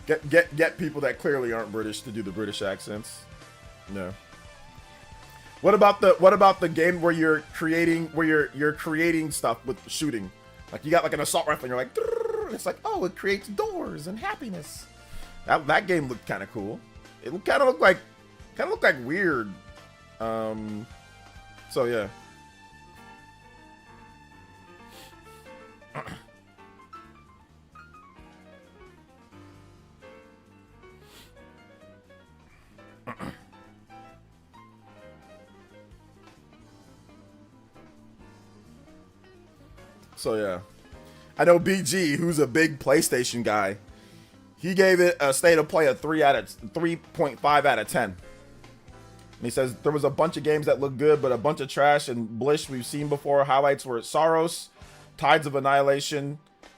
Get people that clearly aren't British to do the British accents. No. What about the game where you're creating stuff with shooting? Like, you got like an assault rifle and you're like, and it's like, oh, it creates doors and happiness. That game looked kind of cool. It kind of looked like weird. So yeah. So yeah, I know BG, who's a big PlayStation guy, he gave it a state of play of 3.5 out of 10. And he says there was a bunch of games that looked good, but a bunch of trash and blish we've seen before. Highlights were Saros, Tides of Annihilation,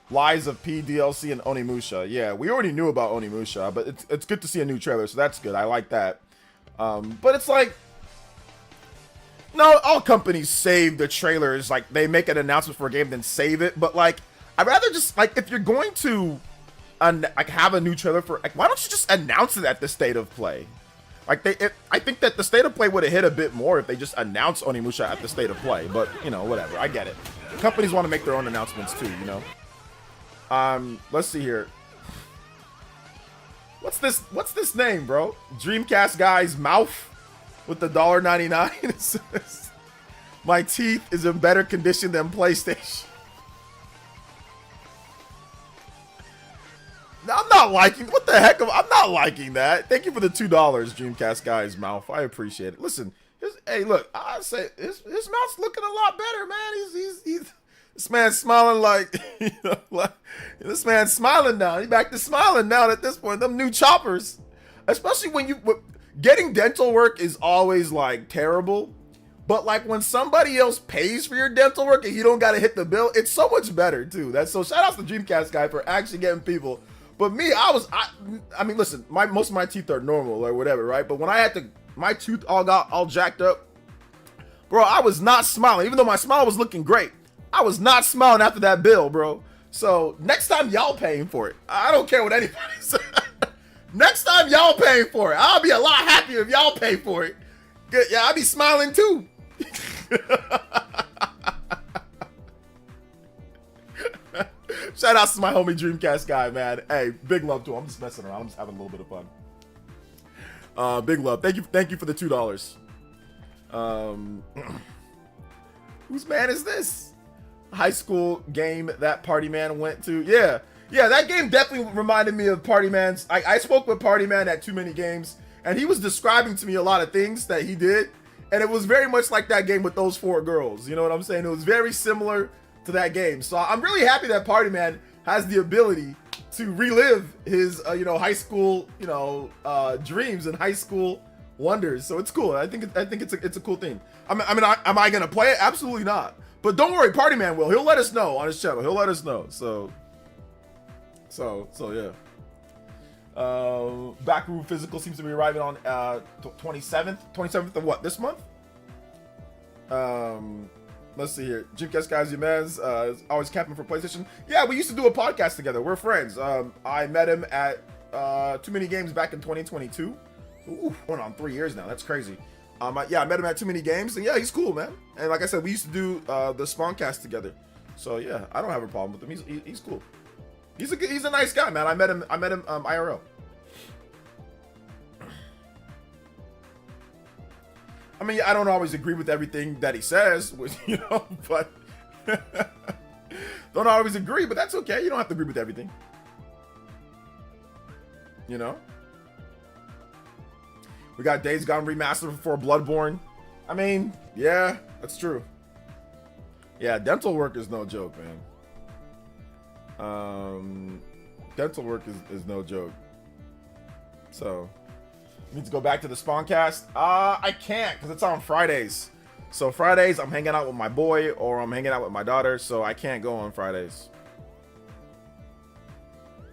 Lies of P DLC, and Onimusha. Yeah, we already knew about Onimusha, but it's good to see a new trailer, so that's good. I like that. But it's like, no, all companies save the trailers. Like, they make an announcement for a game, then save it. But like, I'd rather just, like, if you're going to like have a new trailer for, like, why don't you just announce it at the state of play? Like, I think that the state of play would have hit a bit more if they just announced Onimusha at the state of play. But, you know, whatever. I get it. Companies want to make their own announcements too, you know. Let's see here. What's this name, bro? Dreamcast guy's mouth with the $1.99. My teeth is in better condition than PlayStation. I'm not liking. What the heck? I'm not liking that. Thank you for the $2, Dreamcast guy's mouth. I appreciate it. Listen, hey, look. I say his mouth's looking a lot better, man. He's this man's smiling like, you know, like this man's smiling now. He's back to smiling now at this point. Them new choppers, especially when getting dental work is always like terrible. But like when somebody else pays for your dental work and you don't got to hit the bill, it's so much better too. So shout out to the Dreamcast guy for actually getting people. But me, I mean, listen, most of my teeth are normal or whatever, right? But when I had my tooth got all jacked up, bro, I was not smiling. Even though my smile was looking great, I was not smiling after that bill, bro. So next time y'all paying for it, I don't care what anybody says. Next time y'all paying for it, I'll be a lot happier if y'all pay for it. Yeah, I'll be smiling too. Shout out to my homie Dreamcast guy, man. Hey, big love to him. I'm just messing around. I'm just having a little bit of fun. Big love. Thank you for the $2. Whose man is this? High school game that Party Man went to. Yeah, that game definitely reminded me of Party Man's. I spoke with Party Man at Too Many Games, and he was describing to me a lot of things that he did, and it was very much like that game with those 4 girls. You know what I'm saying? It was very similar to that game. So I'm really happy that Party Man has the ability to relive his high school dreams and high school wonders. So it's cool. I think it's a cool thing. Am I gonna play it? Absolutely not. But don't worry, Party Man will. He'll let us know on his channel. He'll let us know. So yeah. Backroom Physical seems to be arriving on 27th of what, this month? Let's see here. Dreamcast guys, you man's always capping for PlayStation. Yeah, we used to do a podcast together. We're friends. I met him at Too Many Games back in 2022. Ooh, going on 3 years now. That's crazy. I met him at Too Many Games, and yeah, he's cool, man. And like I said, we used to do the Spawncast together. So yeah, I don't have a problem with him. He's cool. He's a nice guy, man. I met him IRL. I mean, I don't always agree with everything that he says, but don't always agree, but that's okay. You don't have to agree with everything. We got Days Gone remastered before Bloodborne. I mean, yeah, that's true. Yeah, dental work is no joke, man. Dental work is no joke. So, need to go back to the Spawncast. I can't because it's on Fridays. So Fridays I'm hanging out with my boy or I'm hanging out with my daughter, so I can't go on Fridays.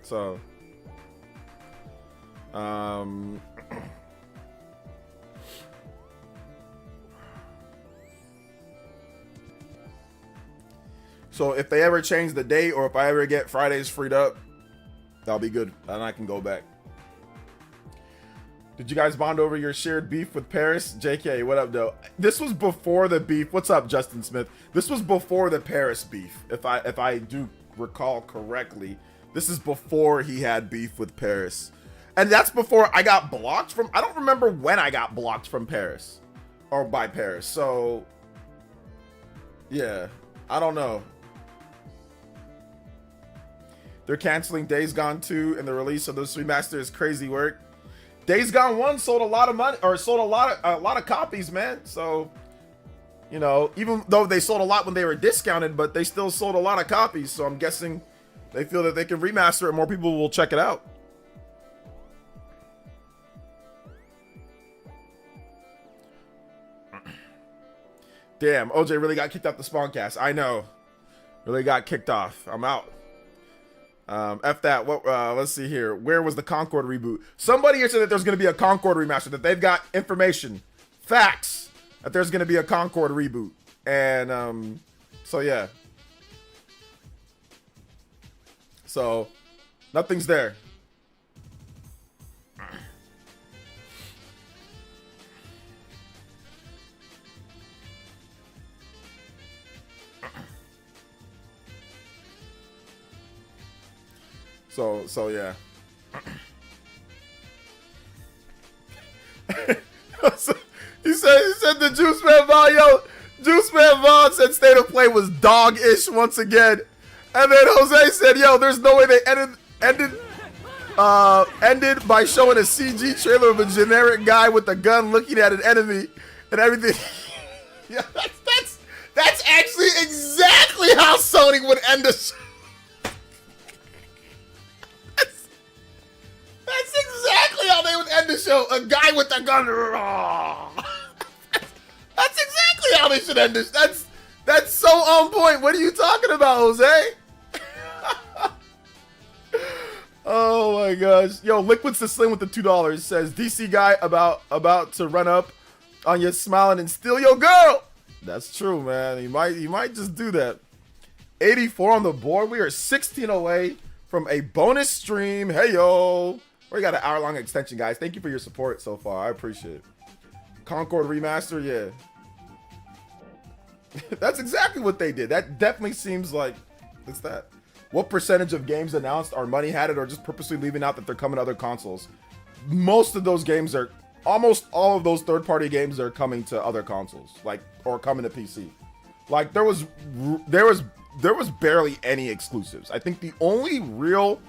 So, so if they ever change the date or if I ever get Fridays freed up, that'll be good. And I can go back. Did you guys bond over your shared beef with Paris? JK, what up, though? This was before the beef. What's up, Justin Smith? This was before the Paris beef. If I do recall correctly, this is before he had beef with Paris. And that's before I got blocked from... I don't remember when I got blocked from Paris. Or by Paris. So, yeah. I don't know. They're canceling Days Gone 2 and the release of this remaster is crazy work. Days Gone 1 sold a lot of money, or sold a lot of copies, man. So, even though they sold a lot when they were discounted, but they still sold a lot of copies. So I'm guessing they feel that they can remaster it and more people will check it out. Damn, OJ really got kicked off the Spawncast. I know. Really got kicked off. I'm out. F that. What? Let's see here. Where was the Concord reboot? Somebody here said that there's going to be a Concord remaster, that they've got information, facts, that there's going to be a Concord reboot. And, so yeah. So, nothing's there. So yeah. he said the Juice Man Vaughn, Juice Man Vaughn said State of Play was dog-ish once again. And then Jose said, yo, there's no way they ended ended by showing a CG trailer of a generic guy with a gun looking at an enemy and everything. Yeah, that's actually exactly how Sony would end a show. That's exactly how they would end the show. A guy with a gun. That's exactly how they should end this. That's so on point. What are you talking about, Jose? Oh my gosh. Yo, Liquid's the Slim with the $2 says DC guy about to run up on you smiling and steal your girl. That's true, man. He might just do that. 84 on the board. We are 16 away from a bonus stream. Hey yo. We got an hour-long extension, guys. Thank you for your support so far. I appreciate it. Concord remaster, yeah. That's exactly what they did. That definitely seems like it's that. What percentage of games announced are money had it or just purposely leaving out that they're coming to other consoles? Most of those games are, almost all of those third-party games are coming to other consoles, like, or coming to PC. Like there was barely any exclusives. I think the only real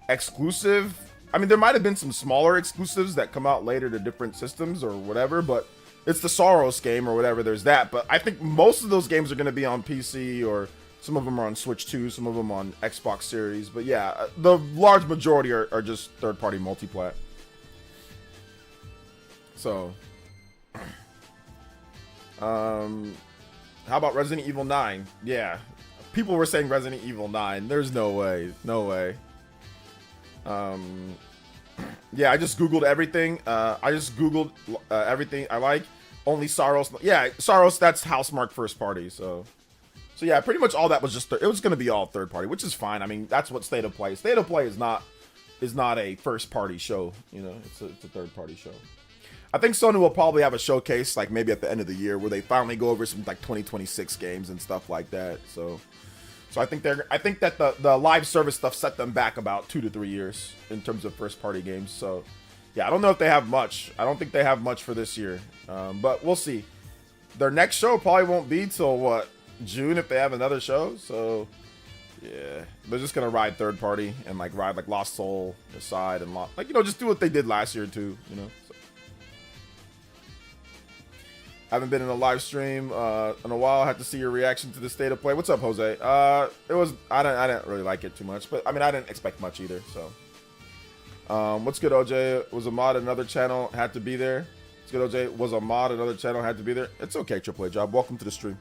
exclusive, I mean, there might have been some smaller exclusives that come out later to different systems or whatever, but it's the Soros game or whatever. There's that, but I think most of those games are going to be on PC, or some of them are on Switch too, some of them on Xbox Series. But yeah, the large majority are just third-party multiplat. So, how about Resident Evil 9? Yeah, people were saying Resident Evil 9. There's no way, no way. Yeah, I just Googled everything. Everything I like. Only Saros. Yeah, Saros, that's Housemarque first party. So yeah, pretty much all that was just, it was going to be all third party, which is fine. I mean, that's what State of Play. State of Play is not a first party show. You know, it's a third party show. I think Sony will probably have a showcase, like maybe at the end of the year, where they finally go over some like 2026 games and stuff like that. So I think that the live service stuff set them back about 2 to 3 years in terms of first party games. So yeah, I don't know if they have much. I don't think they have much for this year, but we'll see. Their next show probably won't be till what, June, if they have another show. So yeah, they're just gonna ride third party and like ride like Lost Soul aside and like, you know, just do what they did last year too. You know. So. Haven't been in a live stream in a while. I had to see your reaction to the State of Play. What's up, Jose? I didn't really like it too much, but I mean, I didn't expect much either. So, what's good, OJ? Was a mod another channel had to be there? What's good, OJ? Was a mod another channel had to be there? It's okay, Triple A Job. Welcome to the stream.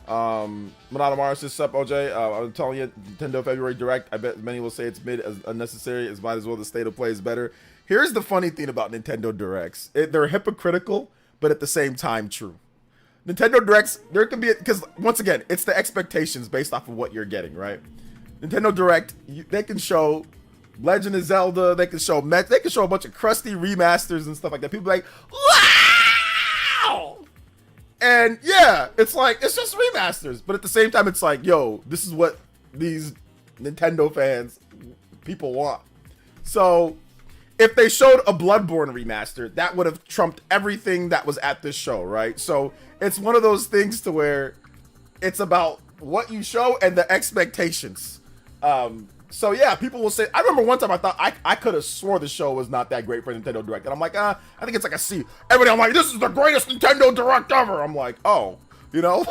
Monado Mars says, sup, OJ? I'm telling you, Nintendo February Direct. I bet many will say it's mid as unnecessary. As might as well the State of Play is better. Here's the funny thing about Nintendo Directs. They're hypocritical, but at the same time true. Nintendo Directs, there can be, because once again, it's the expectations based off of what you're getting, right? Nintendo Direct, they can show Legend of Zelda, they can show a bunch of crusty remasters and stuff like that. People be like, wow! And yeah, it's like, it's just remasters. But at the same time, it's like, yo, this is what these Nintendo fans, people want. So if they showed a Bloodborne remaster, that would have trumped everything that was at this show, right? So it's one of those things to where it's about what you show and the expectations. So yeah, people will say, I remember one time I thought I could have swore the show was not that great for Nintendo Direct. And I'm like, I think it's like a C. Everybody, I'm like, this is the greatest Nintendo Direct ever. I'm like, oh, you know,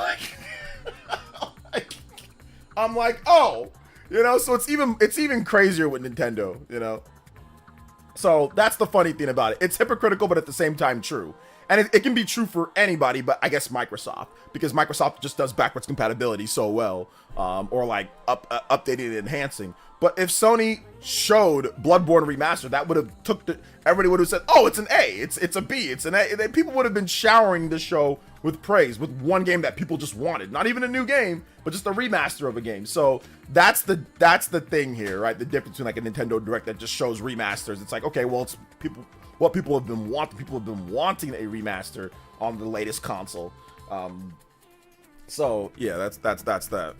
I'm like, oh, you know, so it's even crazier with Nintendo, you know? So that's the funny thing about it. It's hypocritical, but at the same time true. And it can be true for anybody, but I guess Microsoft, because Microsoft just does backwards compatibility so well, or like updating and enhancing. But if Sony showed Bloodborne Remastered, that would have everybody would have said, oh, it's an A, it's a B, it's an A. People would have been showering the show with praise with one game that people just wanted. Not even a new game, but just a remaster of a game. So that's the thing here, right? The difference between like a Nintendo Direct that just shows remasters. It's like, okay, well, it's what people have been wanting. People have been wanting a remaster on the latest console. So yeah, that's that.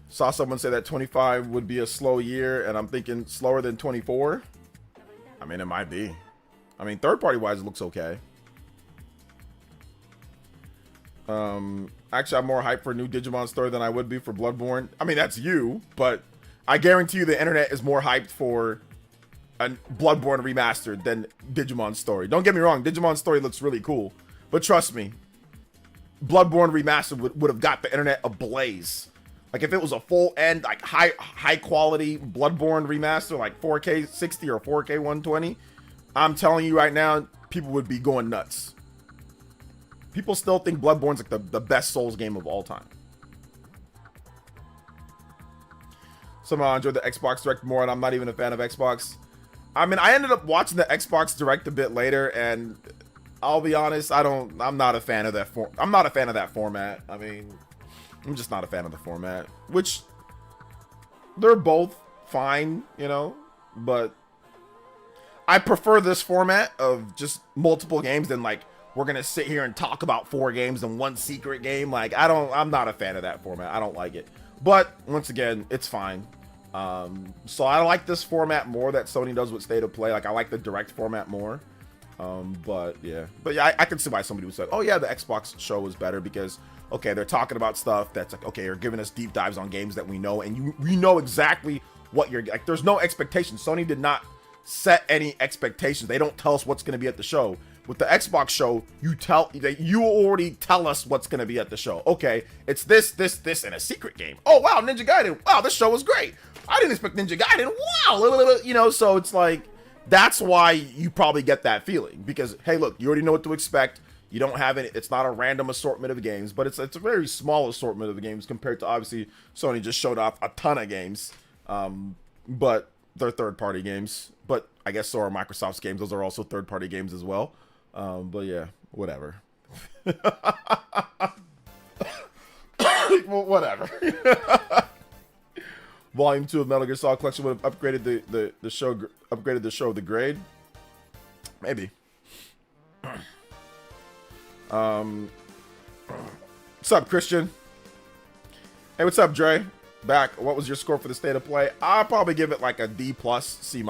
Saw someone say that 25 would be a slow year, and I'm thinking slower than 24. I mean, it might be. I mean, third party wise, it looks okay. Actually, I'm more hyped for a new Digimon story than I would be for Bloodborne. I mean, that's you, but I guarantee you the internet is more hyped for a Bloodborne remastered than Digimon story. Don't get me wrong, Digimon story looks really cool, but trust me, Bloodborne remastered would have got the internet ablaze. Like if it was a full end, like high quality Bloodborne remaster, like 4K 60 or 4K 120, I'm telling you right now, people would be going nuts. People still think Bloodborne's like the best Souls game of all time. Somehow I enjoyed the Xbox Direct more, and I'm not even a fan of Xbox. I mean, I ended up watching the Xbox Direct a bit later, and I'll be honest, I'm not a fan of that I'm not a fan of that format. I mean, I'm just not a fan of the format, which they're both fine, you know, but I prefer this format of just multiple games than like we're gonna sit here and talk about 4 games and 1 secret game. Like I'm not a fan of that format. I don't like it, but once again, it's fine. So I like this format more that Sony does with State of Play. Like I like the direct format more. But yeah, I can see why somebody would say, oh yeah, the Xbox show was better because okay, they're talking about stuff that's like, okay, you're giving us deep dives on games that we know, and we know exactly what you're like. There's no expectations. Sony did not set any expectations. They don't tell us what's going to be at the show. With the Xbox show, you already tell us what's going to be at the show. Okay, it's this, and a secret game. Oh wow, Ninja Gaiden. Wow, this show was great. I didn't expect Ninja Gaiden. Wow, you know. So it's like that's why you probably get that feeling because hey, look, you already know what to expect. You don't have any. It's not a random assortment of games, but it's a very small assortment of games compared to obviously Sony just showed off a ton of games. But they're third-party games. But I guess so are Microsoft's games. Those are also third-party games as well. But yeah, whatever. Well, whatever. Volume 2 of Metal Gear Solid Collection would have upgraded the show the grade. Maybe. What's up, Christian? Hey, what's up, Dre? Back. What was your score for the State of Play? I'll probably give it like a D+, C-.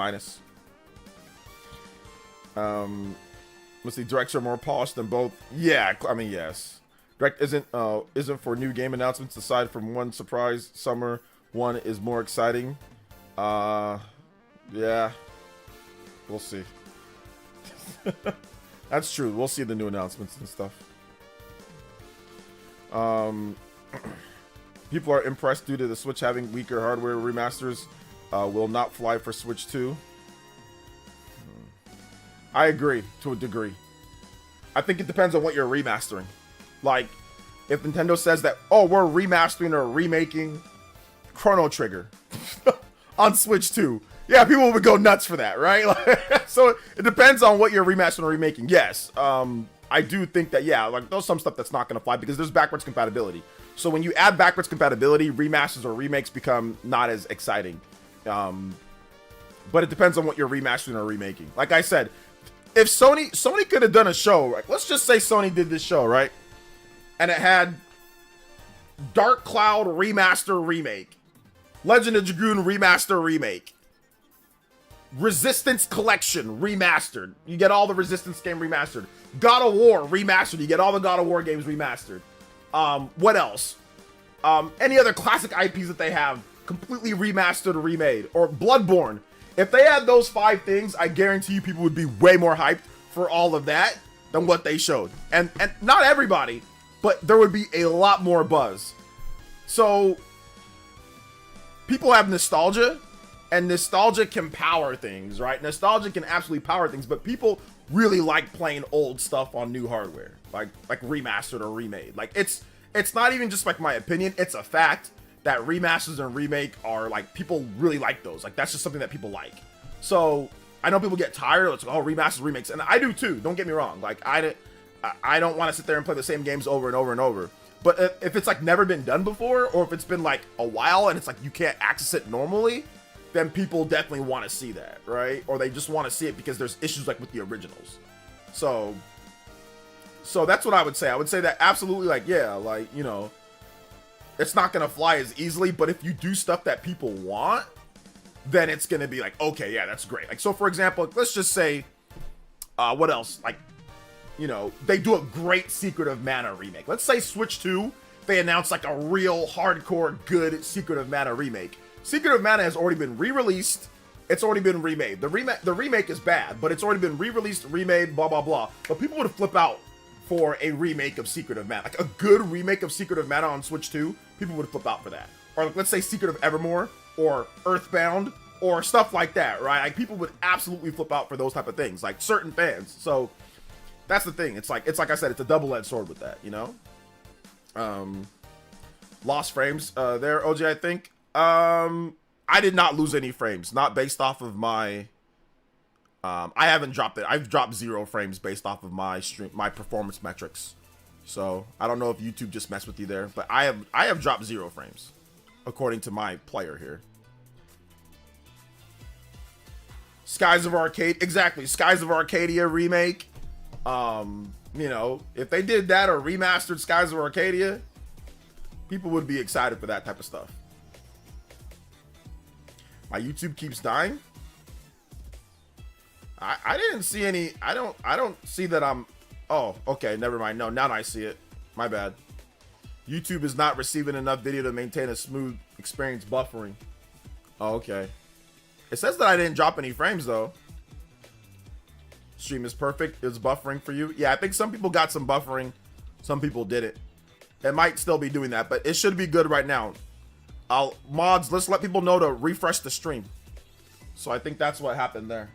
Let's see, directs are more polished than both. Yeah, I mean, yes. Direct isn't for new game announcements aside from one surprise. Summer one is more exciting. Yeah. We'll see. That's true. We'll see the new announcements and stuff. People are impressed due to the Switch having weaker hardware. Remasters will not fly for Switch 2. I agree to a degree. I think it depends on what you're remastering. Like, if Nintendo says that, oh, we're remastering or remaking Chrono Trigger on Switch 2. Yeah, people would go nuts for that, right? So it depends on what you're remastering or remaking. Yes, I do think that, yeah, like there's some stuff that's not going to fly because there's backwards compatibility. So when you add backwards compatibility, remasters or remakes become not as exciting. But it depends on what you're remastering or remaking. Like I said, if Sony could have done a show, right? Let's just say Sony did this show, right? And it had Dark Cloud remaster remake, Legend of Dragoon remaster remake, Resistance Collection remastered. You get all the Resistance game remastered. God of War remastered. You get all the God of War games remastered. What else? Any other classic IPs that they have completely remastered or remade, or Bloodborne. If they had those 5 things, I guarantee you people would be way more hyped for all of that than what they showed. And not everybody, but there would be a lot more buzz. So people have nostalgia, and nostalgia can power things, right? Nostalgia can absolutely power things, but people really like playing old stuff on new hardware, like remastered or remade. Like it's not even just like my opinion, it's a fact that remasters and remake are like, people really like those. Like that's just something that people like. So I know people get tired. It's like, oh, remasters, remakes, and I do too. Don't get me wrong. Like I don't want to sit there and play the same games over and over and over. But if it's like never been done before, or if it's been like a while and it's like you can't access it normally, then people definitely want to see that, right? Or they just want to see it because there's issues like with the originals. So that's what I would say. I would say that absolutely, like, yeah, like, you know, it's not going to fly as easily, but if you do stuff that people want, then it's going to be like, okay, yeah, that's great. Like, so for example, let's just say, what else? Like, you know, they do a great Secret of Mana remake. Let's say Switch 2, they announce like a real hardcore good Secret of Mana remake. Secret of Mana has already been re-released. It's already been remade. The remake is bad, but it's already been re-released, remade, blah, blah, blah. But people would flip out for a remake of Secret of Mana. Like a good remake of Secret of Mana on Switch 2, people would flip out for that. Or like, let's say Secret of Evermore or Earthbound or stuff like that, right? Like people would absolutely flip out for those type of things, like certain fans. So that's the thing. It's like I said, it's a double-edged sword with that, you know? Lost frames there, OJ, I think. I did not lose any frames, not based off of my I haven't dropped it. I've dropped 0 frames based off of my performance metrics. So I don't know if YouTube just messed with you there, but I have dropped 0 frames according to my player here. Skies of Arcadia, exactly, Skies of Arcadia remake. You know, if they did that or remastered Skies of Arcadia, people would be excited for that type of stuff. My YouTube keeps dying. I didn't see any. I don't see that I'm. Oh, okay, never mind. No, now I see it. My bad. YouTube is not receiving enough video to maintain a smooth experience buffering. Oh, okay. It says that I didn't drop any frames though. Stream is perfect. It's buffering for you. Yeah, I think some people got some buffering. Some people didn't. It might still be doing that, but it should be good right now. Mods, let's let people know to refresh the stream. So I think that's what happened there.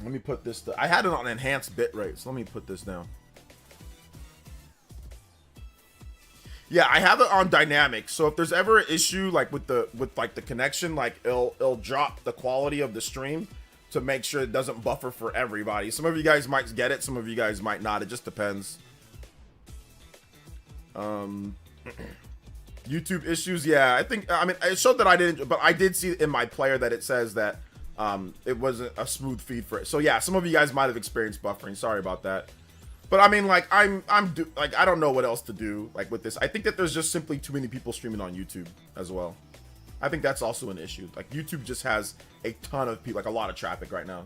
Let me put this. I had it on enhanced bitrate, so let me put this down. Yeah, I have it on dynamic. So if there's ever an issue like with the connection, like it'll drop the quality of the stream to make sure it doesn't buffer for everybody. Some of you guys might get it, some of you guys might not. It just depends. YouTube issues, yeah. I mean, it showed that I didn't, but I did see in my player that it says that it wasn't a smooth feed for it. So yeah, some of you guys might have experienced buffering. Sorry about that. But I mean, like I don't know what else to do like with this. I think that there's just simply too many people streaming on YouTube as well. I think that's also an issue. Like YouTube just has a ton of people, like a lot of traffic right now.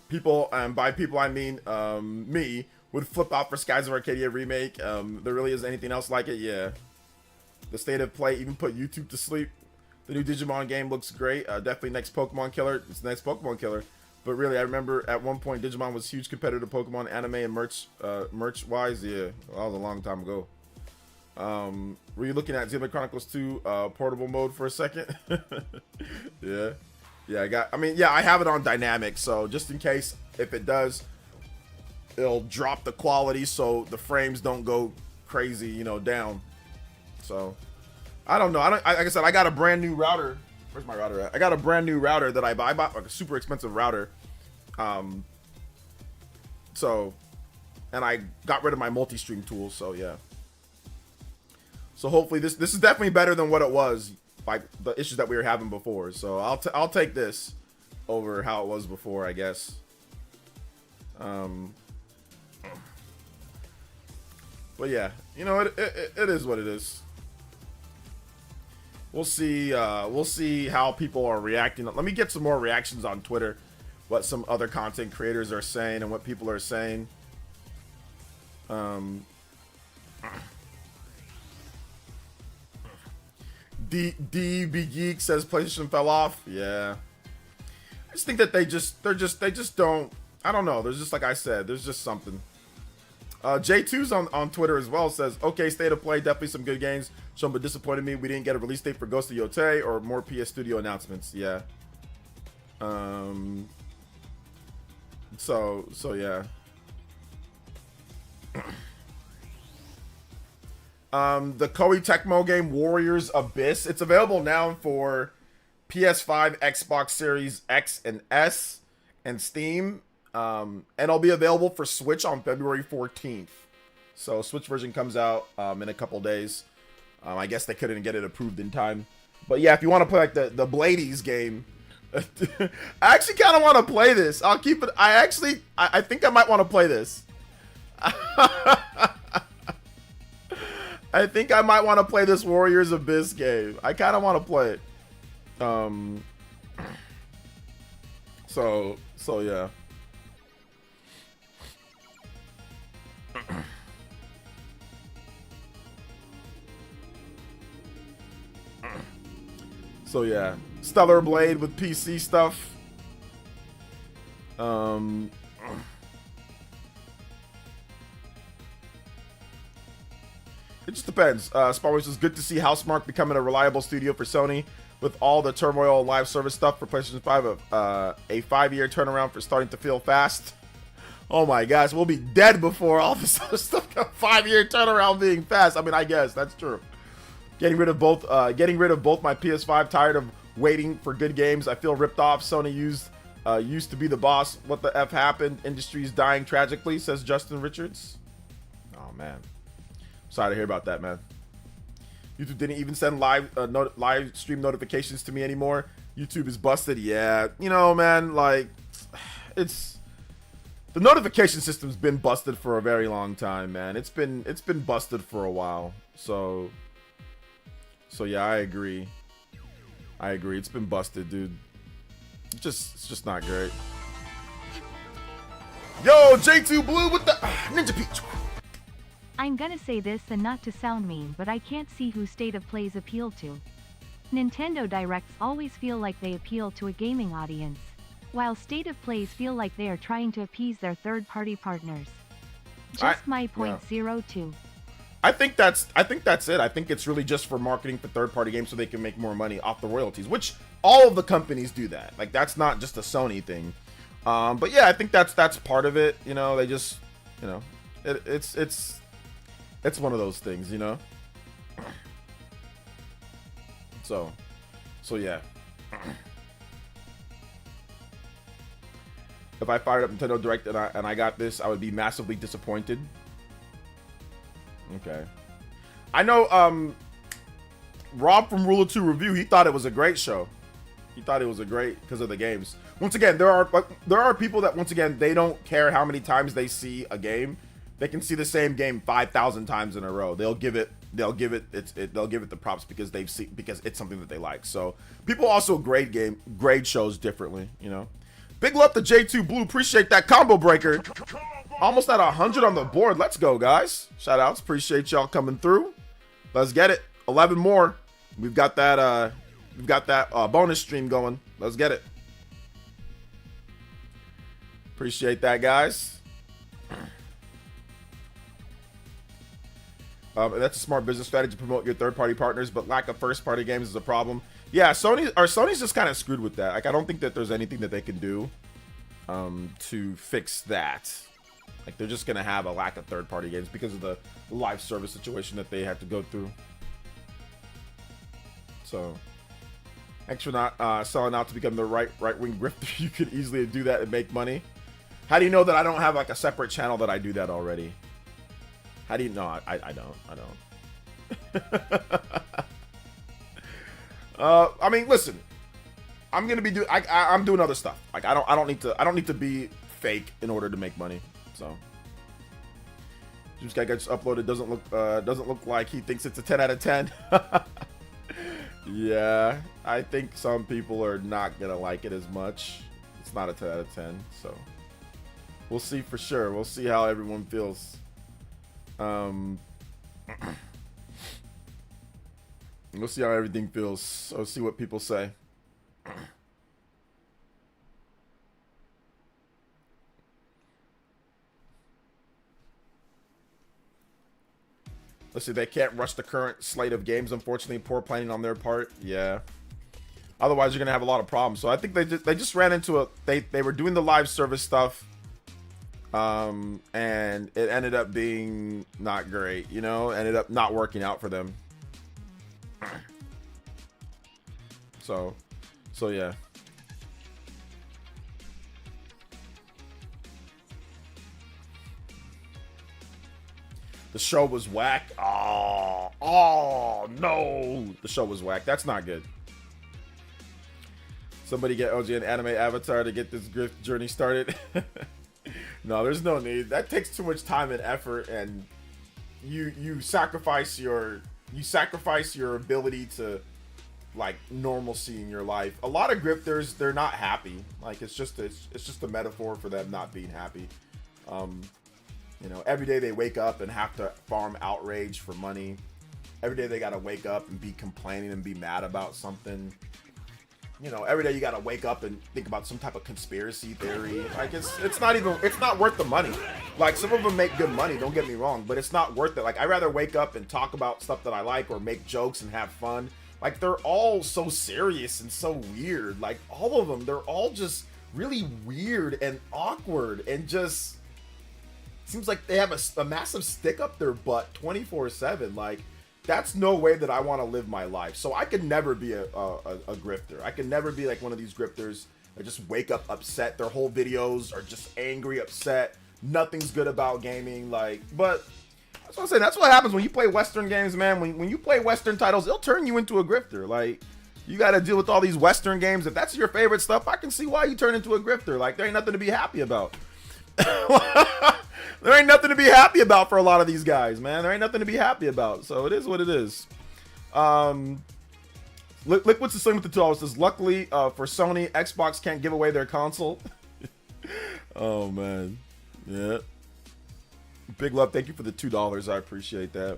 People, and by people I mean me, would flip out for Skies of Arcadia remake. There really is anything else like it? Yeah. The state of play even put YouTube to sleep. The new Digimon game looks great. Definitely next Pokemon killer. It's the next Pokemon killer. But really, I remember at one point Digimon was huge competitor to Pokemon anime and merch wise. Yeah, well, that was a long time ago. Were you looking at Xenoblade Chronicles 2 portable mode for a second? Yeah. Yeah, I have it on dynamic, so just in case if it does, it'll drop the quality so the frames don't go crazy, you know, down. So I don't know. Like I said, I got a brand new router. Where's my router at? I got a brand new router that I bought like a super expensive router. So, and I got rid of my multi-stream tools, so yeah. So hopefully this is definitely better than what it was, like the issues that we were having before. So I'll take this over how it was before, I guess. But yeah, you know, it is what it is. We'll see how people are reacting. Let me get some more reactions on Twitter, what some other content creators are saying and what people are saying. DB Geek says PlayStation fell off. Yeah, I just think that they just don't. I don't know. There's just, like I said, there's just something. J2's on Twitter as well says, okay, state of play, definitely some good games. Some but disappointed me. We didn't get a release date for Ghost of Yotei or more PS Studio announcements. Yeah. So yeah. The Koei Tecmo game Warriors Abyss. It's available now for PS5, Xbox Series X and S, and Steam. And it'll be available for Switch on February 14th. So Switch version comes out in a couple days. I guess they couldn't get it approved in time. But yeah, if you want to play like the Bladies game, I actually kind of want to play this. I'll keep it. I think I might want to play this. I think I might want to play this Warriors Abyss game. I kind of want to play it. So yeah. So yeah, Stellar Blade with PC stuff. It just depends. Spawner says, good to see Housemarque becoming a reliable studio for Sony with all the turmoil and live service stuff for PlayStation 5. A 5-year turnaround for starting to feel fast. Oh my gosh, we'll be dead before all this other stuff. 5-year turnaround being fast. I mean, I guess that's true. Getting rid of both my PS5. Tired of waiting for good games. I feel ripped off. Sony used to be the boss. What the F happened? Industry's dying tragically, says Justin Richards. Oh man. Sorry to hear about that, man. YouTube didn't even send live stream notifications to me anymore. YouTube is busted. Yeah, you know, man, like it's the notification system's been busted for a very long time, man. It's been busted for a while. So yeah, I agree. It's been busted, dude. It's just not great. Yo, J2 Blue with the Ninja Peach. I'm gonna say this and not to sound mean, but I can't see who State of Plays appeal to. Nintendo Directs always feel like they appeal to a gaming audience, while State of Plays feel like they are trying to appease their third-party partners. Just my point. Yeah. 02. I think that's it. I think it's really just for marketing for third-party games so they can make more money off the royalties, which all of the companies do that. Like, that's not just a Sony thing. But yeah, I think that's part of it. You know, they just, you know, it's one of those things, you know. So yeah. If I fired up Nintendo Direct and I got this, I would be massively disappointed. Okay. I know Rob from Ruler 2 Review, he thought it was a great show. He thought it was a great because of the games. Once again, there are people that, once again, they don't care how many times they see a game. They can see the same game 5,000 times in a row. They'll give it the props because because it's something that they like. So people also grade shows differently, you know. Big love to J2 Blue. Appreciate that combo breaker. Almost at 100 on the board. Let's go, guys. Shout outs. Appreciate y'all coming through. Let's get it. 11 more. We've got that bonus stream going. Let's get it. Appreciate that, guys. That's a smart business strategy to promote your third-party partners, but lack of first-party games is a problem. Yeah, Sony's just kind of screwed with that. Like, I don't think that there's anything that they can do to fix that. Like, they're just gonna have a lack of third-party games because of the live service situation that they had to go through. So, thanks for not selling out to become the right-wing grifter. You could easily do that and make money. How do you know that I don't have like a separate channel that I do that already? How do you know? I don't. I mean, listen. I'm gonna be I'm doing other stuff. Like I don't need to be fake in order to make money. So this guy gets uploaded. Doesn't look like he thinks it's a 10 out of 10. Yeah, I think some people are not gonna like it as much. It's not a 10 out of 10. So we'll see for sure. We'll see how everyone feels. We'll see how everything feels. I'll see what people say. Let's see, they can't rush the current slate of games, unfortunately. Poor planning on their part. Yeah. Otherwise, you're gonna have a lot of problems. So I think they just ran into they were doing the live service stuff. And it ended up being not great, you know, ended up not working out for them. So yeah. The show was whack. Oh no, the show was whack. That's not good. Somebody get OG an anime avatar to get this grift journey started. No, there's no need. That takes too much time and effort, and you sacrifice your ability to like normalcy in your life. A lot of grifters, they're not happy. Like it's just a metaphor for them not being happy. You know, every day they wake up and have to farm outrage for money. Every day they gotta wake up and be complaining and be mad about something. You know, every day you gotta wake up and think about some type of conspiracy theory. Like it's not worth the money. Like some of them make good money, don't get me wrong, but it's not worth it. Like I'd rather wake up and talk about stuff that I like or make jokes and have fun. Like they're all so serious and so weird. Like all of them, they're all just really weird and awkward and just seems like they have a massive stick up their butt 24/7. Like that's no way that I want to live my life. So I could never be a grifter. I could never be like one of these grifters that just wake up upset. Their whole videos are just angry, upset. Nothing's good about gaming. Like, but that's what I'm saying. That's what happens when you play Western games, man. When you play Western titles, it'll turn you into a grifter. Like, you got to deal with all these Western games. If that's your favorite stuff, I can see why you turn into a grifter. Like, there ain't nothing to be happy about. There ain't nothing to be happy about for a lot of these guys, man. There ain't nothing to be happy about. So it is what it is. Liquid's the same with the $2. Says, luckily for Sony, Xbox can't give away their console. Oh, man. Yeah. Big love. Thank you for the $2. I appreciate that.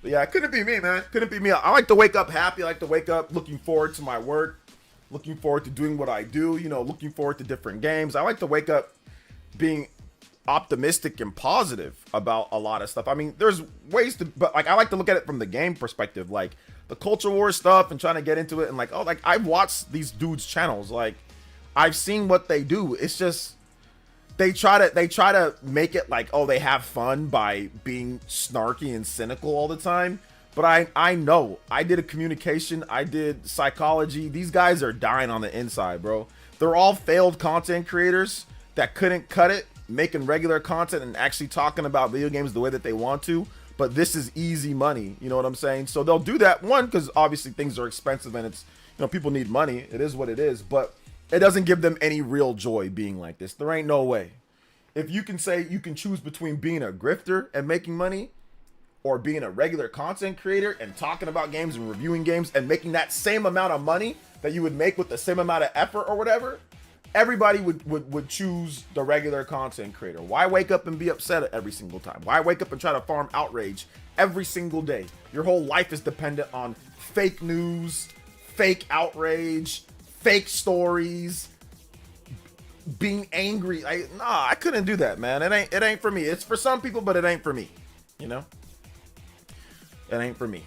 But yeah, it couldn't be me, man. Couldn't be me. I like to wake up happy. I like to wake up looking forward to my work. Looking forward to doing what I do. You know, looking forward to different games. I like to wake up being optimistic and positive about a lot of stuff. I mean, there's ways to, but like I like to look at it from the game perspective, like the culture war stuff and trying to get into it and like, oh, like I've watched these dudes' channels, like I've seen what they do. It's just they try to make it like, oh, they have fun by being snarky and cynical all the time. But I know I did a communication, I did psychology. These guys are dying on the inside, bro. They're all failed content creators that couldn't cut it, making regular content and actually talking about video games the way that they want to. But this is easy money, you know what I'm saying? So they'll do that, one, because obviously things are expensive and it's, you know, people need money. It is what it is, but it doesn't give them any real joy being like this. There ain't no way. If you can say you can choose between being a grifter and making money or being a regular content creator and talking about games and reviewing games and making that same amount of money that you would make with the same amount of effort or whatever, everybody would choose the regular content creator. Why wake up and be upset every single time? Why wake up and try to farm outrage every single day? Your whole life is dependent on fake news, fake outrage, fake stories, being angry. Like, nah, I couldn't do that, man. It ain't for me. It's for some people, but it ain't for me. You know? It ain't for me.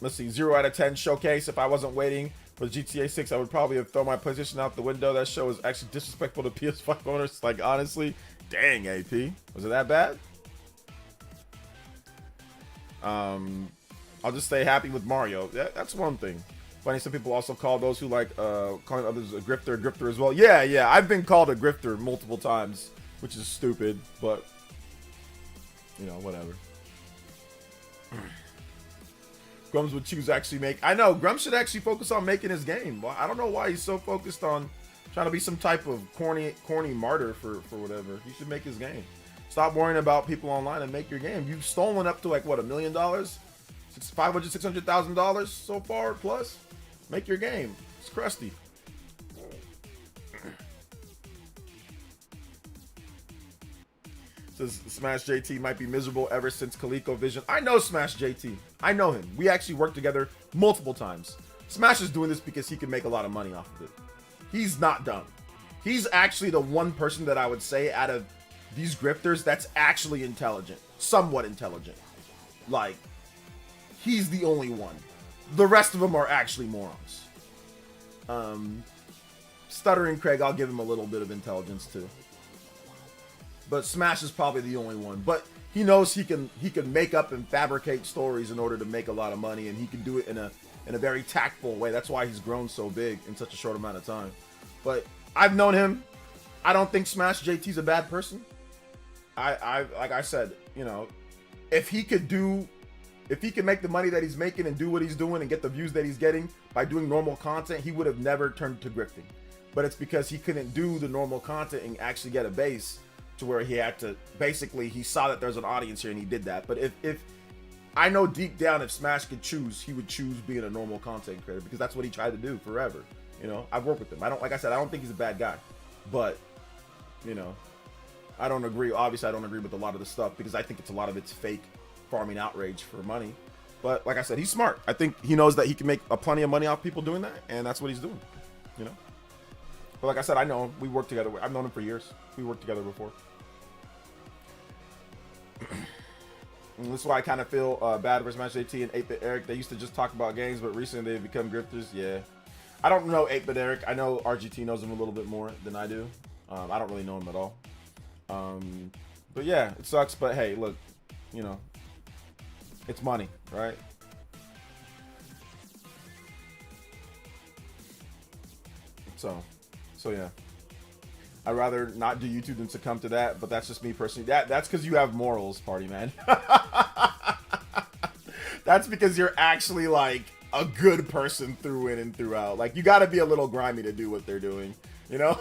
Let's see, 0 out of 10 showcase. If I wasn't waiting for GTA 6, I would probably have thrown my PlayStation out the window. That show is actually disrespectful to PS5 owners. Like, honestly, dang, AP. Was it that bad? I'll just stay happy with Mario. That's one thing. Funny, some people also call those who like calling others a grifter as well. Yeah, I've been called a grifter multiple times, which is stupid, but, you know, whatever. Grums would choose actually make. I know Grums should actually focus on making his game. I don't know why he's so focused on trying to be some type of corny martyr for whatever. He should make his game. Stop worrying about people online and make your game. You've stolen up to like what, $1 million, $600,000 so far plus. Make your game. It's crusty. Says Smash JT might be miserable ever since ColecoVision. I know Smash JT. I know him. We actually worked together multiple times. Smash is doing this because he can make a lot of money off of it. He's not dumb. He's actually the one person that I would say out of these grifters that's actually intelligent. Somewhat intelligent. Like, he's the only one. The rest of them are actually morons. Stuttering Craig, I'll give him a little bit of intelligence too. But Smash is probably the only one. But he knows he can make up and fabricate stories in order to make a lot of money, and he can do it in a very tactful way. That's why he's grown so big in such a short amount of time. But I've known him. I don't think Smash JT's a bad person. I like I said, you know, if he can make the money that he's making and do what he's doing and get the views that he's getting by doing normal content, he would have never turned to grifting. But it's because he couldn't do the normal content and actually get a base to where he had to, basically, he saw that there's an audience here and he did that. But if I know deep down, if Smash could choose, he would choose being a normal content creator, because that's what he tried to do forever. You know, I've worked with him. Like I said, I don't think he's a bad guy, but, you know, I don't agree. Obviously, I don't agree with a lot of the stuff, because I think a lot of it's fake farming outrage for money. But like I said, he's smart. I think he knows that he can make plenty of money off people doing that, and that's what he's doing, you know. But like I said, I know him. We worked together. I've known him for years. We worked together before. And this is why I kind of feel bad for Smash JT and 8-Bit Eric. They used to just talk about games, but recently they've become grifters. Yeah. I don't know 8-Bit Eric. I know RGT knows him a little bit more than I do. I don't really know him at all. But yeah, it sucks. But hey, look, you know, it's money, right? So yeah. I'd rather not do YouTube than succumb to that, but that's just me personally. That's because you have morals, party man. That's because you're actually like a good person through in and throughout. Like, you got to be a little grimy to do what they're doing, you know?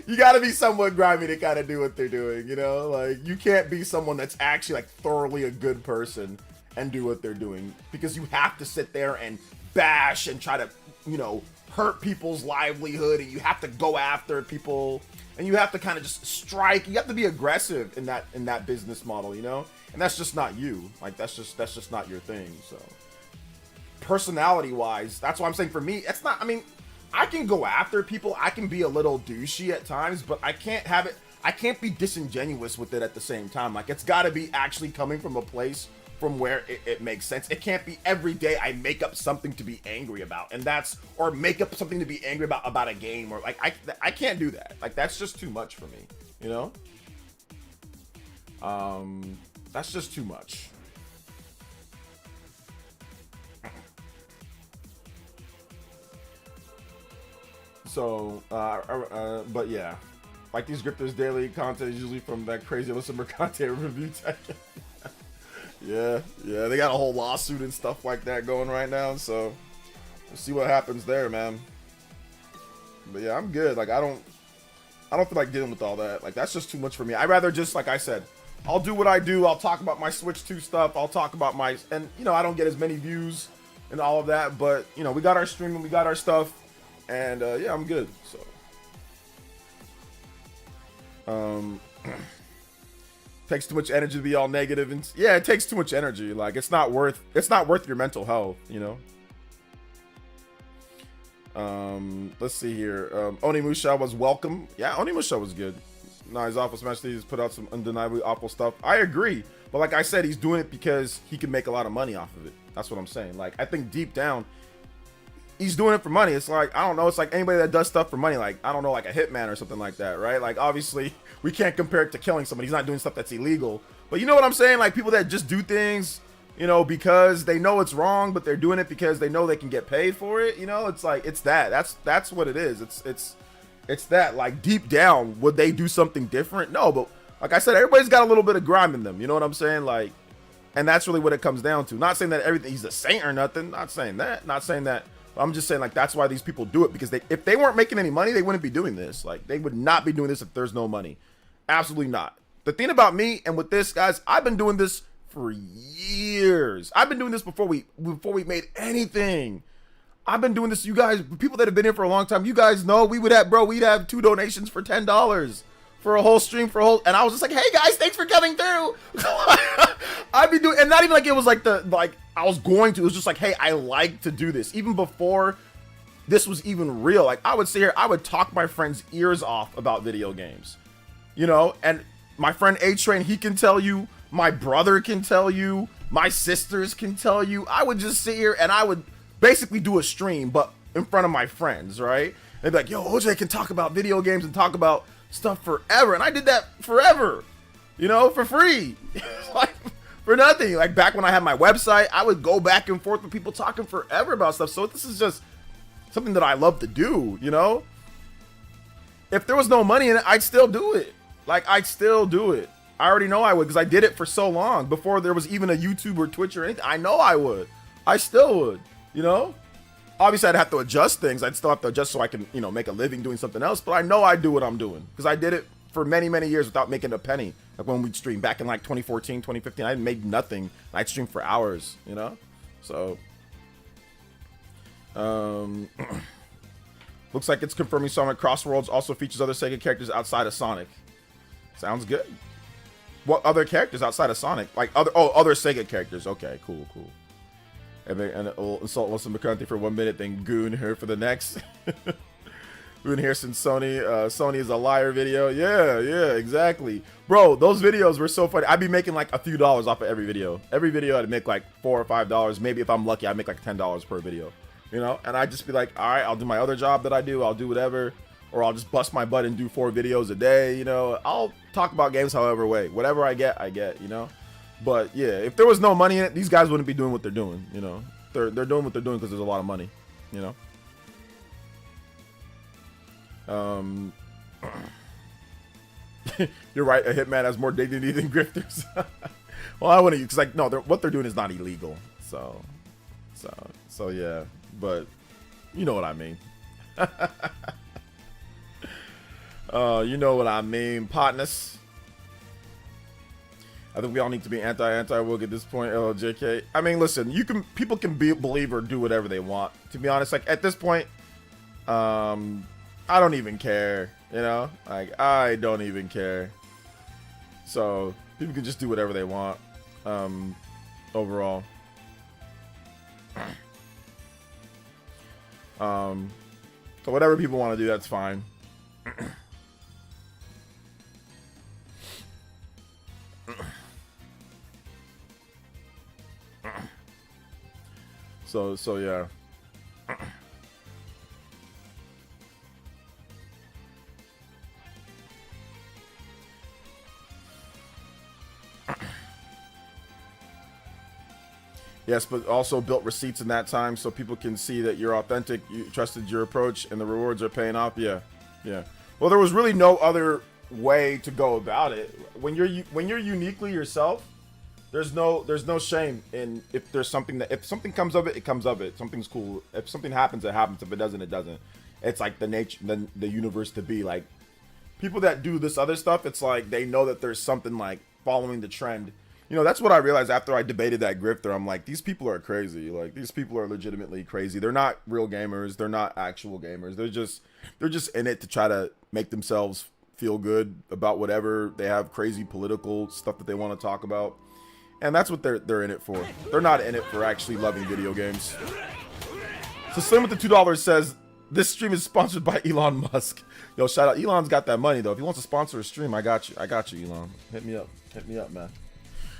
You got to be somewhat grimy to kind of do what they're doing, you know? Like, you can't be someone that's actually like thoroughly a good person and do what they're doing, because you have to sit there and bash and try to, you know, hurt people's livelihood, and you have to go after people, and you have to kind of just strike. You have to be aggressive in that business model, you know? And that's just not you. Like, that's just not your thing. So personality wise, that's why I'm saying, for me, it's not, I mean, I can go after people, I can be a little douchey at times, but I can't be disingenuous with it at the same time. Like, it's got to be actually coming from a place from where it makes sense. It can't be every day I make up something to be angry about, or make up something to be angry about a game, or like, I can't do that. Like, that's just too much for me, you know? That's just too much. So, but yeah, like, these grifters daily content is usually from that crazy listener content review tech. Yeah, they got a whole lawsuit and stuff like that going right now, so we'll see what happens there, man. But yeah, I'm good. Like, I don't feel like dealing with all that. Like, that's just too much for me. I'd rather just, like I said, I'll do what I do. I'll talk about my Switch 2 stuff. I'll talk about and you know, I don't get as many views and all of that, but you know, we got our streaming, we got our stuff, and yeah, I'm good. So takes too much energy to be all negative, and yeah, it takes too much energy. Like, it's not worth your mental health, you know. Let's see here. Onimusha was welcome. Yeah, Onimusha was good. Nah, his awful Smash. He's put out some undeniably awful stuff. I agree, but like I said, he's doing it because he can make a lot of money off of it. That's what I'm saying. Like, I think deep down, he's doing it for money. It's like, I don't know, it's like anybody that does stuff for money, like, I don't know, like a hitman or something like that, right? Like, obviously we can't compare it to killing somebody. He's not doing stuff that's illegal, but you know what I'm saying? Like, people that just do things, you know, because they know it's wrong, but they're doing it because they know they can get paid for it, you know? It's like, it's that's what it is. It's that, like, deep down, would they do something different? No, but like I said, everybody's got a little bit of grime in them, you know what I'm saying? Like, and that's really what it comes down to. Not saying that he's a saint or nothing, not saying that, I'm just saying, like, that's why these people do it, because if they weren't making any money, they wouldn't be doing this. Like, they would not be doing this if there's no money. Absolutely not. The thing about me and with this, guys, I've been doing this for years. I've been doing this before we made anything. I've been doing this, you guys, people that have been here for a long time, you guys know, we'd have 2 donations for $10 for a whole stream, and I was just like, hey guys, thanks for coming through. I'd be doing, and not even like it was like I was going to, it was just like, hey, I like to do this. Even before this was even real, like, I would sit here, I would talk my friends' ears off about video games, you know, and my friend A-Train, he can tell you, my brother can tell you, my sisters can tell you, I would just sit here and I would basically do a stream, but in front of my friends, right? They'd be like, yo, OJ can talk about video games and talk about stuff forever. And I did that forever, you know, for free. Like, for nothing. Like, back when I had my website, I would go back and forth with people talking forever about stuff. So this is just something that I love to do, you know? If there was no money in it, I'd still do it. Like, I'd still do it. I already know I would, because I did it for so long before there was even a YouTube or Twitch or anything. I know I would. I still would, you know? Obviously, I'd have to adjust things. I'd still have to adjust so I can, you know, make a living doing something else. But I know I do what I'm doing because I did it for many, many years without making a penny. Like when we'd stream back in like 2014, 2015, I made nothing. I'd stream for hours, you know? So, looks like it's confirming Sonic Crossworlds also features other Sega characters outside of Sonic. Sounds good. What other characters outside of Sonic? Like other Sega characters. Okay, cool. And it'll insult Wilson McCarthy for 1 minute, then goon her for the next. We've been here since Sony is a liar video. Yeah, exactly. Bro, those videos were so funny. I'd be making like a few dollars off of every video. Every video I'd make like $4 or $5. Maybe if I'm lucky, I'd make like $10 per video. You know? And I'd just be like, all right, I'll do my other job that I do. I'll do whatever. Or I'll just bust my butt and do 4 videos a day. You know? I'll talk about games however way. Whatever I get, you know? But yeah, if there was no money in it, these guys wouldn't be doing what they're doing, you know? They're doing what they're doing because there's a lot of money, you know? You're right, a hitman has more dignity than grifters. Well, I wouldn't, because like, no, what they're doing is not illegal. So yeah, but you know what I mean. You know what I mean, partners. I think we all need to be anti-woke at this point. Oh, JK. I mean, listen, people can believe or do whatever they want. To be honest, like at this point, I don't even care. You know, like I don't even care. So people can just do whatever they want. Overall. So whatever people want to do, that's fine. So yeah. Yes, but also built receipts in that time so people can see that you're authentic, you trusted your approach, and the rewards are paying off. Yeah. Well, there was really no other way to go about it. When you're uniquely yourself, there's no shame in if something comes of it, it comes of it. Something's cool. If something happens, it happens. If it doesn't, it doesn't. It's like the nature, the universe to be. Like people that do this other stuff, it's like they know that there's something like following the trend. You know, that's what I realized after I debated that grifter. I'm like, these people are crazy. Like these people are legitimately crazy. They're not real gamers. They're not actual gamers. They're just in it to try to make themselves feel good about whatever. They have crazy political stuff that they want to talk about. And that's what they're in it for. They're not in it for actually loving video games. So Slim with the $2 says, this stream is sponsored by Elon Musk. Yo, shout out. Elon's got that money, though. If he wants to sponsor a stream, I got you, Elon. Hit me up, man.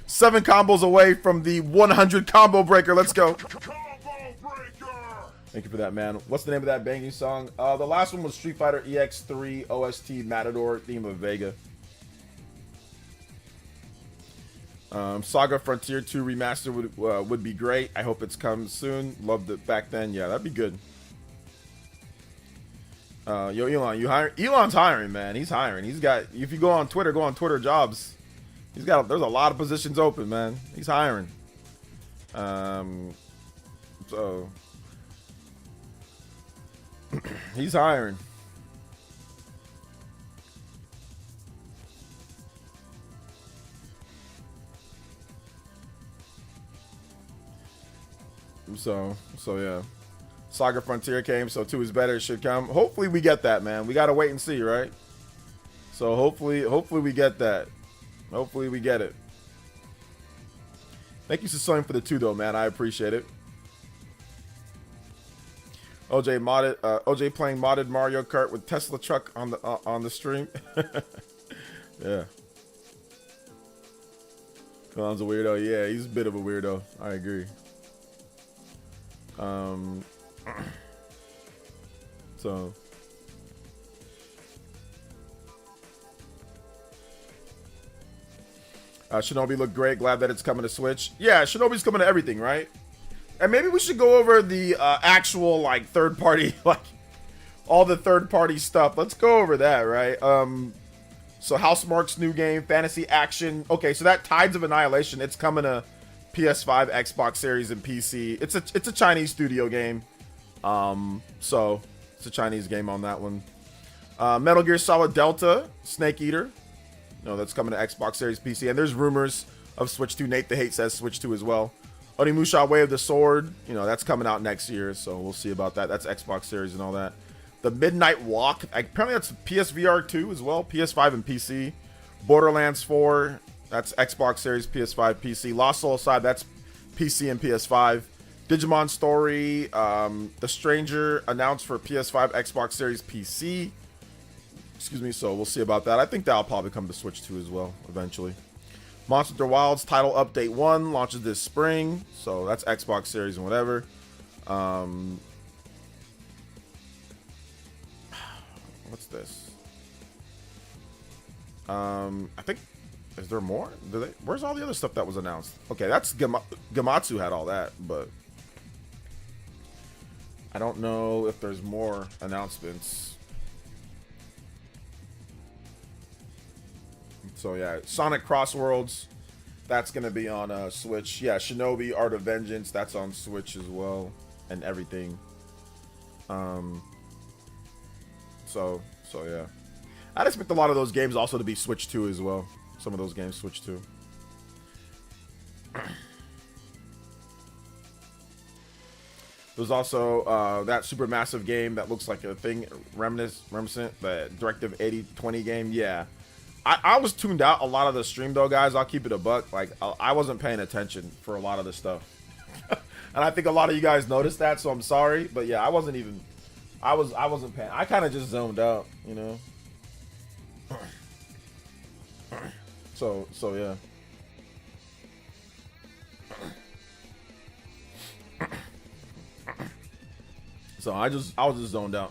7 combos away from the 100 combo breaker. Let's go. Thank you for that, man. What's the name of that banging song? The last one was Street Fighter EX3 OST Matador, theme of Vega. Saga Frontier 2 remaster would be great. I hope it's come soon. Loved it back then. Yeah, that'd be good. Yo, Elon, you hiring? Elon's hiring, man. He's hiring. He's got. If you go on Twitter jobs. He's got. There's a lot of positions open, man. He's hiring. So he's hiring. So yeah. Saga Frontier came, so 2 is better. It should come. Hopefully we get that, man. We gotta wait and see, right? So hopefully we get that. Hopefully we get it. Thank you, Sony, for the 2 though, man. I appreciate it. OJ playing modded Mario Kart with Tesla truck on the stream. Yeah. Elon's a weirdo. Yeah, he's a bit of a weirdo. I agree. So Shinobi looked great. Glad that it's coming to Switch. Yeah, Shinobi's coming to everything, right? And maybe we should go over the actual like third party, like all the third party stuff. Let's go over that, right? So Housemarque's new game, fantasy action. Okay, so that Tides of Annihilation, it's coming to PS5, Xbox Series, and PC. It's a Chinese studio game. So it's a Chinese game on that one. Metal Gear Solid Delta, Snake Eater. No, that's coming to Xbox Series PC. And there's rumors of Switch 2. Nate the Hate says Switch 2 as well. Onimusha Way of the Sword, you know, that's coming out next year, so we'll see about that. That's Xbox Series and all that. The Midnight Walk, apparently that's PSVR 2 as well, PS5 and PC. Borderlands 4, that's Xbox Series, PS5, PC. Lost Soul Aside, that's PC and PS5. Digimon Story, The Stranger announced for PS5, Xbox Series, PC. Excuse me, so we'll see about that. I think that'll probably come to Switch 2 as well, eventually. Monster Hunter Wilds Title Update 1 launches this spring, so that's Xbox Series and whatever. What's this? I think, is there more? Where's all the other stuff that was announced? Okay, that's Gamatsu had all that, but I don't know if there's more announcements. So yeah, Sonic Crossworlds, that's gonna be on Switch. Yeah, Shinobi Art of Vengeance, that's on Switch as well, and everything. So yeah, I'd expect a lot of those games also to be Switch 2 as well. Some of those games Switch 2. There's also that Supermassive game that looks like a thing reminiscent, the Directive 8020 game. Yeah. I was tuned out a lot of the stream though, guys. I'll keep it a buck. Like I wasn't paying attention for a lot of the stuff, and I think a lot of you guys noticed that. So I'm sorry, but yeah, I wasn't paying. I kind of just zoned out, you know. So yeah. So I was just zoned out.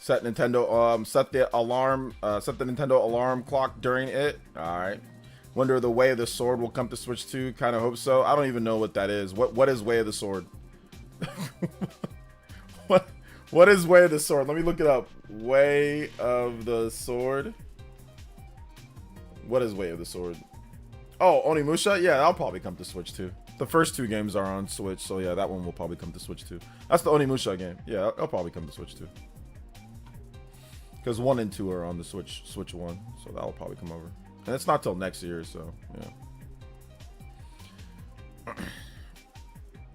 Set Nintendo set the Nintendo alarm clock during it. All right. Wonder if the Way of the Sword will come to Switch 2. Kind of hope so. I don't even know what that is. What is Way of the Sword? What is Way of the Sword? Let me look it up. Way of the Sword. What is Way of the Sword? Oh, Onimusha? Yeah, that'll probably come to Switch 2. The first two games are on Switch, so yeah, that one will probably come to Switch 2. That's the Onimusha game. Yeah, it'll probably come to Switch 2. Because 1 and 2 are on the Switch 1, so that'll probably come over. And it's not till next year, so yeah.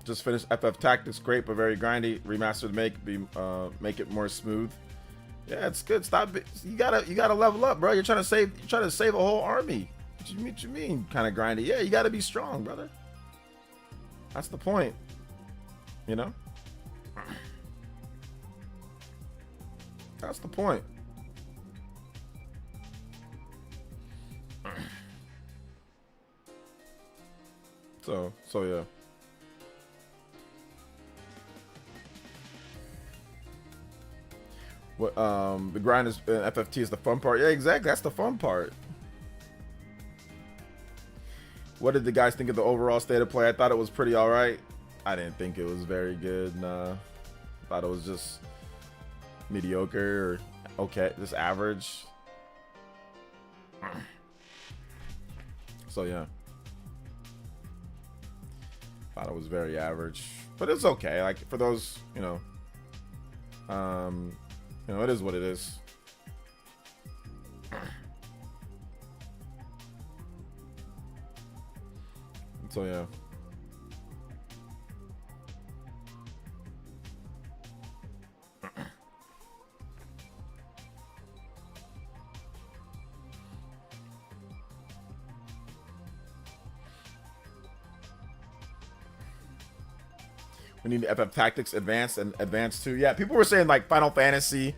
Just finished FF Tactics, great but very grindy. Remastered make it more smooth. Yeah, it's good. Stop it. You gotta level up, bro. You're trying to save a whole army. What you mean kind of grindy? Yeah, you gotta be strong, brother. That's the point. You know? That's the point. So yeah. What the grind is FFT is the fun part. Yeah, exactly. That's the fun part. What did the guys think of the overall state of play? I thought it was pretty all right. I didn't think it was very good. Nah, thought it was just mediocre or okay, just average. So yeah, thought it was very average, but it's okay. Like for those, you know, it is what it is. So yeah. We need FF Tactics Advanced and Advanced 2. Yeah, people were saying like Final Fantasy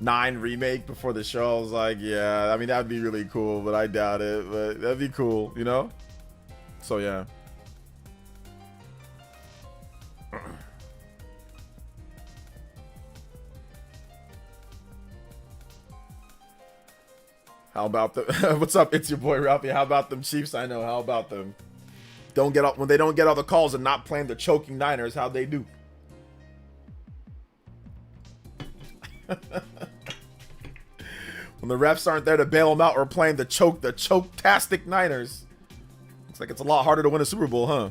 9 remake before the show. I was like, yeah, I mean, that'd be really cool, but I doubt it. But that'd be cool, you know? So, yeah. How about the what's up? It's your boy Ralphie. How about them Chiefs? I know. How about them? Don't get up when they don't get all the calls and not playing the choking Niners. How they do? When the refs aren't there to bail them out or playing the choke-tastic Niners. Looks like it's a lot harder to win a Super Bowl, huh?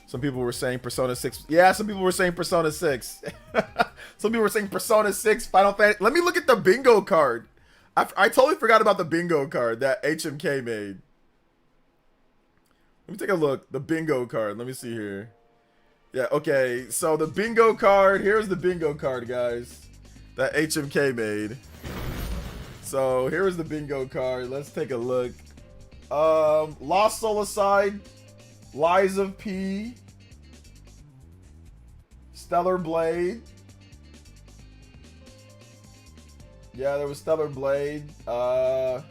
Some people were saying Persona 6. Yeah, some people were saying Persona 6. Some people were saying Persona 6, Final Fantasy. Let me look at the bingo card. I totally forgot about the bingo card that HMK made. Let me take a look. The bingo card. Let me see here. Yeah, okay. So the bingo card. Here's the bingo card, guys. That HMK made. So here's the bingo card. Let's take a look. Lost Solicide. Lies of P. Stellar Blade. Yeah, there was Stellar Blade. Hold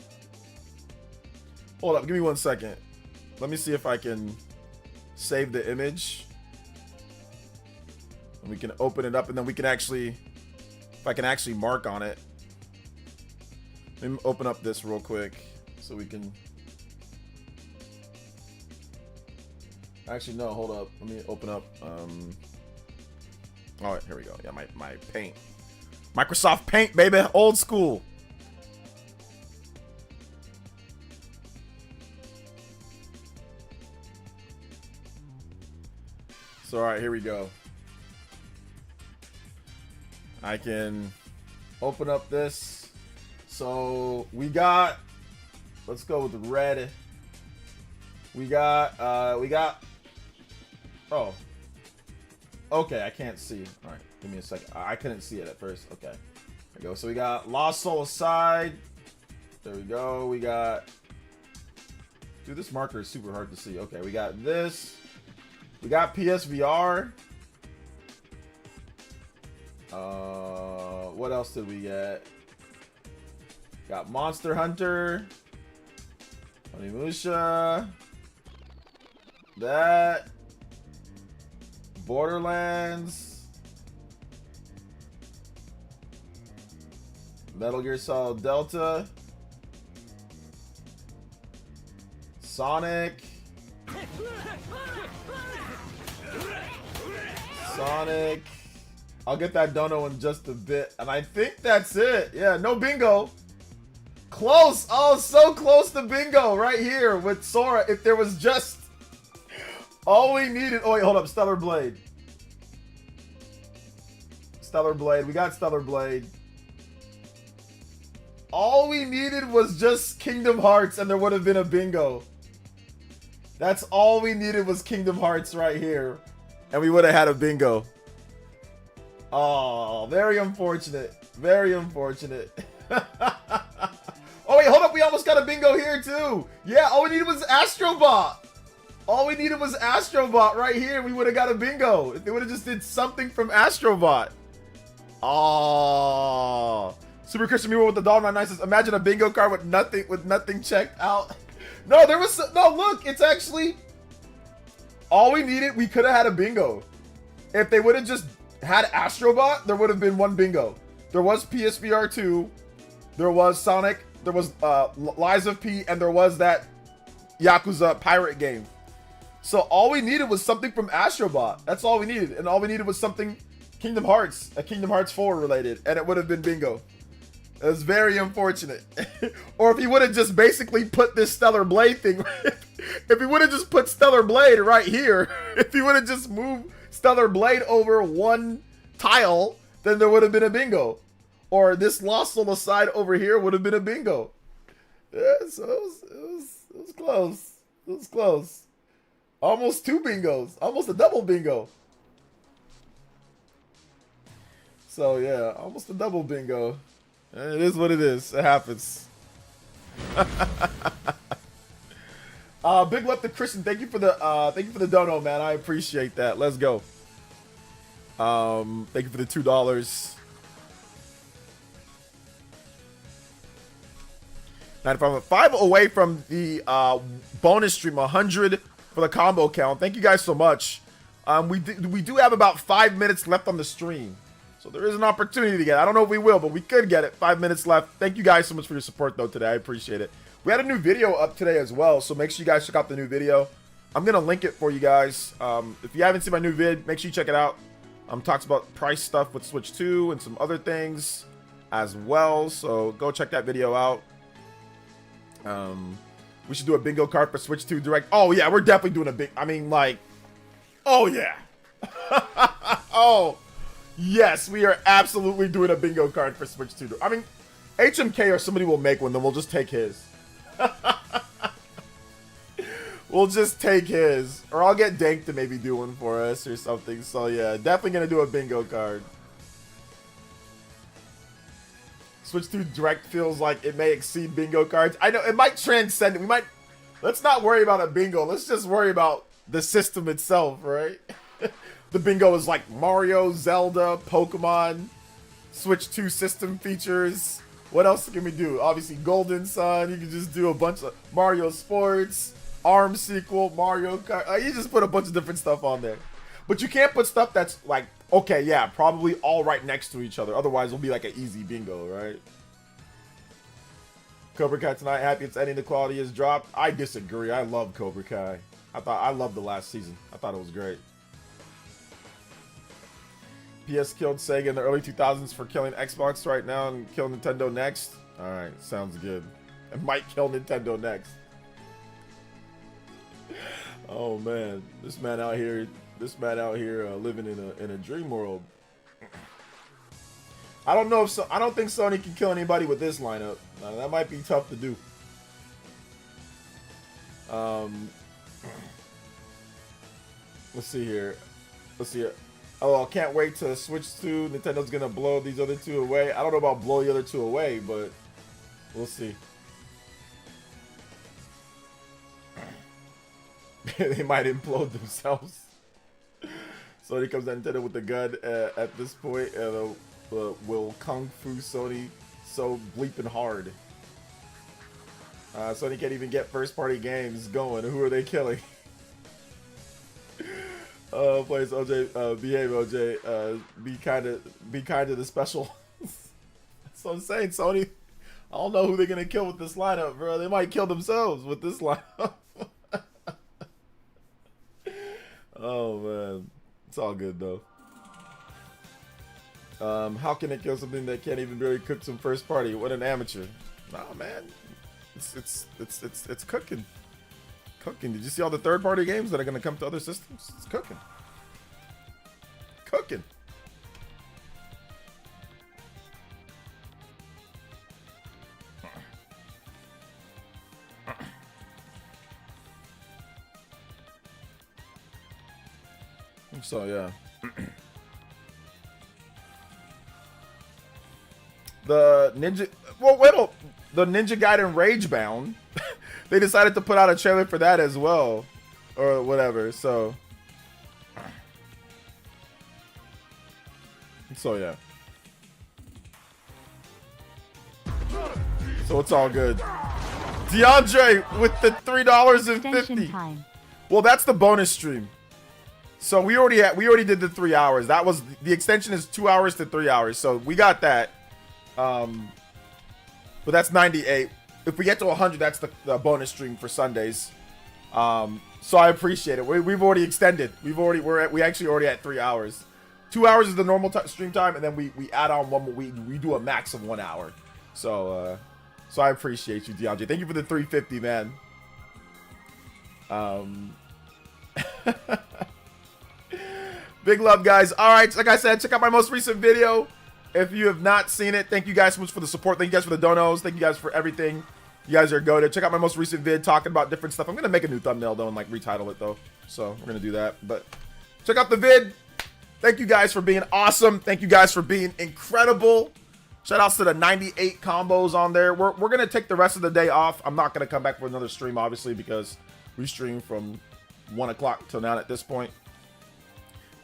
up, give me 1 second. Let me see if I can save the image. And we can open it up and then we can actually, if I can actually mark on it. Let me open up this real quick so we can. Actually, no, hold up. Let me open up. Oh, here we go. Yeah, my Paint. Microsoft Paint, baby. Old school. So, all right, here we go. I can open up this. So, we got, let's go with red. We got, oh. Okay, I can't see. All right, give me a second. I couldn't see it at first. Okay, there we go. So we got Lost Soul Aside. There we go. We got, dude, this marker is super hard to see. Okay, we got this. We got PSVR. What else did we get? Got Monster Hunter. Onimusha. That. Borderlands. Metal Gear Solid Delta. Sonic. I'll get that dono in just a bit. And I think that's it. Yeah, no bingo. Close. Oh, so close to bingo right here with Sora. If there was just all we needed. Oh, wait, hold up. Stellar Blade. Stellar Blade. We got Stellar Blade. All we needed was just Kingdom Hearts and there would have been a bingo. That's all we needed was Kingdom Hearts right here. And we would have had a bingo. Oh, very unfortunate. Very unfortunate. Oh, wait, hold up. We almost got a bingo here, too. Yeah, all we needed was Astrobot. All we needed was Astrobot right here. We would have got a bingo. If they would have just did something from Astrobot. Oh. Super Christian Mule with the Dollar 99 says, imagine a bingo card with nothing checked out. No, there was no, look, it's actually all we needed. We could have had a bingo. If they would have just had Astrobot, there would have been one bingo. There was PSVR 2. There was Sonic. There was Lies of P, and there was that Yakuza pirate game. So all we needed was something from Astrobot. That's all we needed. And all we needed was something Kingdom Hearts, a Kingdom Hearts 4 related, and it would have been bingo. It was very unfortunate. Or if he would have just basically put this Stellar Blade thing, if he would have just put Stellar Blade right here, if he would have just moved Stellar Blade over one tile, then there would have been a bingo. Or this Lost Soul Aside over here would have been a bingo. Yeah, so it was close. It was close. Almost 2 bingos. Almost a double bingo. So yeah, almost a double bingo. It is what it is. It happens. Big love to Christian. Thank you for the dono, man. I appreciate that. Let's go. Thank you for the $2. 5 away from the bonus stream, 100 for the combo count. Thank you guys so much. We do have about 5 minutes left on the stream, so there is an opportunity to get it. I don't know if we will, but we could get it. 5 minutes left. Thank you guys so much for your support though today. I appreciate it. We had a new video up today as well, so make sure you guys check out the new video. I'm gonna link it for you guys. If you haven't seen my new vid, make sure you check it out. Talks about price stuff with Switch 2 and some other things as well, so go check that video out. We should do a bingo card for Switch 2 Direct. Oh yeah, we're definitely doing a big, I mean, like, oh yeah. Oh yes, we are absolutely doing a bingo card for Switch 2. I mean, HMK or somebody will make one, then we'll just take his. We'll just take his, or I'll get Dank to maybe do one for us or something. So yeah, definitely gonna do a bingo card. Switch 2 Direct feels like it may exceed bingo cards. I know it might transcend it. We might, let's not worry about a bingo. Let's just worry about the system itself, right? The bingo is like Mario, Zelda, Pokemon, Switch 2 system features. What else can we do? Obviously Golden Sun. You can just do a bunch of Mario Sports, ARM sequel, Mario Kart. You just put a bunch of different stuff on there. But you can't put stuff that's like, okay, yeah, probably all right next to each other. Otherwise, it'll be like an easy bingo, right? Cobra Kai tonight, happy it's ending. The quality has dropped. I disagree. I love Cobra Kai. I loved the last season. I thought it was great. PS killed Sega in the early 2000s for killing Xbox right now and kill Nintendo next. All right, sounds good. It might kill Nintendo next. Oh man, this man out here living in a dream world. I don't know if I don't think Sony can kill anybody with this lineup. That might be tough to do. Let's see here. Oh, I can't wait to switch to Nintendo's gonna blow these other two away. I don't know about blow the other two away, but we'll see. They might implode themselves. Sony comes at Nintendo with the gun at this point, and will kung fu Sony so bleeping hard. Sony can't even get first-party games going. Who are they killing? Plays OJ, behave OJ. Be kind to the special. That's what I'm saying, Sony. I don't know who they're gonna kill with this lineup, bro. They might kill themselves with this lineup. Oh man, it's all good though. How can it kill something that can't even barely cook some first party? What an amateur! Nah, man, it's cooking. Cooking. Did you see all the third party games that are gonna come to other systems? It's cooking. Cooking. So yeah. The Ninja, the Ninja Gaiden Ragebound, they decided to put out a trailer for that as well, or whatever. So yeah. So it's all good. DeAndre with the $3.50. Well, that's the bonus stream. So we already did the 3 hours. That was the extension is 2 hours to 3 hours. So we got that. But that's 98. If we get to 100, that's the bonus stream for Sundays. So I appreciate it. We've already extended. We actually already at 3 hours. 2 hours is the normal stream time, and then we add on one. We do a max of 1 hour. So I appreciate you, DeAndre. Thank you for the 350, man. Big love, guys. All right, like I said, check out my most recent video. If you have not seen it, thank you guys so much for the support. Thank you guys for the donos. Thank you guys for everything. You guys are goated. Check out my most recent vid talking about different stuff. I'm going to make a new thumbnail, though, and like retitle it, though. So we're going to do that. But check out the vid. Thank you guys for being awesome. Thank you guys for being incredible. Shout outs to the 98 combos on there. We're going to take the rest of the day off. I'm not going to come back for another stream, obviously, because we stream from 1 o'clock till now at this point.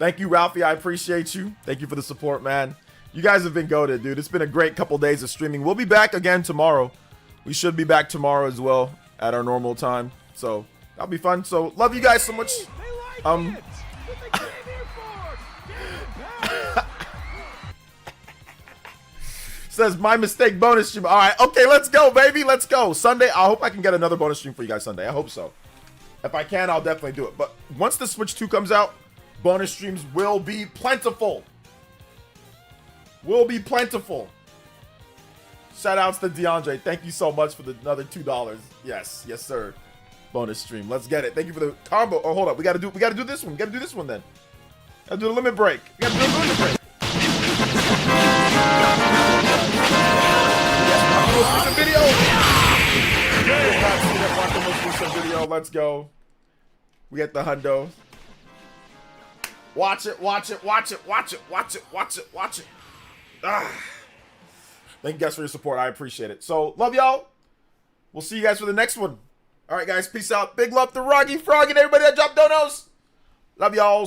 Thank you, Ralphie. I appreciate you. Thank you for the support, man. You guys have been goated, dude. It's been a great couple days of streaming. We'll be back again tomorrow. We should be back tomorrow as well at our normal time. So that'll be fun. So love you guys so much. Says my mistake bonus stream. All right, okay, let's go, baby. Let's go. Sunday, I hope I can get another bonus stream for you guys Sunday. I hope so. If I can, I'll definitely do it. But once the Switch 2 comes out, bonus streams will be plentiful. Will be plentiful. Shout outs to DeAndre. Thank you so much for the another $2. Yes, yes, sir. Bonus stream. Let's get it. Thank you for the combo. Oh, hold up. We gotta do this one. We gotta do this one then. Gotta do the limit break. We gotta do the limit break. Video. Video. Let's go. We get the hundo. Watch it, watch it, watch it, watch it, watch it, watch it, watch it. Thank you guys for your support. I appreciate it. So, love y'all. We'll see you guys for the next one. All right, guys. Peace out. Big love to Roggy, Frog, and everybody that dropped donos. Love y'all.